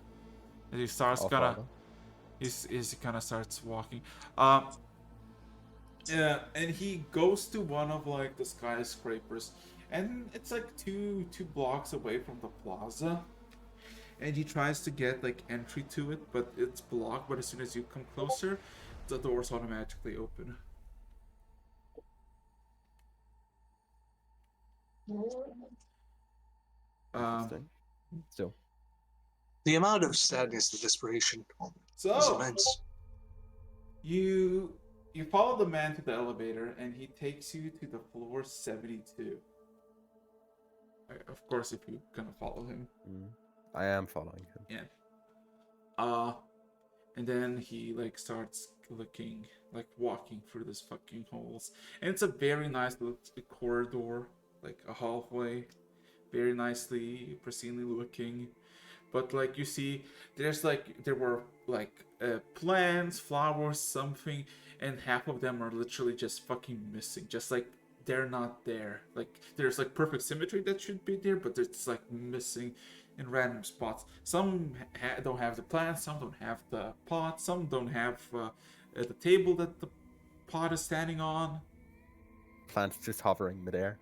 And he starts I'll kind of. follow. He kind of starts walking. Yeah, and he goes to one of like the skyscrapers, and it's like two blocks away from the plaza. And he tries to get like entry to it, but it's blocked. But as soon as you come closer, the doors automatically open. Interesting. Still. The amount of sadness and desperation is So immense. you follow the man to the elevator, and he takes you to the floor 72. Of course, if you're gonna follow him. I am following him. Yeah. And then he like starts looking, like walking through this fucking holes, and it's a very nice little corridor, like a hallway, very nicely, pristinely looking. But like you see, there were like plants, flowers, something, and half of them are literally just fucking missing. Just like they're not there. Like there's like perfect symmetry that should be there, but it's like missing in random spots. Some don't have the plants, some don't have the pot, some don't have the table that the pot is standing on. Plants just hovering midair.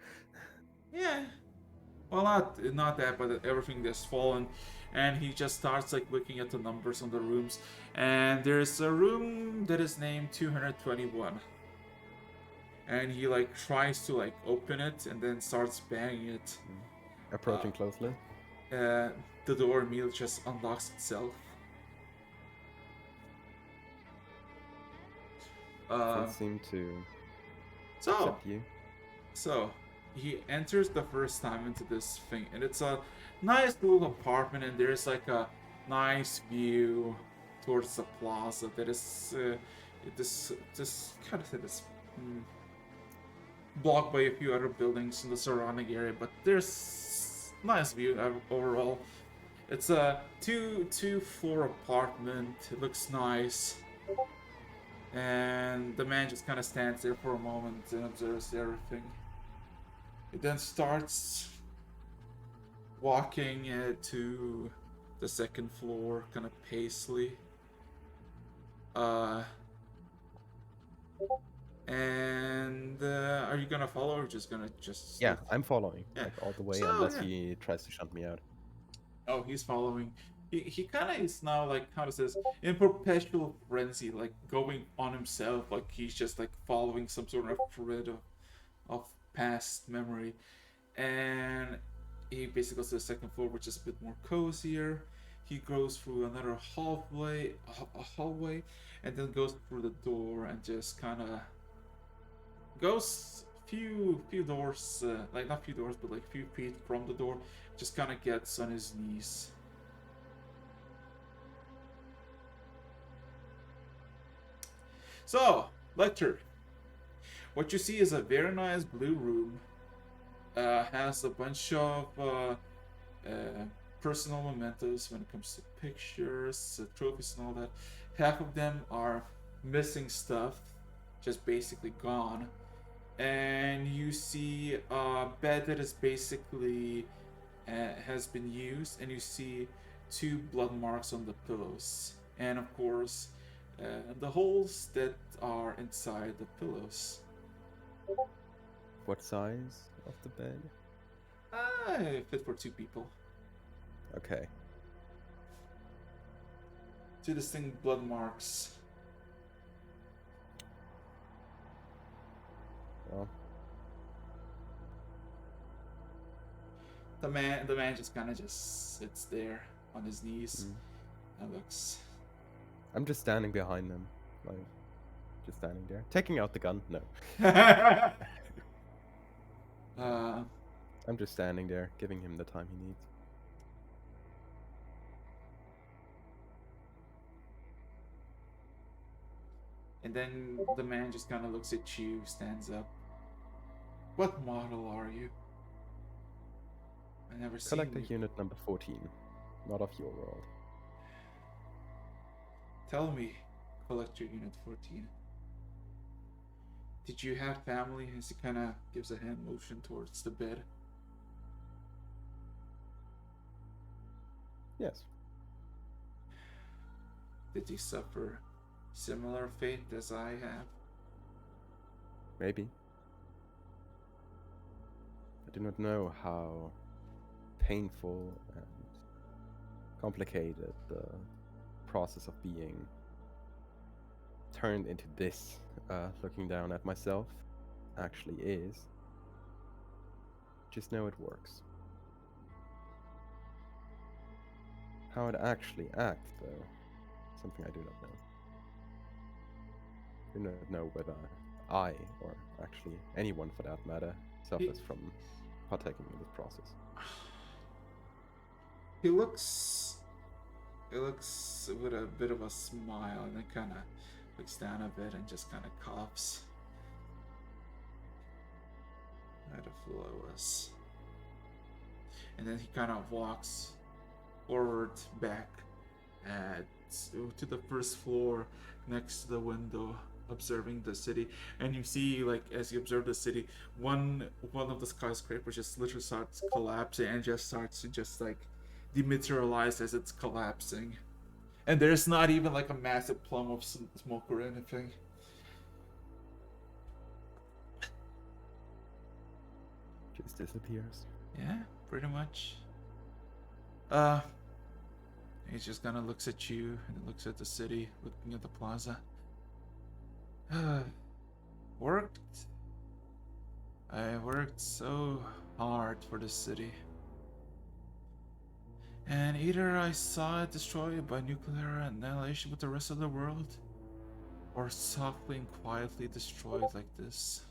Yeah. Well, not that, but everything that's fallen, and he just starts like looking at the numbers on the rooms, and there's a room that is named 221, and he like tries to like open it and then starts banging it. Approaching closely. The door immediately just unlocks itself. Doesn't seem to So accept you. So, he enters the first time into this thing, and it's a nice little apartment, and there's like a nice view towards the plaza that is this kind of is blocked by a few other buildings in the surrounding area, but there's nice view overall. It's a two-floor apartment. It looks nice. And the man just kind of stands there for a moment and observes everything. He then starts walking to the second floor, kind of pacely. And are you gonna follow or just gonna just? Yeah, I'm following Yeah. like all the way So, unless yeah. he tries to shut me out. Oh, he's following. He kind of is now like how to say this, in perpetual frenzy, like going on himself, like he's just like following some sort of thread of past memory, and he basically goes to the second floor, which is a bit more cozier. He goes through another hallway, and then goes through the door and just kind of goes few doors, like not few doors, but like few feet from the door, just kind of gets on his knees. So, Lecter, what you see is a very nice blue room. Has a bunch of personal mementos when it comes to pictures, trophies, and all that. Half of them are missing stuff, just basically gone. And you see a bed that is basically has been used, and you see 2 blood marks on the pillows, and of course the holes that are inside the pillows. What size of the bed? Fit for 2 people. Okay. 2 distinct blood marks. Well, The man just kind of just sits there on his knees and looks. I'm just standing behind them, like just standing there, taking out the gun. No, I'm just standing there, giving him the time he needs. And then the man just kind of looks at you, stands up. What model are you? I never seen Collector you. unit number 14, not of your world. Tell me, Collector Unit 14. Did you have family? As he kind of gives a hand motion towards the bed. Yes. Did he suffer similar fate as I have? Maybe. I do not know how painful and complicated the process of being turned into this, looking down at myself, actually is. Just know it works. How it actually acts, though, something I do not know. Do not know whether I, or actually anyone for that matter, suffers from partaking in this process. He looks with a bit of a smile, and then kind of looks down a bit and just kind of coughs. Where the floor was. And then he kind of walks forward back to the first floor next to the window, observing the city. And you see, like, as you observe the city, one of the skyscrapers just literally starts collapsing and just starts to just like dematerialize as it's collapsing. And there's not even like a massive plume of smoke or anything. Just disappears. Yeah, pretty much. He just kind of looks at you and looks at the city, looking at the plaza. Worked. I worked so hard for this city. And either I saw it destroyed by nuclear annihilation with the rest of the world, or softly and quietly destroyed like this.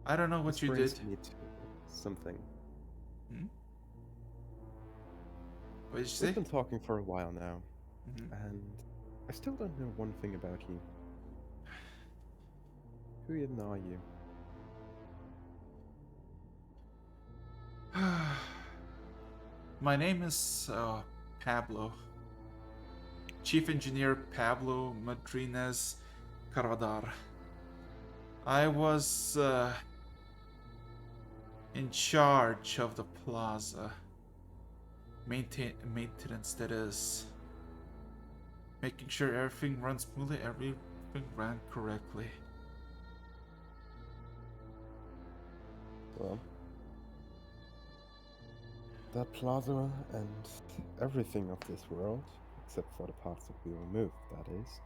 I don't know what This you did. brings me to something. What did you say? We've been talking for a while now, Mhm. and I still don't know one thing about you. Who even are you? My name is Pablo. Chief Engineer Pablo Madrines Caradar. I was in charge of the plaza. Maintenance, that is. Making sure everything runs smoothly, everything ran correctly. Well, that plaza and everything of this world, except for the parts that we removed, that is,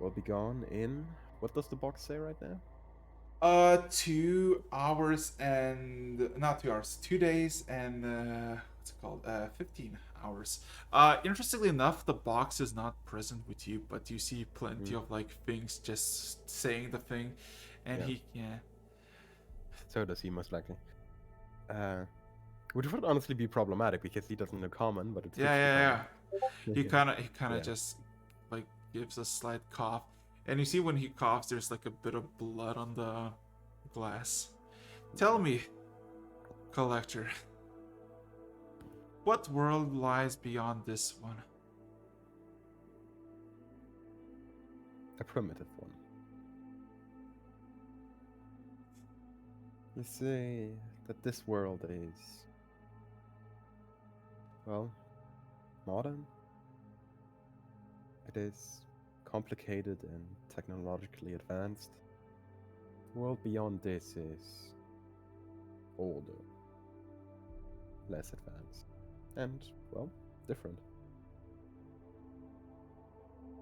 will be gone in... What does the box say right now? 2 hours and... Not 2 hours, 2 days and... what's it called? 15 hours. Interestingly enough, the box is not present with you, but you see plenty of, like, things just saying the thing. And Yeah. So does he, most likely. Which would honestly be problematic, because he doesn't know common, but it's good to be Yeah. common. He kind of Yeah. just, like, gives a slight cough. And you see when he coughs, there's, like, a bit of blood on the glass. Tell me, Collector, what world lies beyond this one? A primitive one. You say that this world is... well, modern? It is complicated and technologically advanced. The world beyond this is older, less advanced, and, well, different.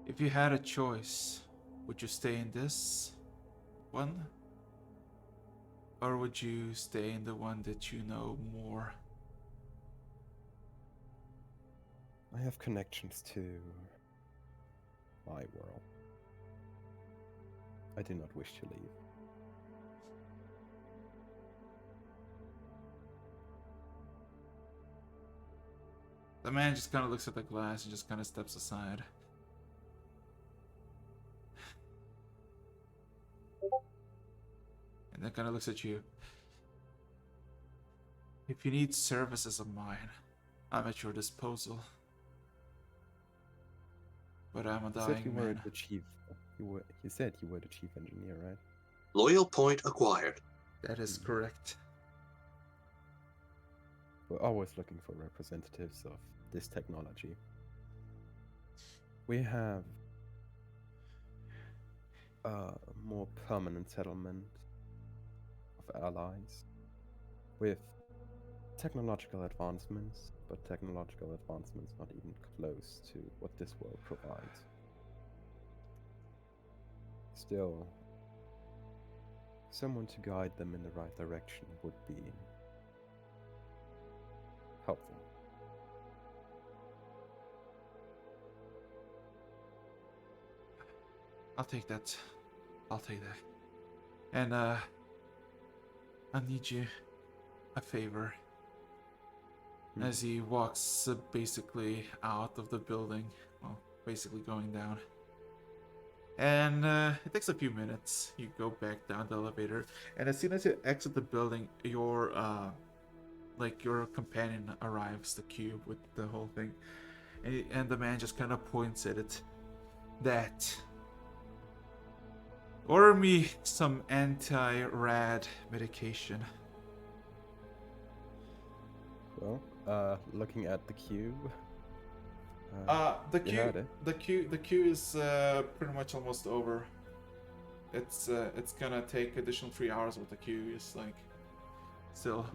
If you had a choice, would you stay in this one? Or would you stay in the one that you know more? I have connections to my world. I do not wish to leave. The man just kind of looks at the glass and just kind of steps aside. And then kind of looks at you. If you need services of mine, I'm at your disposal. But I'm a You said you dying were man. the chief. You said you were the chief engineer, right? Loyal point acquired. That is correct. We're always looking for representatives of this technology. We have a more permanent settlement of allies with technological advancements, but technological advancements not even close to what this world provides. Still, someone to guide them in the right direction would be helpful. I'll take that. I'll take that. And, I need you a favor. As he walks basically out of the building, well, basically going down. And it takes a few minutes. You go back down the elevator, and as soon as you exit the building, your companion arrives, the cube with the whole thing, and the man just kind of points at it. That. Order me some anti-rad medication. Well, looking at the cube. The you heard queue, it. the queue is pretty much almost over. It's gonna take additional 3 hours, but the queue is like still.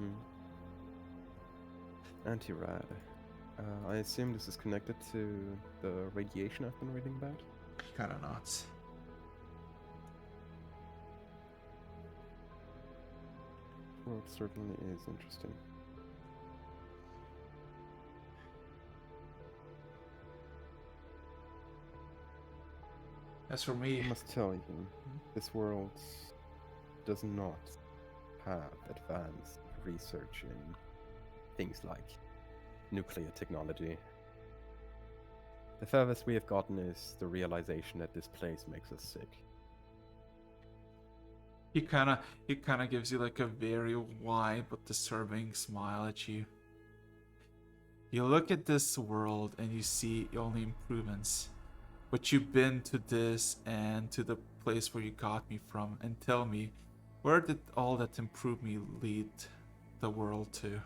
Anti-rad. I assume this is connected to the radiation I've been reading about? Kind of not. Well, it certainly is interesting. As for me, I must tell you, this world does not have advanced research in things like nuclear technology. The furthest we have gotten is the realization that this place makes us sick. he kind of gives you like a very wide but disturbing smile at you. You look at this world and you see only improvements. But you've been to this and to the place where you got me from, and tell me, where did all that improve me lead the world to?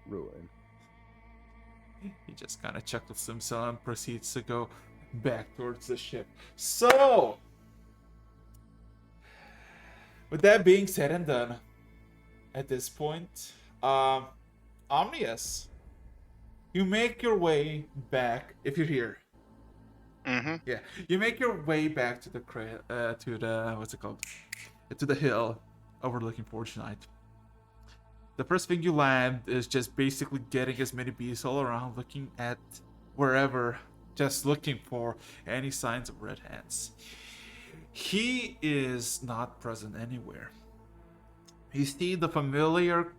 Ruin. He just kind of chuckles to himself and proceeds to go back towards the ship. So, with that being said and done, at this point, Omnius, you make your way back, if you're here. Mm-hmm. Yeah, you make your way back to the what's it called? To the hill overlooking Forge Night. The first thing you land is just basically getting as many bees all around, looking at wherever, just looking for any signs of Red Hands. He is not present anywhere. You see the familiar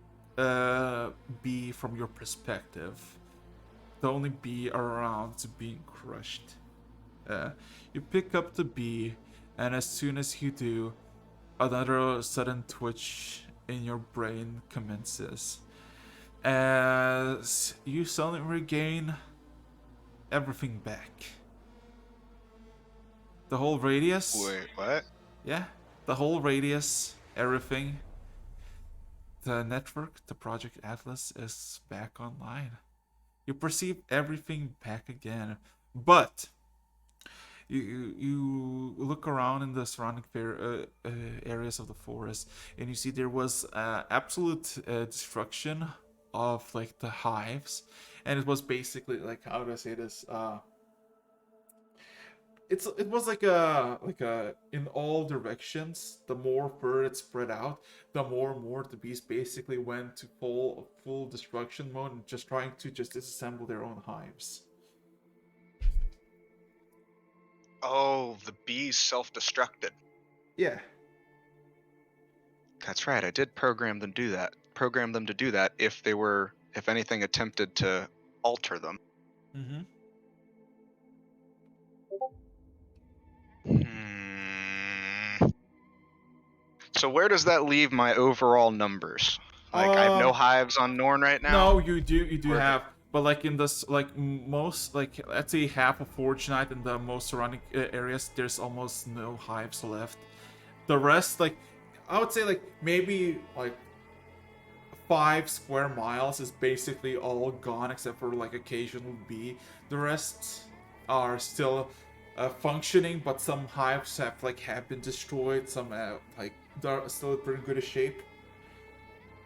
bee from your perspective. The only bee around being crushed. You pick up the bee, and as soon as you do, another sudden twitch in your brain commences. As you suddenly regain everything back. The whole radius. Wait, what? Yeah, the whole radius, everything. The network, the Project Atlas, is back online. You perceive everything back again, but you look around in the surrounding areas of the forest, and you see there was absolute destruction of like the hives, and it was basically like, how do I say this? It was like a in all directions. The more fur it spread out, the more and more the bees basically went to full destruction mode, and just trying to just disassemble their own hives. Oh, the bees self-destructed. Yeah. That's right. I did program them to do that if anything attempted to alter them. Mm-hmm. So where does that leave my overall numbers? Like, I have no hives on Norn right now? No, you do have, but like in this, like most, like let's say half of Forge Night and the most surrounding areas, there's almost no hives left. The rest, like, I would say like maybe like 5 square miles is basically all gone except for like occasional bee. The rest are still functioning, but some hives have been destroyed. Some like they're still in pretty good shape.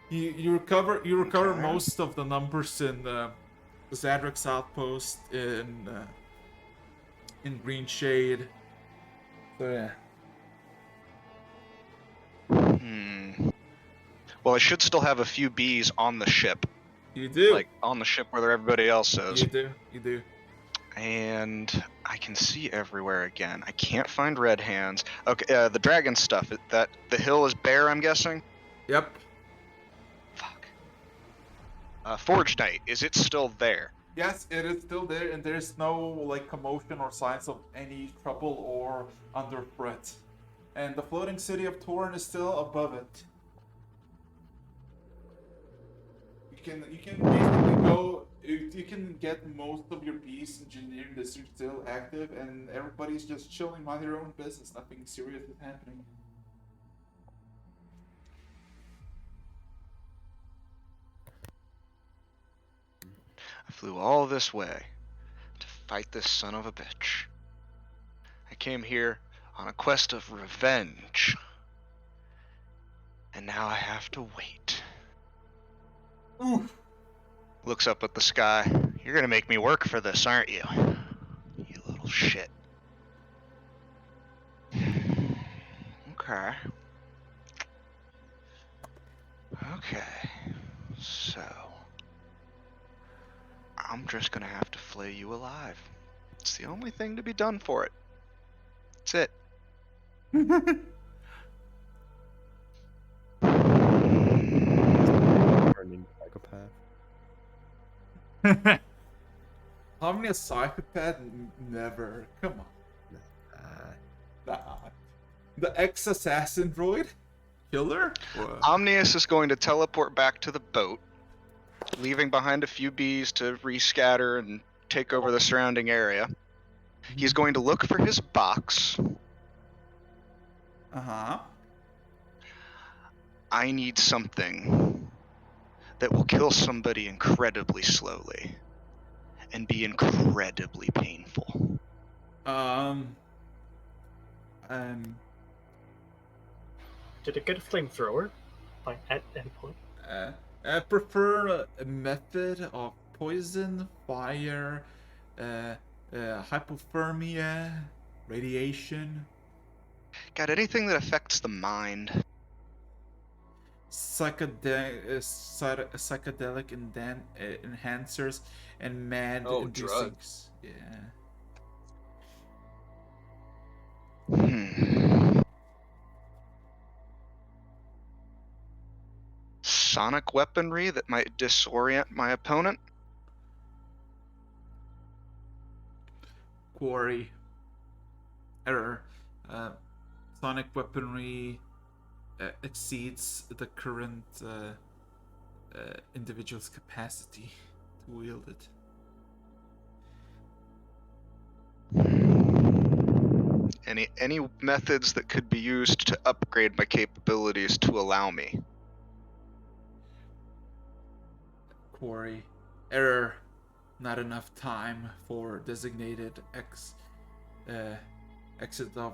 You recover Okay. most of the numbers in the Zadrek's outpost in Green Shade. So yeah. Well, I should still have a few bees on the ship. You do. Like, on the ship where everybody else is. You do. And I can see everywhere again. I can't find red hands. Okay, the dragon stuff. That the hill is bare, I'm guessing? Yep. Fuck. Forge Knight, is it still there? Yes, it is still there, and there's no like commotion or signs of any trouble or under threat. And the floating city of Torn is still above it. You can basically go. You can get most of your beast engineering district still active, and everybody's just chilling by their own business. Nothing serious is happening. I flew all this way to fight this son of a bitch. I came here on a quest of revenge. And now I have to wait. Oof. Looks up at the sky. You're gonna make me work for this, aren't you? You little shit. Okay. Okay. So I'm just gonna have to flay you alive. It's the only thing to be done for it. That's it. Burning psychopath. How many a psychopath? Never. Come on. Nah. The ex-assassin droid? Killer? What? Omnius is going to teleport back to the boat, leaving behind a few bees to rescatter and take over the surrounding area. He's going to look for his box. Uh-huh. I need something that will kill somebody incredibly slowly and be incredibly painful. Did it get a flamethrower? Like at any point? I prefer a method of poison, fire, hypothermia, radiation, Got anything that affects the mind? psychedelic enhancers, and mad Oh, inducing. drugs. Yeah. Sonic weaponry that might disorient my opponent? Quarry. Error. Sonic weaponry exceeds the current individual's capacity to wield it. Any methods that could be used to upgrade my capabilities to allow me? Quarry. Error. Not enough time for designated exit of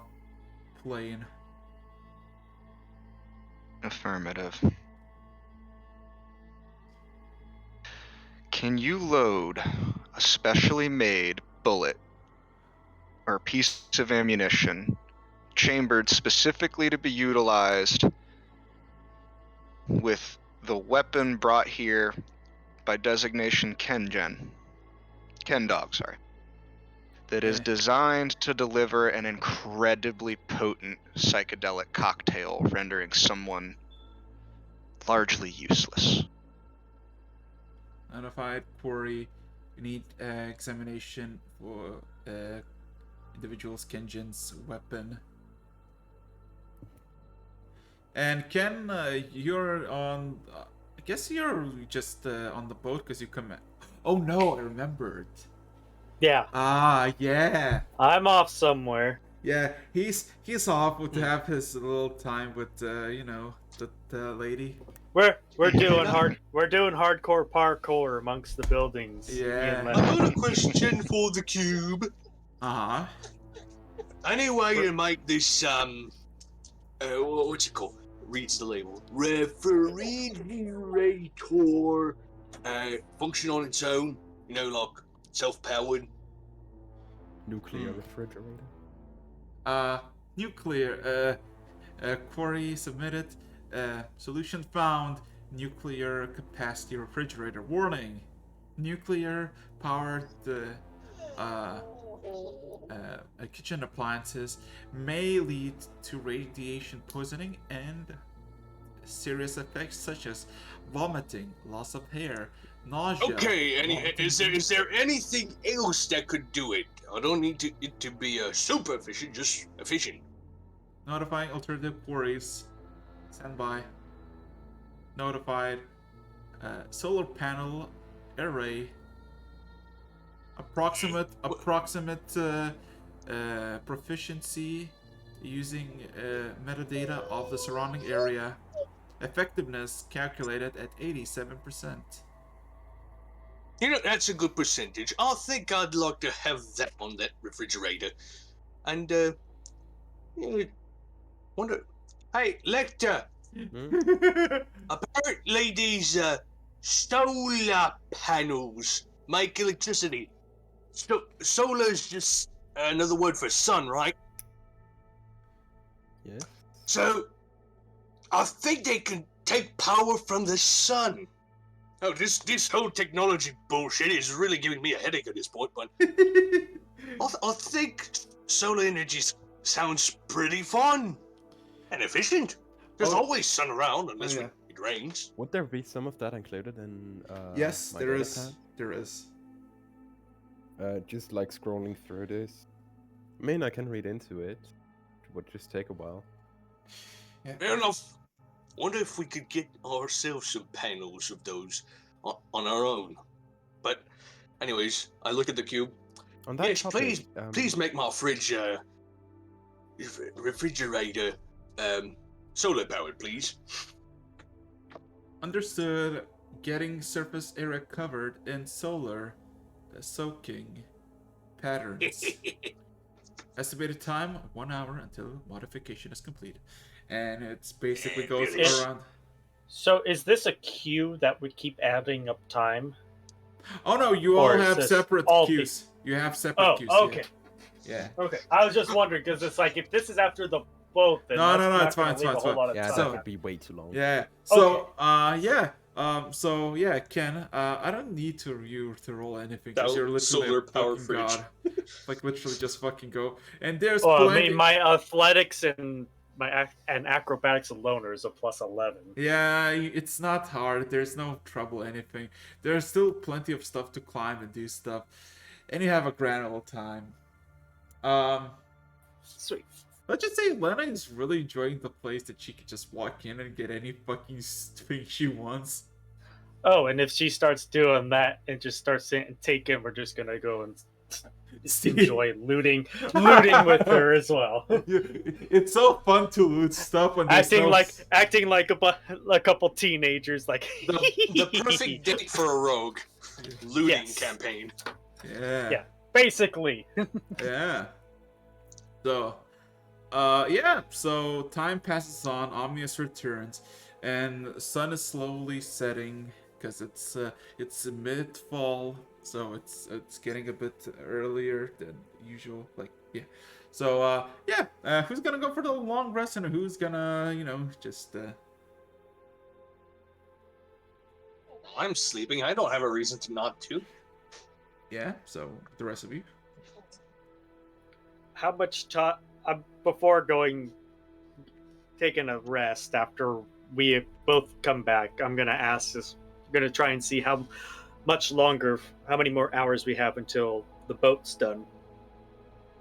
plane. Affirmative. Can you load a specially made bullet or piece of ammunition chambered specifically to be utilized with the weapon brought here by designation Ken Dog, sorry, that is designed to deliver an incredibly potent psychedelic cocktail, rendering someone largely useless? Notified quarry. You need examination for individual's Kenjin's weapon. And Ken, you're on. I guess you're just on the boat because you come. Oh no, I remembered. Yeah, Ah, yeah. I'm off somewhere. Yeah, he's off to have his little time with the lady. We're doing hardcore parkour amongst the buildings. Yeah. Me and I Len. got a question for the cube. Uh-huh. Any way to make this what's it called? Reads the label. Refrigerator function on its own, like self-powered. Nuclear refrigerator. Nuclear. Query submitted. Solution found. Nuclear capacity refrigerator. Warning. Nuclear powered kitchen appliances may lead to radiation poisoning and serious effects such as vomiting, loss of hair, nausea. Okay, vomiting, is there anything else that could do it? I don't need it to be super efficient, just efficient. Notifying alternative quarries. Stand by. Notified. Solar panel array. Approximate proficiency using metadata of the surrounding area. Effectiveness calculated at 87%. You know, that's a good percentage. I think I'd like to have that on that refrigerator. And, wonder... Hey, Lecter! Apparently these, solar panels make electricity. Solar's just another word for sun, right? Yes. So, I think they can take power from the sun. Oh, this whole technology bullshit is really giving me a headache at this point, but I think solar energy sounds pretty fun and efficient. There's always sun around unless it rains. Would there be some of that included in Yes, my there data is. pad? There is. Just like scrolling through this. I mean, I can read into it. It would just take a while. Yeah. Fair enough. Wonder if we could get ourselves some panels of those on our own. But, anyways, I look at the cube. On that Yes, topic, please make my fridge, refrigerator, solar powered, please. Understood. Getting surface area covered in solar soaking patterns. Estimated time 1 hour until modification is complete. And it's basically goes around. So is this a queue that would keep adding up time? Oh no, you Or all is have this separate all queues. You have separate queues. Okay. Yeah. Okay. I was just wondering because it's like if this is after the boat, then No, that's not it's fine, gonna it's leave fine, a it's whole fine. lot of yeah, time. that would be way too long. Yeah. So, so yeah, Ken, I don't need you to roll anything because you're literally Solar a power fucking fridge. god. Like literally just fucking go. And there's Well, I plenty. mean, my athletics and and acrobatics alone is a +11. Yeah, it's not hard. There's no trouble anything. There's still plenty of stuff to climb and do stuff, and you have a grand old time. Sweet. Let's just say Lena is really enjoying the place that she can just walk in and get any fucking thing she wants. Oh, and if she starts doing that and just starts taking, we're just gonna go and enjoy looting with her as well. It's so fun to loot stuff when there's acting like a couple teenagers, like The perfect date for a rogue. Looting Yes. campaign. Yeah. basically. Yeah. So, so time passes on, Omnius returns, and the sun is slowly setting because it's mid-fall, so it's getting a bit earlier than usual. Like, yeah. So, who's gonna go for the long rest and who's gonna, just I'm sleeping. I don't have a reason to not to. yeah. So the rest of you. How much time before taking a rest after we both come back? I'm gonna ask this. I'm gonna try and see how much longer, how many more hours we have until the boat's done.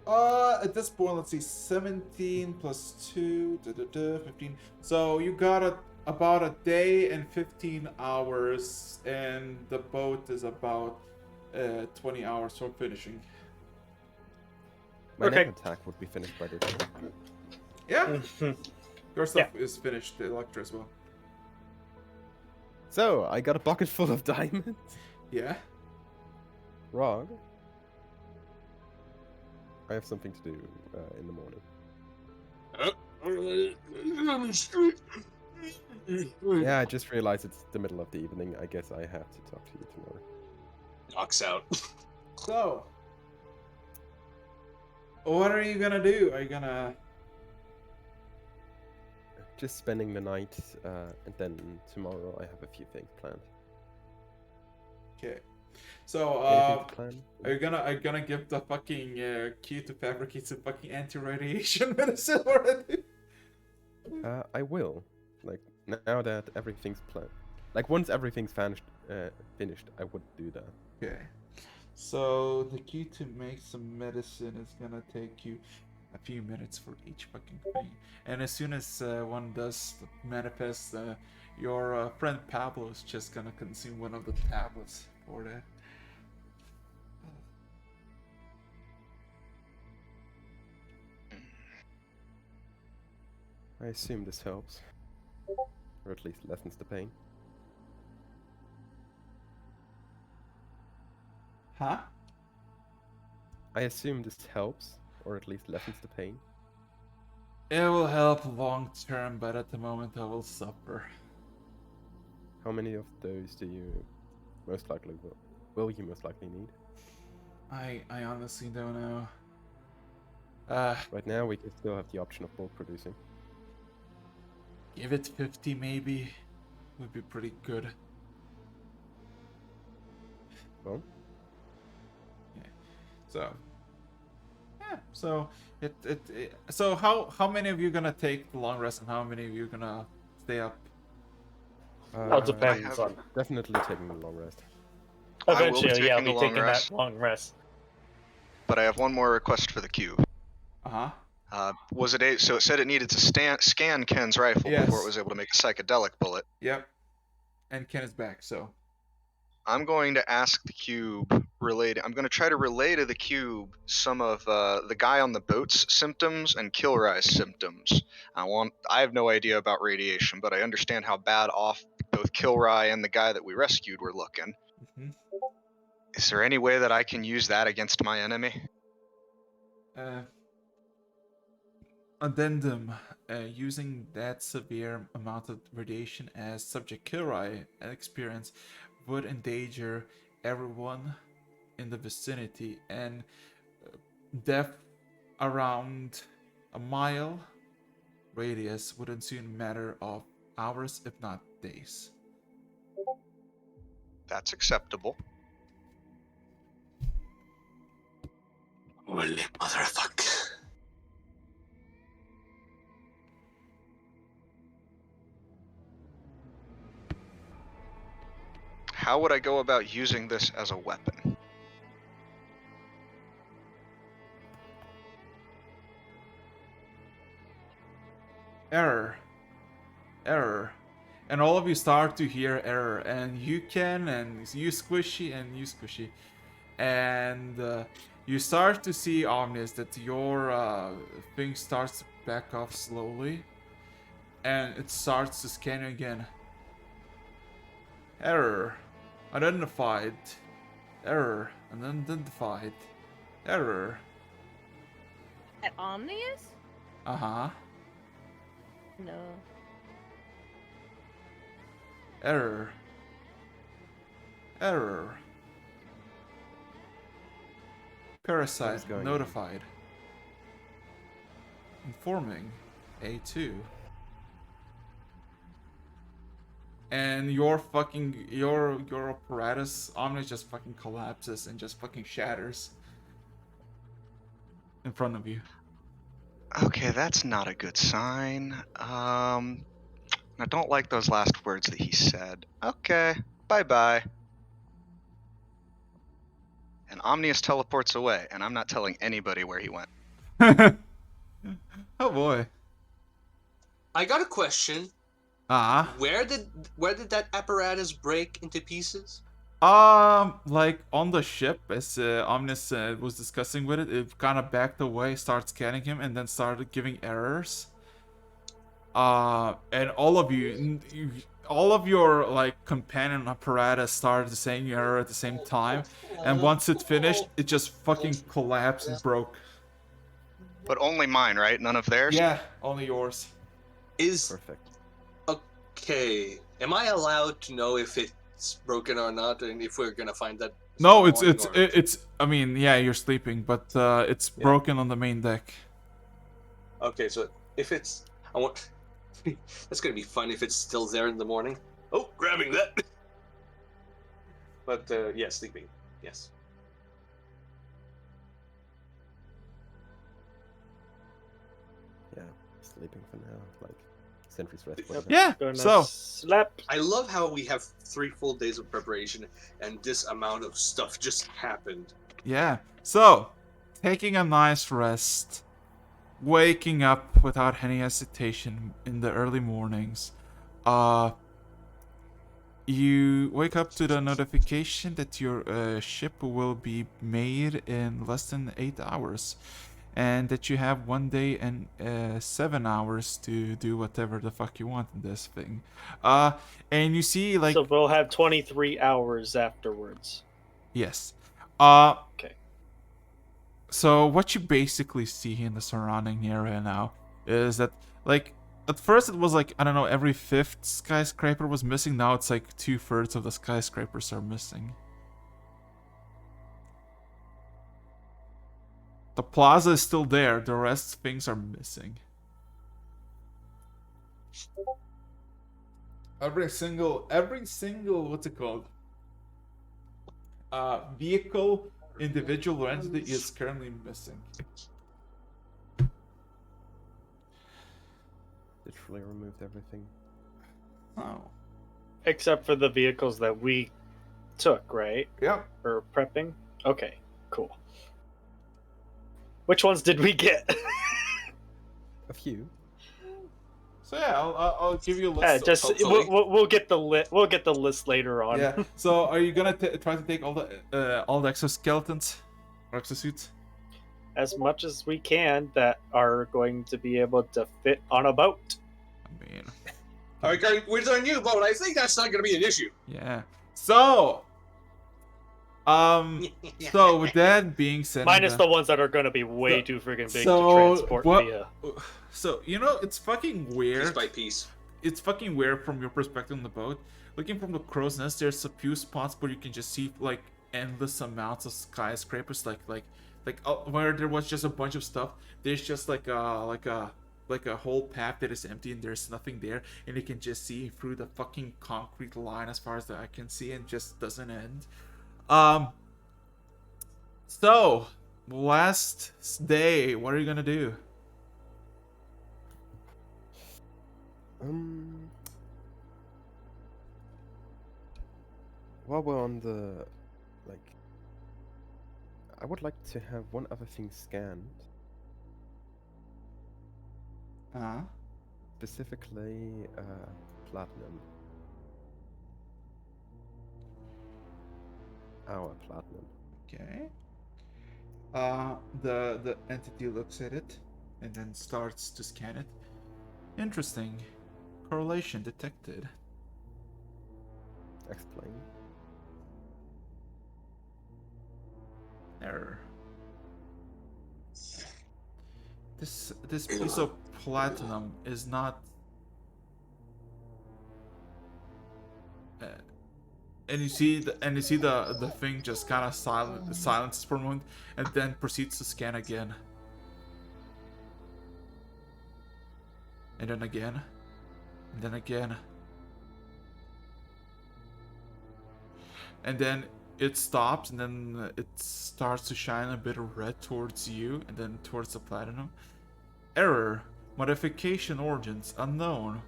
At this point, let's see, 17 plus 2, 15. So you got about a day and 15 hours, and the boat is about 20 hours from finishing. My Okay. neck attack would be finished by the time. Yeah, your stuff is finished, the Electra as well. So, I got a bucket full of diamonds. Yeah. Rog. I have something to do in the morning. Yeah, I just realized it's the middle of the evening. I guess I have to talk to you tomorrow. Knocks out. So, what are you gonna do? Are you gonna... Just spending the night, and then tomorrow I have a few things planned. Okay. So, Anything to plan? are you gonna give the fucking key to fabricate some fucking anti-radiation medicine already? I will. Like, Now that everything's planned, like once everything's finished, I would do that. Okay. So the key to make some medicine is gonna take you a few minutes for each fucking thing. And as soon as one does manifest, your friend Pablo is just gonna consume one of the tablets for that. I assume this helps, or at least lessens the pain. Huh? I assume this helps, or at least lessens the pain. It will help long term, but at the moment I will suffer. How many of those do you most likely will you most likely need? I honestly don't know. Right now, we can still have the option of bulk producing. Give it 50 maybe. Would be pretty good. Well, So so so how many of you gonna take the long rest and how many of you gonna stay up? All depends on. Definitely taking a long rest. I will be Eventually, yeah, I'll taking be a long taking rest. that long rest. But I have one more request for the cube. Uh-huh. Was it so it said it needed to scan Ken's rifle Yes. before it was able to make a psychedelic bullet. Yep. And Ken is back, so I'm going to ask the cube related. I'm going to try to relay to the cube some of the guy on the boat's symptoms and Kilrai's symptoms. I have no idea about radiation, but I understand how bad off both Kilrai and the guy that we rescued were looking. Mhm. Is there any way that I can use that against my enemy? Addendum. Using that severe amount of radiation as Subject Kilrai experience would endanger everyone in the vicinity, and death around a mile radius would ensue in a matter of hours, if not days. That's acceptable. Holy motherfucker. How would I go about using this as a weapon? Error. Error. And all of you start to hear error. And you can, and you squishy, and you squishy. And you start to see, Omnis, that your thing starts to back off slowly. And it starts to scan again. Error. Unidentified. Error. Unidentified. Error. At Omnius? Uh-huh. No. Error. Error. Parasite What is going on? notified. Informing A2. And your apparatus Omni just fucking collapses and just fucking shatters in front of you. Okay, that's not a good sign. I don't like those last words that he said. Okay, bye-bye. And Omnius teleports away, and I'm not telling anybody where he went. Oh boy. I got a question. Ah. Where did that apparatus break into pieces? Like on the ship, as Omnis was discussing with it, it kind of backed away, started scanning him, and then started giving errors. And all of all of your like companion apparatus started saying error at the same time, and once it finished, it just fucking collapsed and broke. But only mine, right? None of theirs? Yeah, only yours. Is Perfect. okay. Am I allowed to know if it's broken or not, and if we're gonna find that? No, tomorrow morning, or- it's. I mean, yeah, you're sleeping, but it's broken on the main deck. Okay, so if it's, I want. That's gonna be fun if it's still there in the morning. Oh, grabbing that. But yeah, sleeping. Yes. Yeah, sleeping for now. Like, Sentry's rest. Yep. Yeah. Gonna So slap. I love how we have 3 full days of preparation, and this amount of stuff just happened. yeah. So taking a nice rest, waking up without any hesitation in the early mornings. You wake up to the notification that your ship will be made in less than 8 hours, and that you have 1 day and 7 hours to do whatever the fuck you want in this thing. And you see, like, So we'll have 23 hours afterwards. yes. Okay. So what you basically see in the surrounding area now is that, like, at first it was like, I don't know, every 5th skyscraper was missing. Now it's like 2/3 of the skyscrapers are missing. The plaza is still there. The rest things are missing. Every single, what's it called? Vehicle, individual, or entity is currently missing. Literally removed everything. Oh. Except for the vehicles that we took, right? Yep. Or prepping? Okay, cool. Which ones did we get? A few. So yeah, I'll give you a list. Yeah, just hopefully. we'll get the we'll get the list later on. Yeah. So are you gonna try to take all the exoskeletons, or exosuits? As much as we can that are going to be able to fit on a boat. I mean, Alright, Gary, with our new boat, I think that's not going to be an issue. yeah. So, so with that being said, Minus the ones that are going to be way too freaking big to transport via. So you know, it's fucking weird. Piece by piece. It's fucking weird from your perspective on the boat. Looking from the crow's nest, there's a few spots where you can just see like endless amounts of skyscrapers, like where there was just a bunch of stuff. There's just like a whole path that is empty and there's nothing there, and you can just see through the fucking concrete line as far as the eye can see, and just doesn't end. So last day, what are you gonna do? While we're on the, like, I would like to have one other thing scanned. Specifically, platinum. Our platinum. Okay. The entity looks at it and then starts to scan it. Interesting. Correlation detected. Explain. Error. This piece of platinum is not. And you see the thing just kind of silences for a moment and then proceeds to scan again. And then again. And then again. And then it stops, and then it starts to shine a bit of red towards you, and then towards the platinum. Error. Modification origins unknown.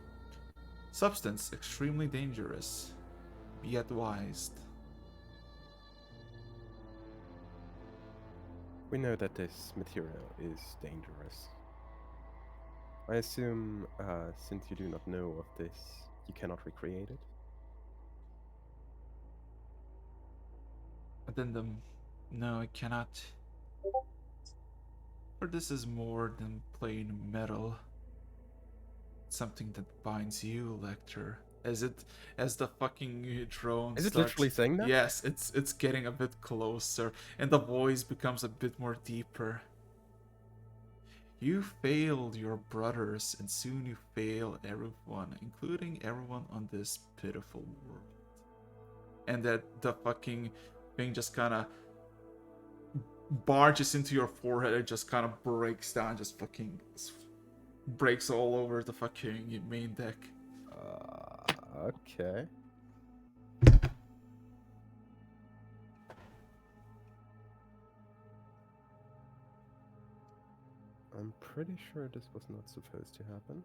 Substance extremely dangerous. Be advised. We know that this material is dangerous. I assume, since you do not know of this, you cannot recreate it? Addendum. No, I cannot. For this is more than plain metal. It's something that binds you, Lecter. As the fucking drone Is it starts- literally saying that? Yes, it's getting a bit closer, and the voice becomes a bit more deeper. You failed your brothers, and soon you fail everyone, including everyone on this pitiful world. And that the fucking thing just kind of barges into your forehead. It just kind of breaks down, just fucking breaks all over the fucking main deck. Okay. I'm pretty sure this was not supposed to happen.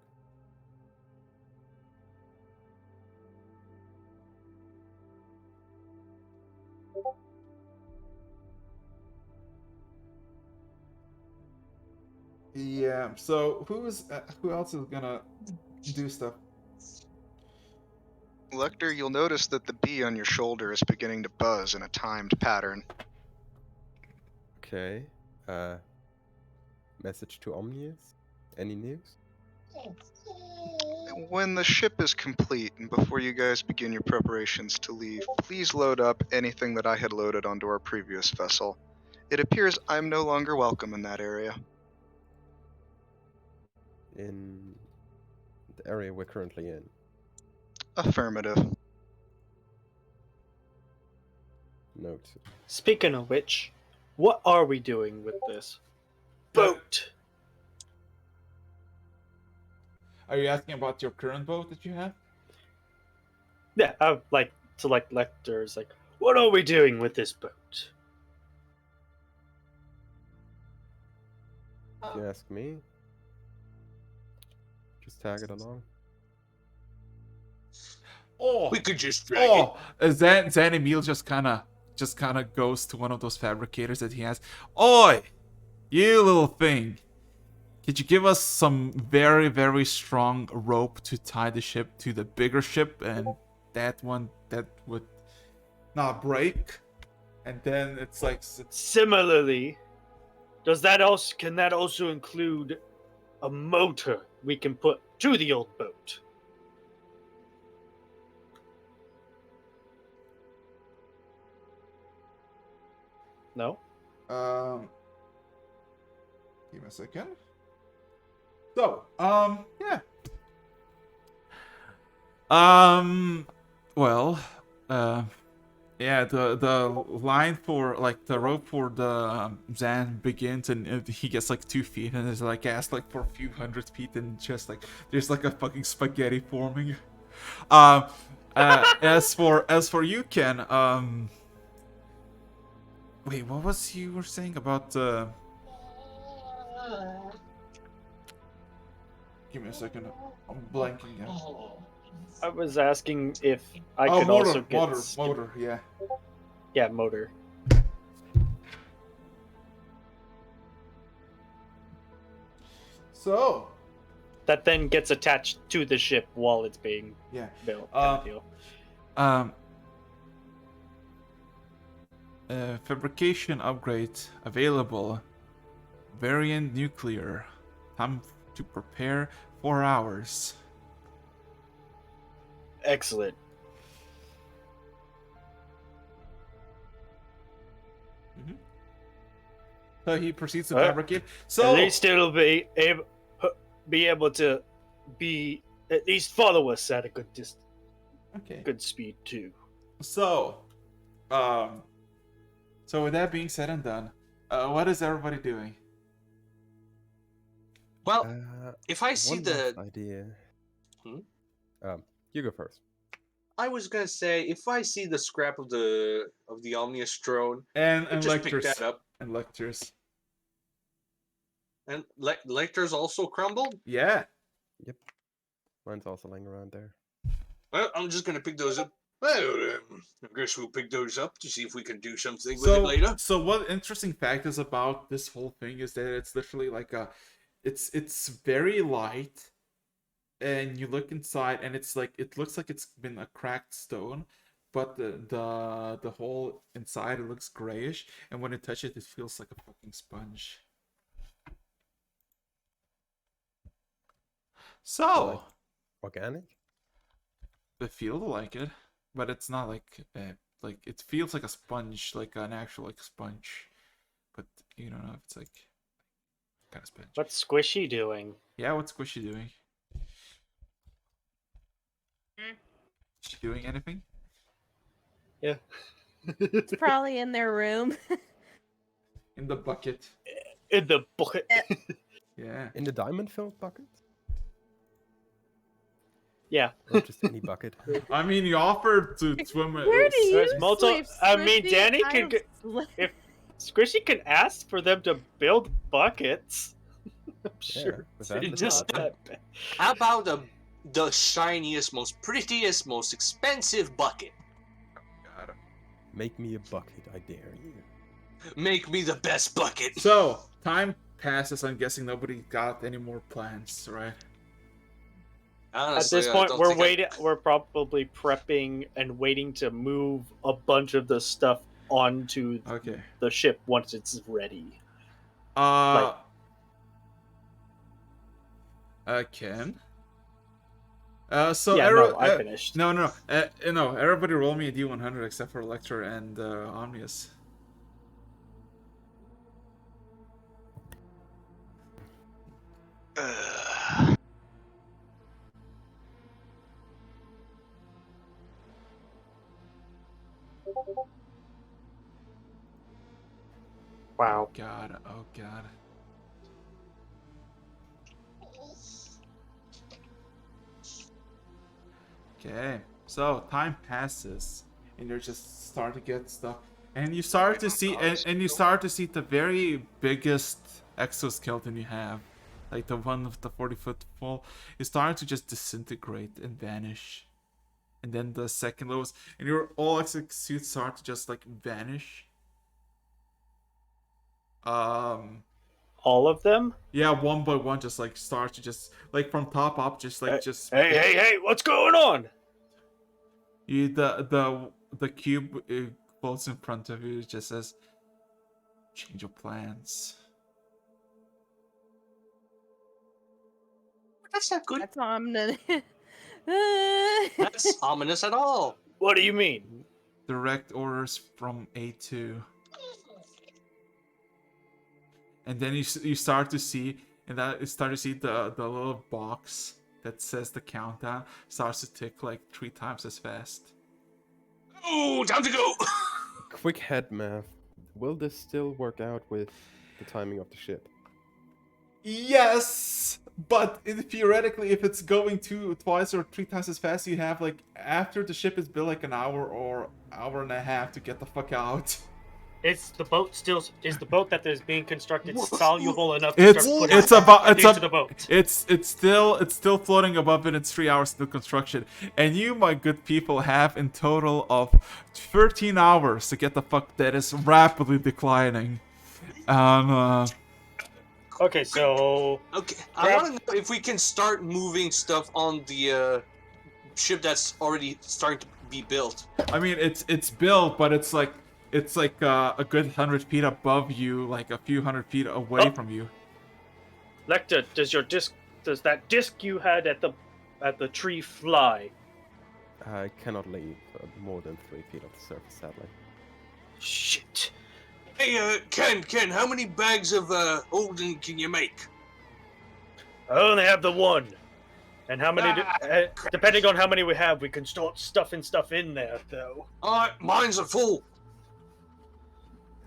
Yeah. So who else is gonna do stuff? Lecter, you'll notice that the bee on your shoulder is beginning to buzz in a timed pattern. Okay. Message to Omnius? Any news? When the ship is complete and before you guys begin your preparations to leave, please load up anything that I had loaded onto our previous vessel. It appears I'm no longer welcome in that area. In the area we're currently in. Affirmative. Note. Speaking of which, what are we doing with this boat? Are you asking about your current boat that you have? Yeah, I'd like to Lecter's like, what are we doing with this boat? If you ask me, just tag it along. Oh, We could just drag it. Zan Emil just kind of goes to one of those fabricators that he has. Oi, you little thing! Could you give us some very, very strong rope to tie the ship to the bigger ship, and that one that would not break? And then it's like Similarly, can that also include a motor we can put to the old boat? No? Give me a second. So, yeah. Well, yeah, the line for, like, the rope for the Zan begins, and he gets, like, 2 feet, and there's, like, asked, like, for a few hundred feet, and just, like, there's, like, a fucking spaghetti forming. As for you, Ken, wait, what was you were saying about, give me a second, I'm blanking out. I was asking if I could motor, also get motor, yeah. Yeah, motor. So, That then gets attached to the ship while it's being yeah. built. Kind of deal. Fabrication upgrade available. Variant nuclear. Time to prepare 4 hours. Excellent. So he proceeds to Alright. fabricate. So At least it'll be able to be at least follow us at a good okay. good speed too. So with that being said and done, what is everybody doing? Well, if I see one the... last idea. Hmm? You go first. I was gonna say, if I see the scrap of the Omnius drone, And just pick lectures. that up. And lectures. And Lecter's also crumbled? Yeah. Yep. Mine's also laying around there. Well, I'm just gonna pick those up. Well, I guess we'll pick those up to see if we can do something with it later. So what interesting fact is about this whole thing is that it's literally like it's very light, and you look inside and it's like it looks like it's been a cracked stone, but the whole inside it looks grayish, and when you touch it, it feels like a fucking sponge. So Organic? it feels like it, but it's not like it feels like a sponge, like an actual like sponge, but you don't know if it's like kind of sponge. What's Squishy doing? Yeah, what's Squishy doing? Is she doing anything? Yeah. It's probably in their room. In the bucket. In the bucket. Yeah. In the diamond-filled bucket? Yeah. Or just any bucket? I mean, you offered to swim. Where do you There's sleep, I mean, Squishy? Danny I can don't get- sleep. if Squishy can ask for them to build buckets. I'm sure with that it's just- not that bad. How about the shiniest, most prettiest, most expensive bucket? God. Make me a bucket, I dare you. Make me the best bucket. So time passes, I'm guessing nobody got any more plans, right? Honestly, At this I point, don't we're think I- waiting. We're probably prepping and waiting to move a bunch of the stuff onto Okay. the ship once it's ready. Ken. I finished. No. Everybody roll me a D100 except for Lecter and Omnius. Wow. God, oh God. Okay, so time passes, and you're just starting to get stuff, and you start to see, and you start to see the very biggest exoskeleton you have, like the one with the 40-foot fall, is starting to just disintegrate and vanish, and then the second lowest, and your all exosuits start to just like vanish. All of them? Yeah, one by one, just like start to just like from top up, just like just. Hey! What's going on? You the cube floats in front of you. It just says, "Change of plans." That's not good. That's ominous. That's ominous at all. What do you mean? Direct orders from A2. And then you start to see, and that you start to see the little box that says the countdown starts to tick like 3 times as fast. Oh, time to go. Quick head math. Will this still work out with the timing of the ship? Yes, but theoretically, if it's going twice or 3 times as fast, you have like after the ship is built like an hour or hour and a half to get the fuck out. Is the boat that is being constructed soluble enough It's start it's into the boat? it's still floating above it. It's 3 hours into construction, and you, my good people, have in total of 13 hours to get the fuck that is rapidly declining. Okay, so Okay, I want to know if we can start moving stuff on the ship that's already starting to be built. I mean, it's built, but it's like a good 100 feet above you, like a few hundred feet away from you. Lecter, does that disc you had at the tree fly? I cannot leave more than 3 feet of the surface, sadly. Shit. Hey, Ken, how many bags of Olden can you make? I only have the one. And how many? Depending on how many we have, we can start stuffing stuff in there, though. Mine's are full.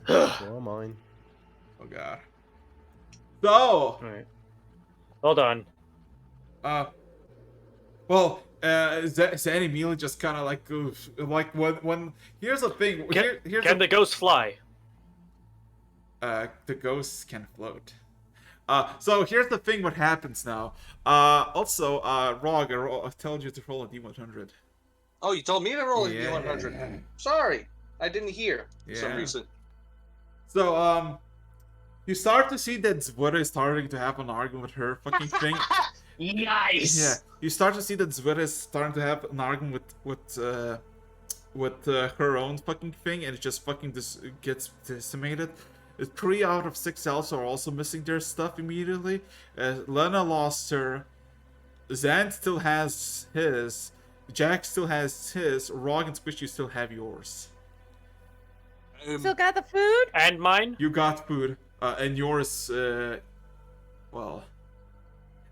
So are mine. Oh god. So. Alright. Hold on. Well, Zanny immediately just kind of like goes, like when here's the thing. Can the ghost fly? The ghosts can float. So here's the thing. What happens now? Also, Rog, I told you to roll a D100. Oh, you told me to roll a D100. Sorry, I didn't hear for some reason. So, you start to see that Zwita is starting to have an argument with her fucking thing. Nice. Yeah, you start to see that Zwita is starting to have an argument with her own fucking thing, and it just fucking gets decimated. 3 out of 6 elves are also missing their stuff immediately. Lena lost her. Zan still has his. Jack still has his. Rog and Squish, you still have yours. Still got the food? And mine? You got food. And yours, well,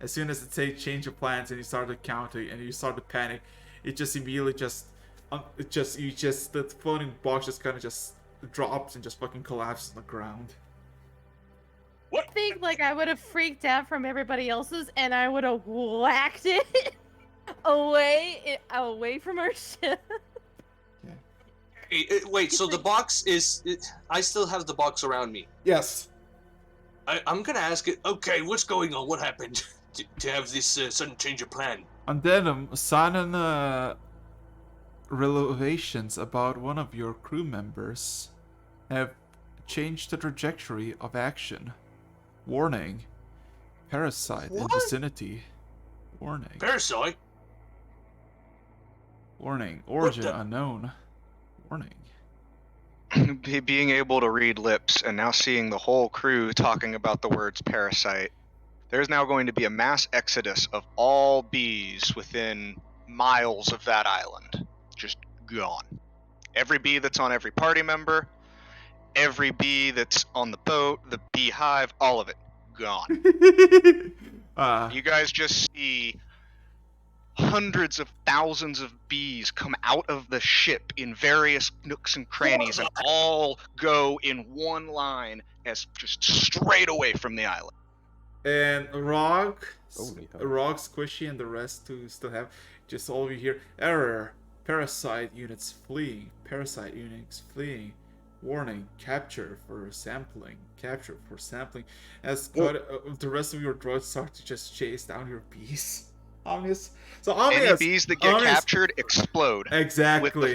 as soon as it said change of plans and you started counting and you started to panic, it just immediately the floating box just kind of just drops and just fucking collapses on the ground. I think like I would have freaked out from everybody else's and I would have whacked it away from our ship. Wait, so the box is... I still have the box around me. Yes. I'm gonna ask it, okay, what's going on? What happened to have this sudden change of plan? And then sudden revelations about one of your crew members have changed the trajectory of action. Warning. Parasite in What? vicinity. Warning. Parasite? Warning. What Origin the- unknown. Warning. Being able to read lips and now seeing the whole crew talking about the words parasite, there's now going to be a mass exodus of all bees within miles of that island. Just gone. Every bee that's on every party member, every bee that's on the boat, the beehive, all of it, gone. You guys just see hundreds of thousands of bees come out of the ship in various nooks and crannies and all go in one line as just straight away from the island. And Rock, Holy hell. Rock, Squishy, and the rest who still have, just all of you here. Error. Parasite units fleeing. Parasite units fleeing. Warning. Capture for sampling. Capture for sampling. As the rest of your droids start to just chase down your bees. Omnius. So Omnius. Any bees that get captured explode. Exactly. With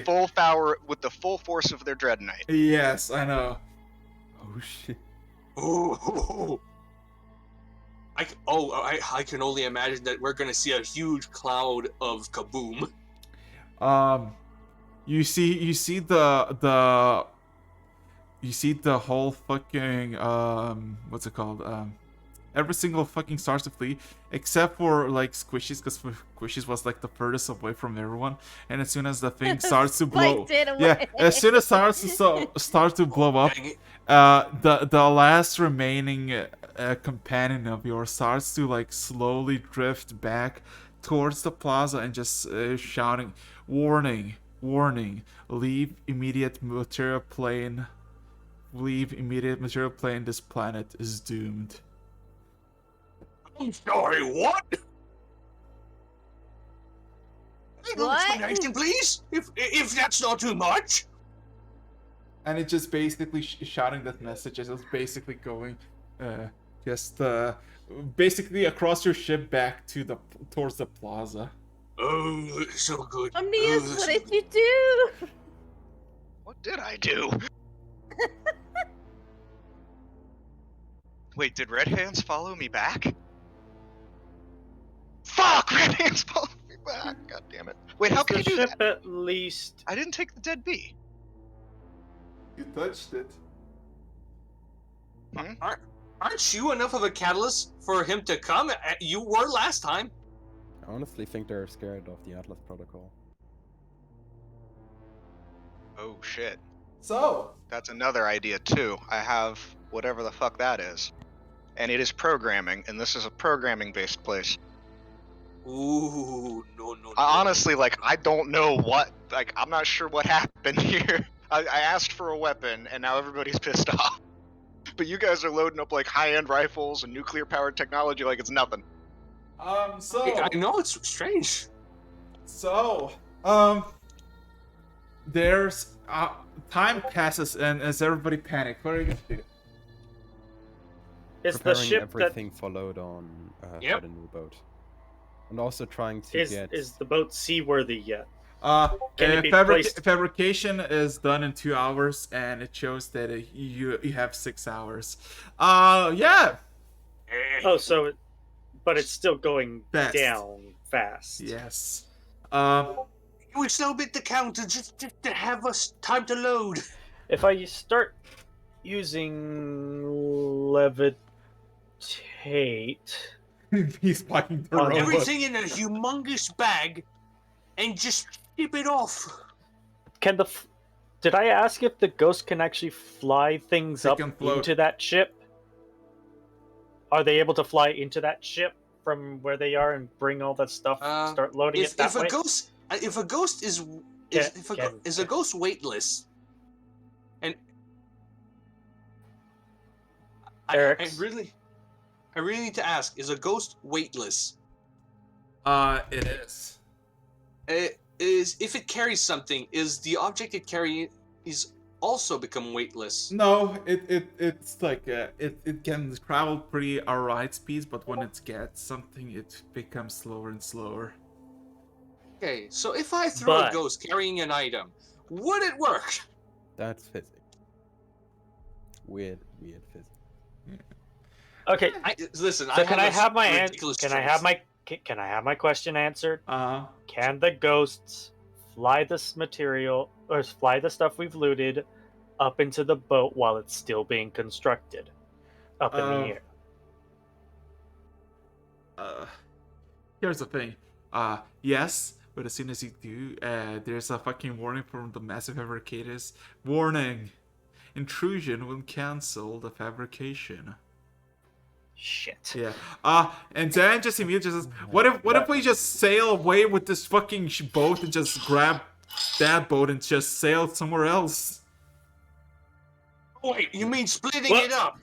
the full force of their dreadnought. Yes, I know. Oh shit. Oh. I can only imagine that we're gonna see a huge cloud of kaboom. You see the whole fucking what's it called? Every single fucking starts to flee except for like Squishies, because Squishies was like the furthest away from everyone. And as soon as the thing starts to blow, yeah, as soon as starts to blow up, Dang it. the last remaining companion of yours starts to like slowly drift back towards the plaza and just shouting, "Warning, warning! Leave immediate material plane. Leave immediate material plane. This planet is doomed." I'm sorry, what? What? Explanation, please? If that's not too much. And it's just basically shouting that message as it's basically going, basically across your ship back to towards the plaza. Oh, so good. Omnius, what did you do? What did I do? Wait, did Red Hands follow me back? Fuck! Red Hands followed me back. God damn it. Wait, how Is can the you do ship that? at least? I didn't take the dead bee. You touched it. Aren't you enough of a catalyst for him to come? You were last time. I honestly think they're scared of the Atlas Protocol. Oh shit. So, That's another idea too. I have whatever the fuck that is. And it is programming, and this is a programming-based place. Ooh, no. Honestly, like, I don't know what, like, I'm not sure what happened here. I asked for a weapon, and now everybody's pissed off. But you guys are loading up, like, high-end rifles and nuclear-powered technology like it's nothing. I know, it's strange. There's, time passes, and as everybody panics, what are you gonna do? Is the Preparing ship everything for load on Yep. for the new boat. And also trying to that is the boat seaworthy yet? Can it be placed? Fabrication is done in 2 hours, and it shows that you have 6 hours. Yeah. Oh, so but it's still going Fast. down fast. Yes. We still bit the counter just to have us time to load. If I start using levitate, He's fucking the On robot. Everything in a humongous bag, and just ship it off. can did I ask if the ghost can actually fly things They up can float. into that ship? Are they able to fly into that ship from where they are and bring all that stuff? Start loading it that If way. a ghost is a ghost weightless, and I Eric's? really need to ask: is a ghost weightless? It is. Is if it carries something, is the object it carries also become weightless? No, it's like it can travel pretty alright speeds, but when it gets something, it becomes slower and slower. Okay, so if I throw But- a ghost carrying an item, would it work? That's physics. Weird physics. Okay. Listen, So can I have my ridiculous can I have my can I have my question answered? Can the ghosts fly this material or fly the stuff we've looted up into the boat while it's still being constructed, up in the air? Here's the thing. Yes, but as soon as you do, there's a fucking warning from the massive fabricators. Warning: intrusion will cancel the fabrication. Shit. Yeah. And then just immediately says, what if we just sail away with this fucking boat and just grab that boat and just sail somewhere else? Wait, you mean splitting it up?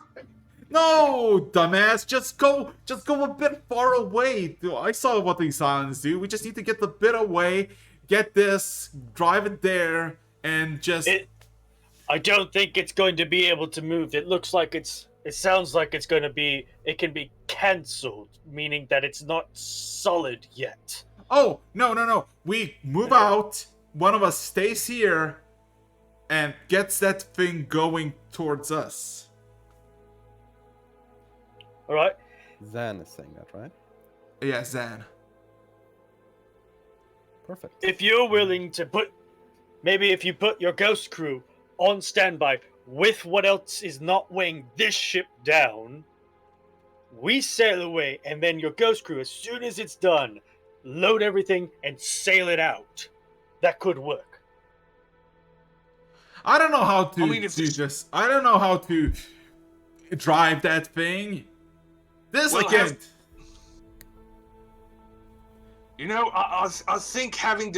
No, dumbass. Just go a bit far away. Dude, I saw what these islands do. We just need to get the bit away, get this, drive it there, and just. I don't think it's going to be able to move. It looks like it sounds like it's going to be. It can be cancelled, meaning that it's not solid yet. Oh no! We move out. One of us stays here, and gets that thing going towards us. All right. Zan is saying that, right? Yeah, Zan. Perfect. If you're willing to if you put your ghost crew on standby with what else is not weighing this ship down, we sail away, and then your ghost crew, as soon as it's done, load everything and sail it out. That could work. I don't know how to I don't know how to drive that thing. This I can't. I think having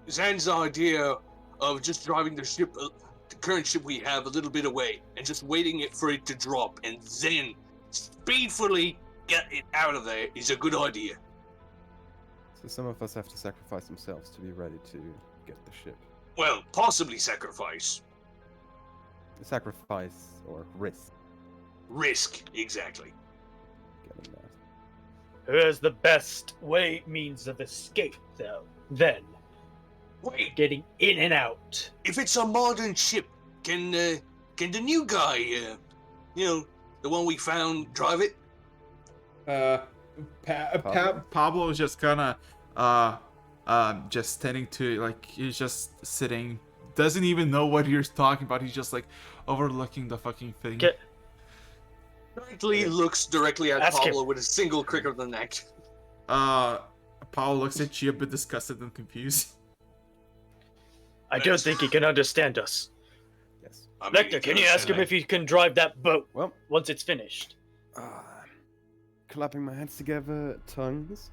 Zan's idea of just driving the ship, the current ship we have, a little bit away, and just waiting for it to drop, and then speedfully get it out of there is a good idea. So some of us have to sacrifice themselves to be ready to get the ship. Well, possibly sacrifice. Sacrifice or risk. Risk, exactly. Getting that. Who has the best means of escape, though? Then. Wait. Getting in and out. If it's a modern ship, can the new guy, the one we found, drive it? Pablo is just kinda just standing to, like, he's just sitting, doesn't even know what you're talking about. He's just like overlooking the fucking thing. Directly looks directly at Pablo with a single crick of the neck. Pablo looks at you a bit disgusted and confused. I don't think he can understand us. Yes. Lecter, can you ask him if he can drive that boat once it's finished? Clapping my hands together, tongues.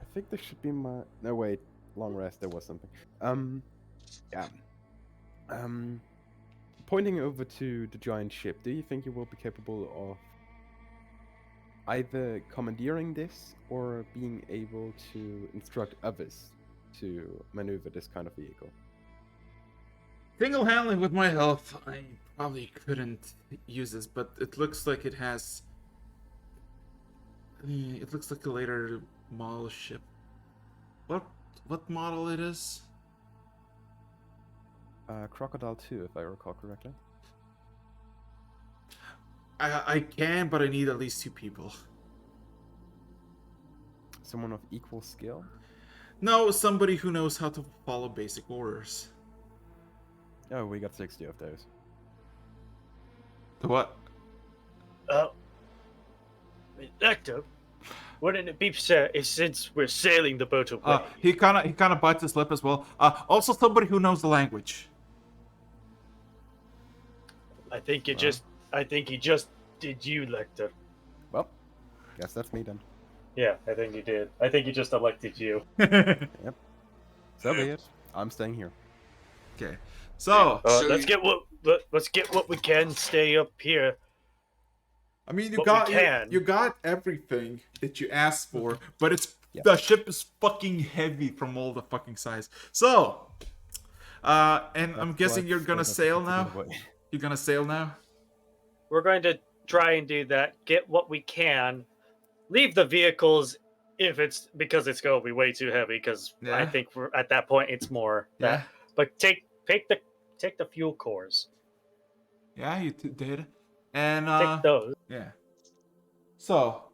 I think this should be my. No, wait. Long rest. There was something. Yeah. Pointing over to the giant ship. Do you think you will be capable of either commandeering this or being able to instruct others to maneuver this kind of vehicle? Single-handedly with my health, I probably couldn't use this, but it looks like it has. It looks like a later model ship. What model it is? Crocodile 2, if I recall correctly. I can, but I need at least 2 people. Someone of equal skill? No, somebody who knows how to follow basic orders. Oh, we got 60 of those. The what? Lecter, wouldn't it be fair if, since we're sailing the boat away? He kind of bites his lip as well. Also somebody who knows the language. I think he just did you, Lecter. Well, guess that's me then. Yeah, I think he did. I think he just elected you. Yep. So be it. I'm staying here. Okay. So let's get what we can. Stay up here. I mean, you got everything that you asked for, but the ship is fucking heavy from all the fucking size. So, and I'm guessing you're gonna sail now. You're gonna sail now. We're going to try and do that. Get what we can. Leave the vehicles if it's because it's going to be way too heavy. Because I think we're at that point it's more. Yeah. But take the fuel cores. Yeah, you did. And take those. Yeah. So,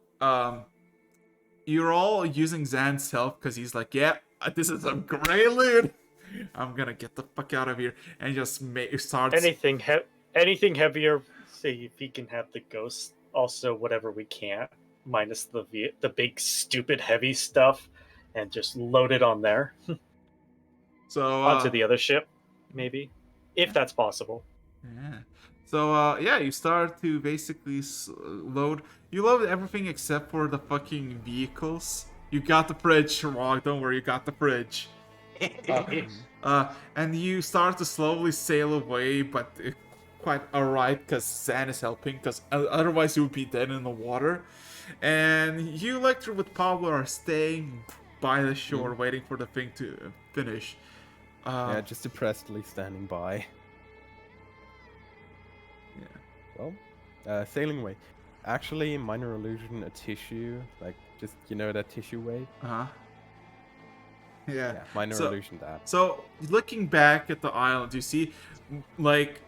you're all using Zan's help because he's like, yeah, this is a great loot. I'm gonna get the fuck out of here, and just starts. Anything heavier. See if he can have the ghost. Also, whatever we can't, minus the big stupid heavy stuff, and just load it on there So onto the other ship, maybe, if that's possible. Yeah. So yeah, you start to basically load. You load everything except for the fucking vehicles. You got the fridge, Rog. Don't worry, you got the fridge. And you start to slowly sail away, but quite alright because Zan is helping. Because otherwise you would be dead in the water. And you, Lecter, with Pablo are staying by the shore, waiting for the thing to finish. Yeah, just depressedly standing by. Yeah. Well, sailing away. Actually, minor illusion, a tissue, like just that tissue wave. Yeah. Yeah, minor illusion that. So looking back at the island, you see, like,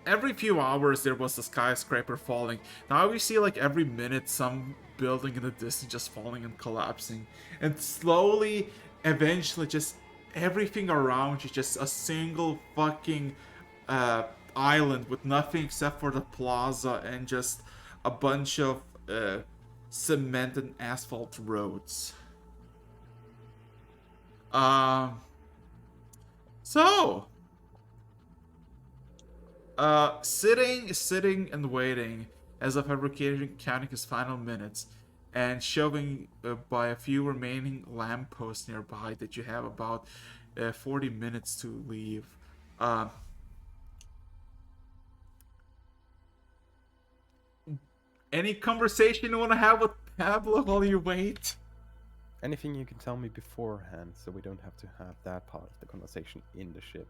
every few hours there was a skyscraper falling. Now we see like every minute some building in the distance just falling and collapsing, and slowly, eventually, just everything around you, just a single fucking island with nothing except for the plaza and just a bunch of cement and asphalt roads. Sitting and waiting as the fabricator counting his final minutes and showing by a few remaining lampposts nearby that you have about 40 minutes to leave. Any conversation you want to have with Pablo while you wait? Anything you can tell me beforehand so we don't have to have that part of the conversation in the ship.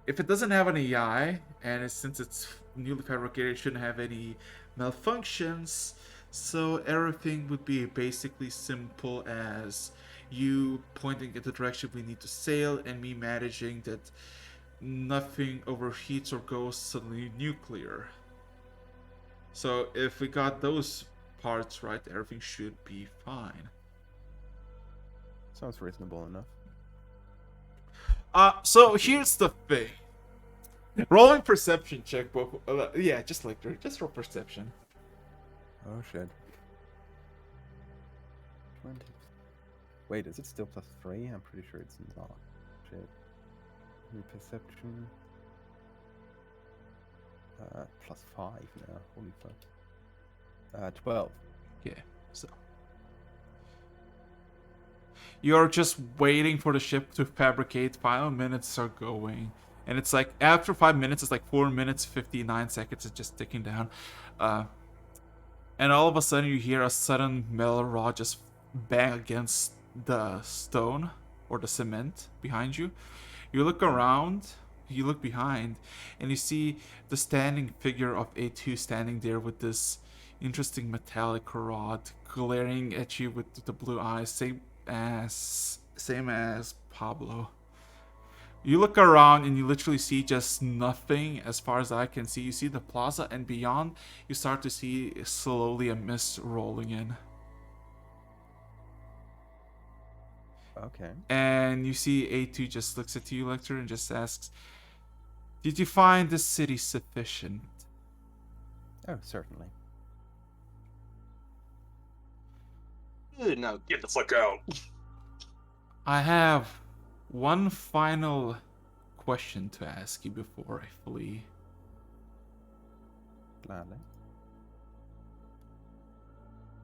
If it doesn't have any AI, and since it's newly fabricated, it shouldn't have any malfunctions, so everything would be basically simple as you pointing in the direction we need to sail and me managing that nothing overheats or goes suddenly nuclear. So if we got those parts right, everything should be fine. Sounds reasonable enough. So here's the thing. Rolling perception check, but yeah, just roll perception. Oh shit. 20. Wait, is it still +3? I'm pretty sure it's not. Shit. Perception. +5 now. Holy fuck. 12. Yeah, so you're just waiting for the ship to fabricate. 5 minutes are going, and it's like after 5 minutes, it's like 4 minutes 59 seconds. It's just ticking down, and all of a sudden you hear a sudden metal rod just bang against the stone or the cement behind you. You look around, you look behind, and you see the standing figure of A2 standing there with this interesting metallic rod glaring at you with the blue eyes, same as Pablo. You look around and you literally see just nothing as far as I can see. You see the plaza, and beyond you start to see slowly a mist rolling in. Okay. And you see A2 just looks at you, Lecter, and just asks, "Did you find this city sufficient?" Oh, certainly. Now get the fuck out. I have one final question to ask you before I flee. Gladly.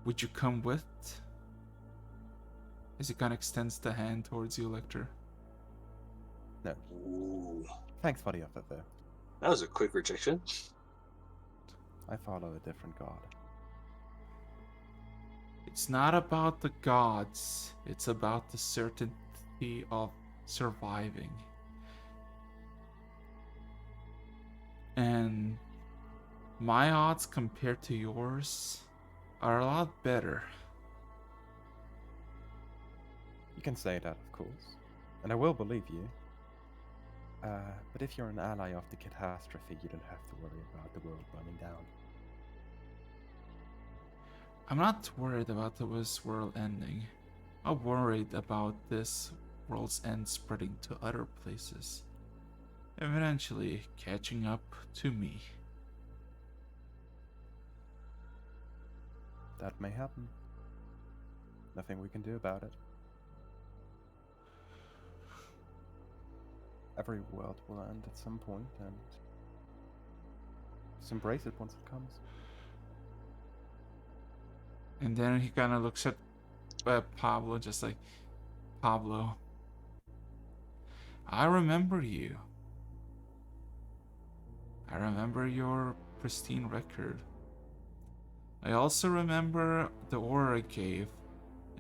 Would you come with? As he kind of extends the hand towards you, Lecter. No. Ooh, Thanks for the offer, though. that was a quick rejection. I follow a different god. It's not about the gods. It's about the certainty of surviving. And my odds compared to yours are a lot better. You can say that, of course. And I will believe you. But if you're an ally of the catastrophe, you don't have to worry about the world burning down. I'm not worried about this world ending. I'm worried about this world's end spreading to other places, eventually catching up to me. That may happen. Nothing we can do about it. Every world will end at some point, and just embrace it once it comes. And then he kind of looks at Pablo, just like, Pablo, I remember you. I remember your pristine record. I also remember the order I gave,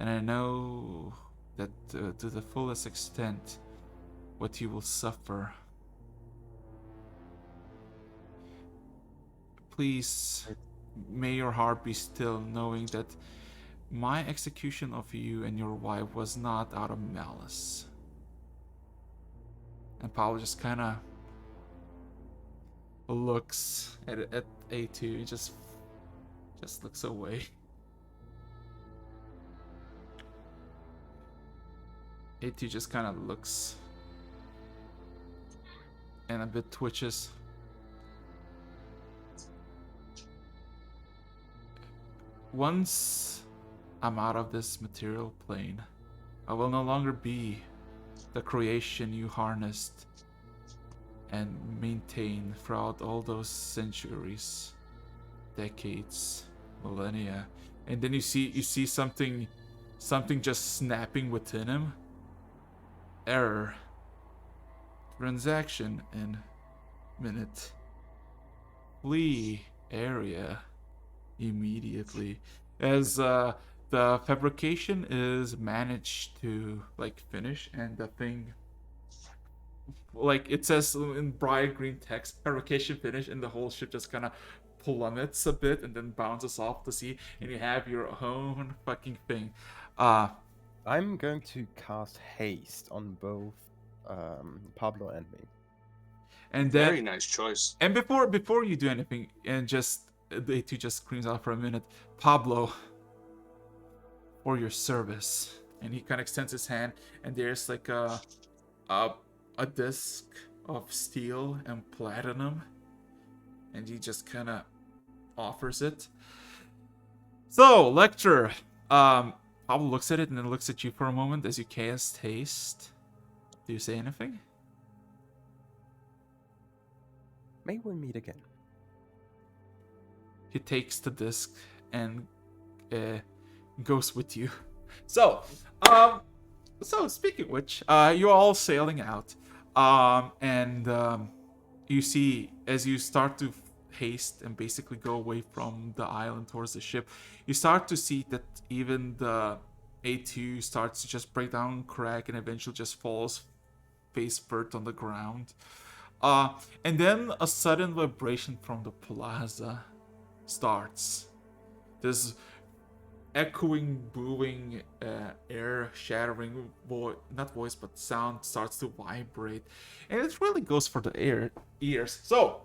and I know that to the fullest extent what you will suffer. Please, may your heart be still, knowing that my execution of you and your wife was not out of malice. And Paul just kind of looks at A2, he just looks away. A2 just kind of looks and a bit twitches. Once I'm out of this material plane, I will no longer be the creation you harnessed and maintained throughout all those centuries, decades, millennia. And then you see something just snapping within him. Error. Transaction in minute. Flee area immediately. As the fabrication is managed to finish, and the thing it says in bright green text, fabrication finished, and the whole ship just kind of plummets a bit and then bounces off the sea, and you have your own fucking thing. I'm going to cast haste on both Pablo and me. And then, very nice choice. And before you do anything, and just A2 just screams out for a minute, Pablo, for your service. And he kind of extends his hand, and there's a disc of steel and platinum, and he just kind of offers it. So, Lecter, Pablo looks at it and then looks at you for a moment as you cast haste. Do you say anything? May we meet again. He takes the disc and goes with you. So speaking of which, you're all sailing out, and you see, as you start to haste and basically go away from the island towards the ship, you start to see that even the A2 starts to just break down, crack, and eventually just falls face first on the ground. And then a sudden vibration from the plaza starts. This echoing, booing, air-shattering not voice, but sound starts to vibrate. And it really goes for the ears. So,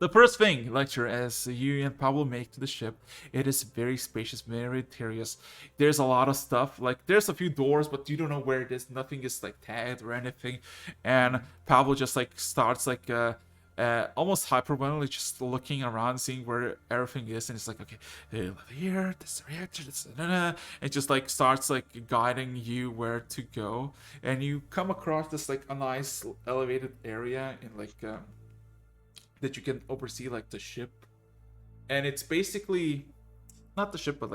the first thing, Lecture, as you and Pablo make to the ship, it is very spacious, very interiors. There's a lot of stuff. There's a few doors, but you don't know where it is. Nothing is tagged or anything. And Pablo just starts almost hyperventilate, just looking around, seeing where everything is, and it's okay, here, this reactor, this, it just starts guiding you where to go, and you come across this a nice elevated area in that you can oversee the ship, and it's basically not the ship, but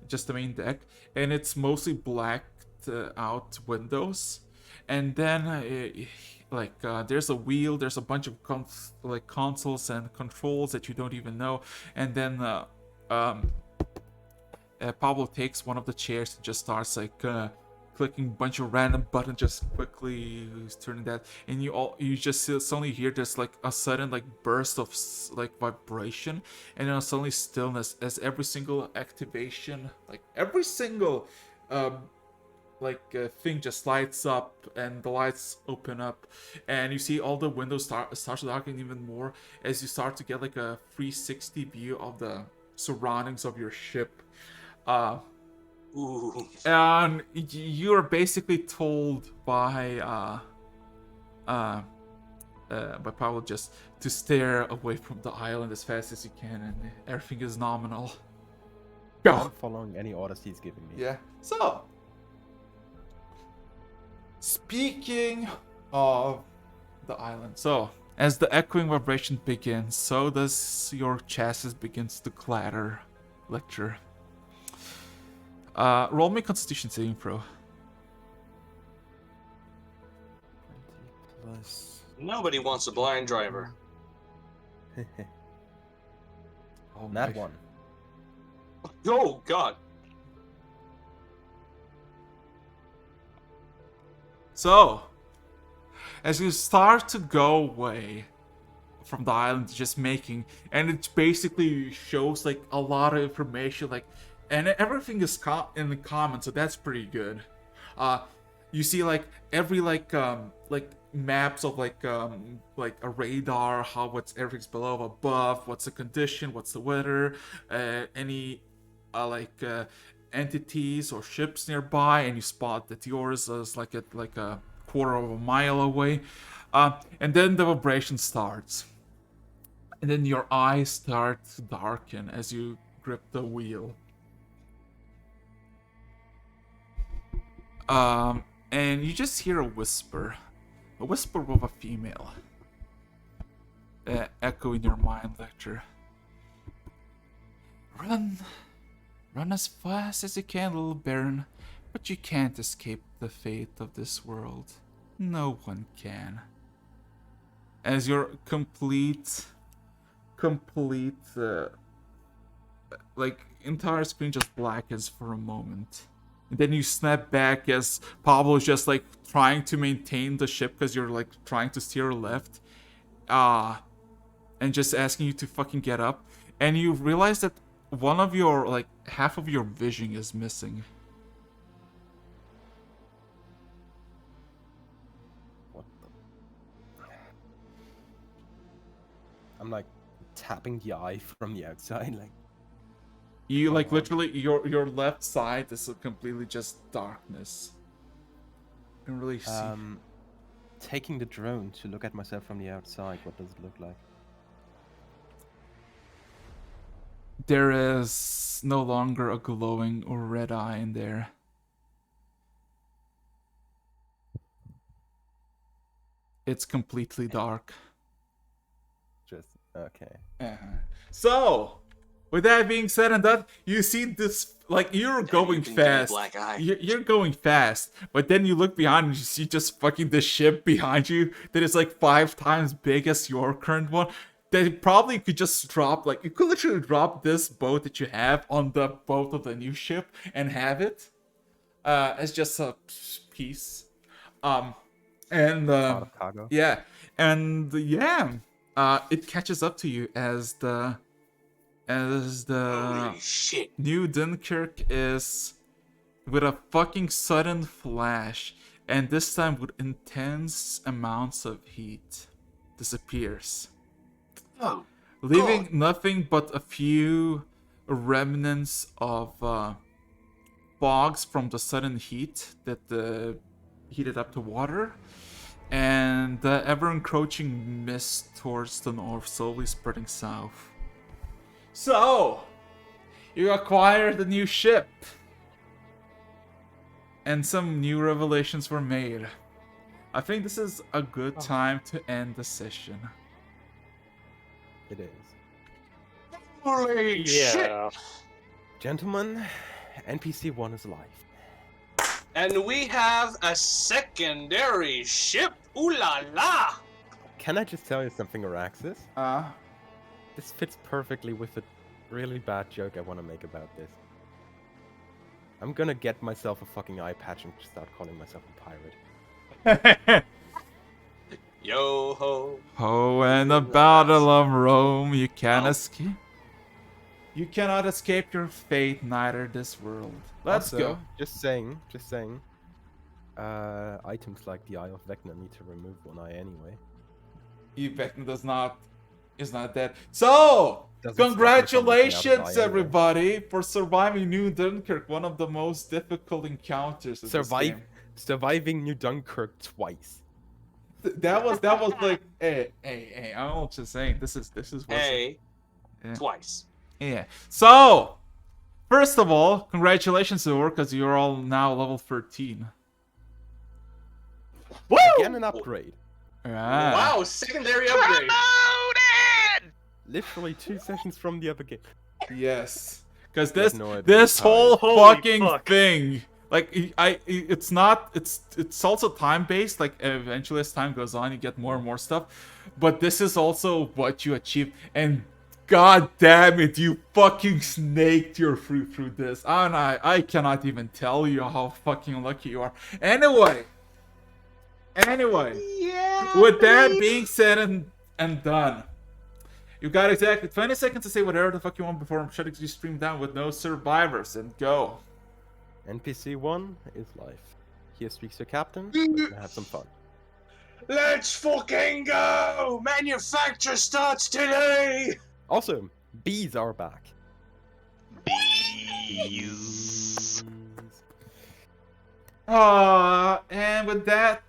just the main deck, and it's mostly blacked out windows, and then there's a wheel, there's a bunch of consoles and controls that you don't even know, and then Pablo takes one of the chairs and just starts clicking a bunch of random buttons, just quickly turning that, and you just suddenly hear this a sudden burst of vibration, and then suddenly stillness as every single activation, every single thing just lights up, and the lights open up, and you see all the windows start to darken even more as you start to get like a 360 view of the surroundings of your ship. Ooh. And you're basically told by Pavel just to stare away from the island as fast as you can, and everything is nominal. Go. I'm following any orders he's giving me. Yeah. So, speaking of the island, so as the echoing vibration begins, so does your chassis begins to clatter, Lecter. Roll me Constitution saving throw. 20 plus. Nobody wants a blind driver. Oh Nat my- 1. Oh God. So, as you start to go away from the island, just making, and it basically shows like a lot of information, like, and everything is in the common, so that's pretty good. You see like every like maps of like a radar, how what's everything's below, above, what's the condition, what's the weather, any entities or ships nearby, and you spot that yours is like a quarter of a mile away, and then the vibration starts, and then your eyes start to darken as you grip the wheel. And you just hear a whisper of a female, echo in your mind, Lecter. Run as fast as you can, little Baron, but you can't escape the fate of this world. No one can. As your complete, entire screen just blackens for a moment. And then you snap back as Pablo is just like trying to maintain the ship because you're like trying to steer left. And just asking you to fucking get up. And you realize that one of your, like, half of your vision is missing. What the? I'm like tapping the eye from the outside, like. You like literally your left side is completely just darkness. You don't really see. Taking the drone to look at myself from the outside, what does it look like? There is no longer a glowing or red eye in there. It's completely dark. Just okay. So, with that being said and done, you see this, like, you're going you can get a fast. black eye. You're going fast, but then you look behind and you see just fucking the ship behind you that is like 5 times big as your current one. They probably could just drop, like, you could literally drop this boat that you have on the boat of the new ship and have it as just a piece. Part And of cargo. yeah, and yeah, it catches up to you as the Holy shit. new Dunkirk is with a fucking sudden flash, and this time with intense amounts of heat, disappears, Oh, leaving God. nothing but a few remnants of fogs from the sudden heat that heated up the water, and the ever-encroaching mist towards the north, slowly spreading south. So, you acquired a new ship, and some new revelations were made. I think this is a good time to end the session. It is. Holy shit. Yeah. Gentlemen, NPC 1 is alive. And we have a secondary ship. Ooh la la. Can I just tell you something, Araxis? Uh, This fits perfectly with a really bad joke I want to make about this. I'm gonna get myself a fucking eye patch and start calling myself a pirate. Yo ho. Oh, and the battle of Rome, you can't escape. You cannot escape your fate, neither this world. Let's Also, go. Just saying. Items like the Eye of Vecna need to remove one eye anyway. Vecna is not dead. So, Doesn't stop me from looking out of congratulations, the eye everybody, for surviving New Dunkirk, one of the most difficult encounters of this game. Surviving New Dunkirk twice. That was like, hey, I'm just saying, this is Hey, yeah. twice. Yeah. So, first of all, congratulations, Zor, because you're all now level 13. Woo! Again, an upgrade. Yeah. Wow, secondary upgrade. Promoted! Literally 2 sessions from the other game. Yes. Because You have no idea this how whole Holy fucking fuck. thing, like, it's also time based. Like, eventually as time goes on, you get more and more stuff. But this is also what you achieve, and god damn it, you fucking snaked your fruit through this. And I cannot even tell you how fucking lucky you are. Anyway, Yeah, with that baby. being said and done, you got exactly 20 seconds to say whatever the fuck you want before I'm shutting your stream down with no survivors, and go. NPC 1 is life. Here speaks your captain. We're gonna have some fun. Let's fucking go! Manufacture starts today! Also, bees are back. Bees. And with that,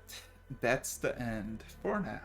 that's the end for now.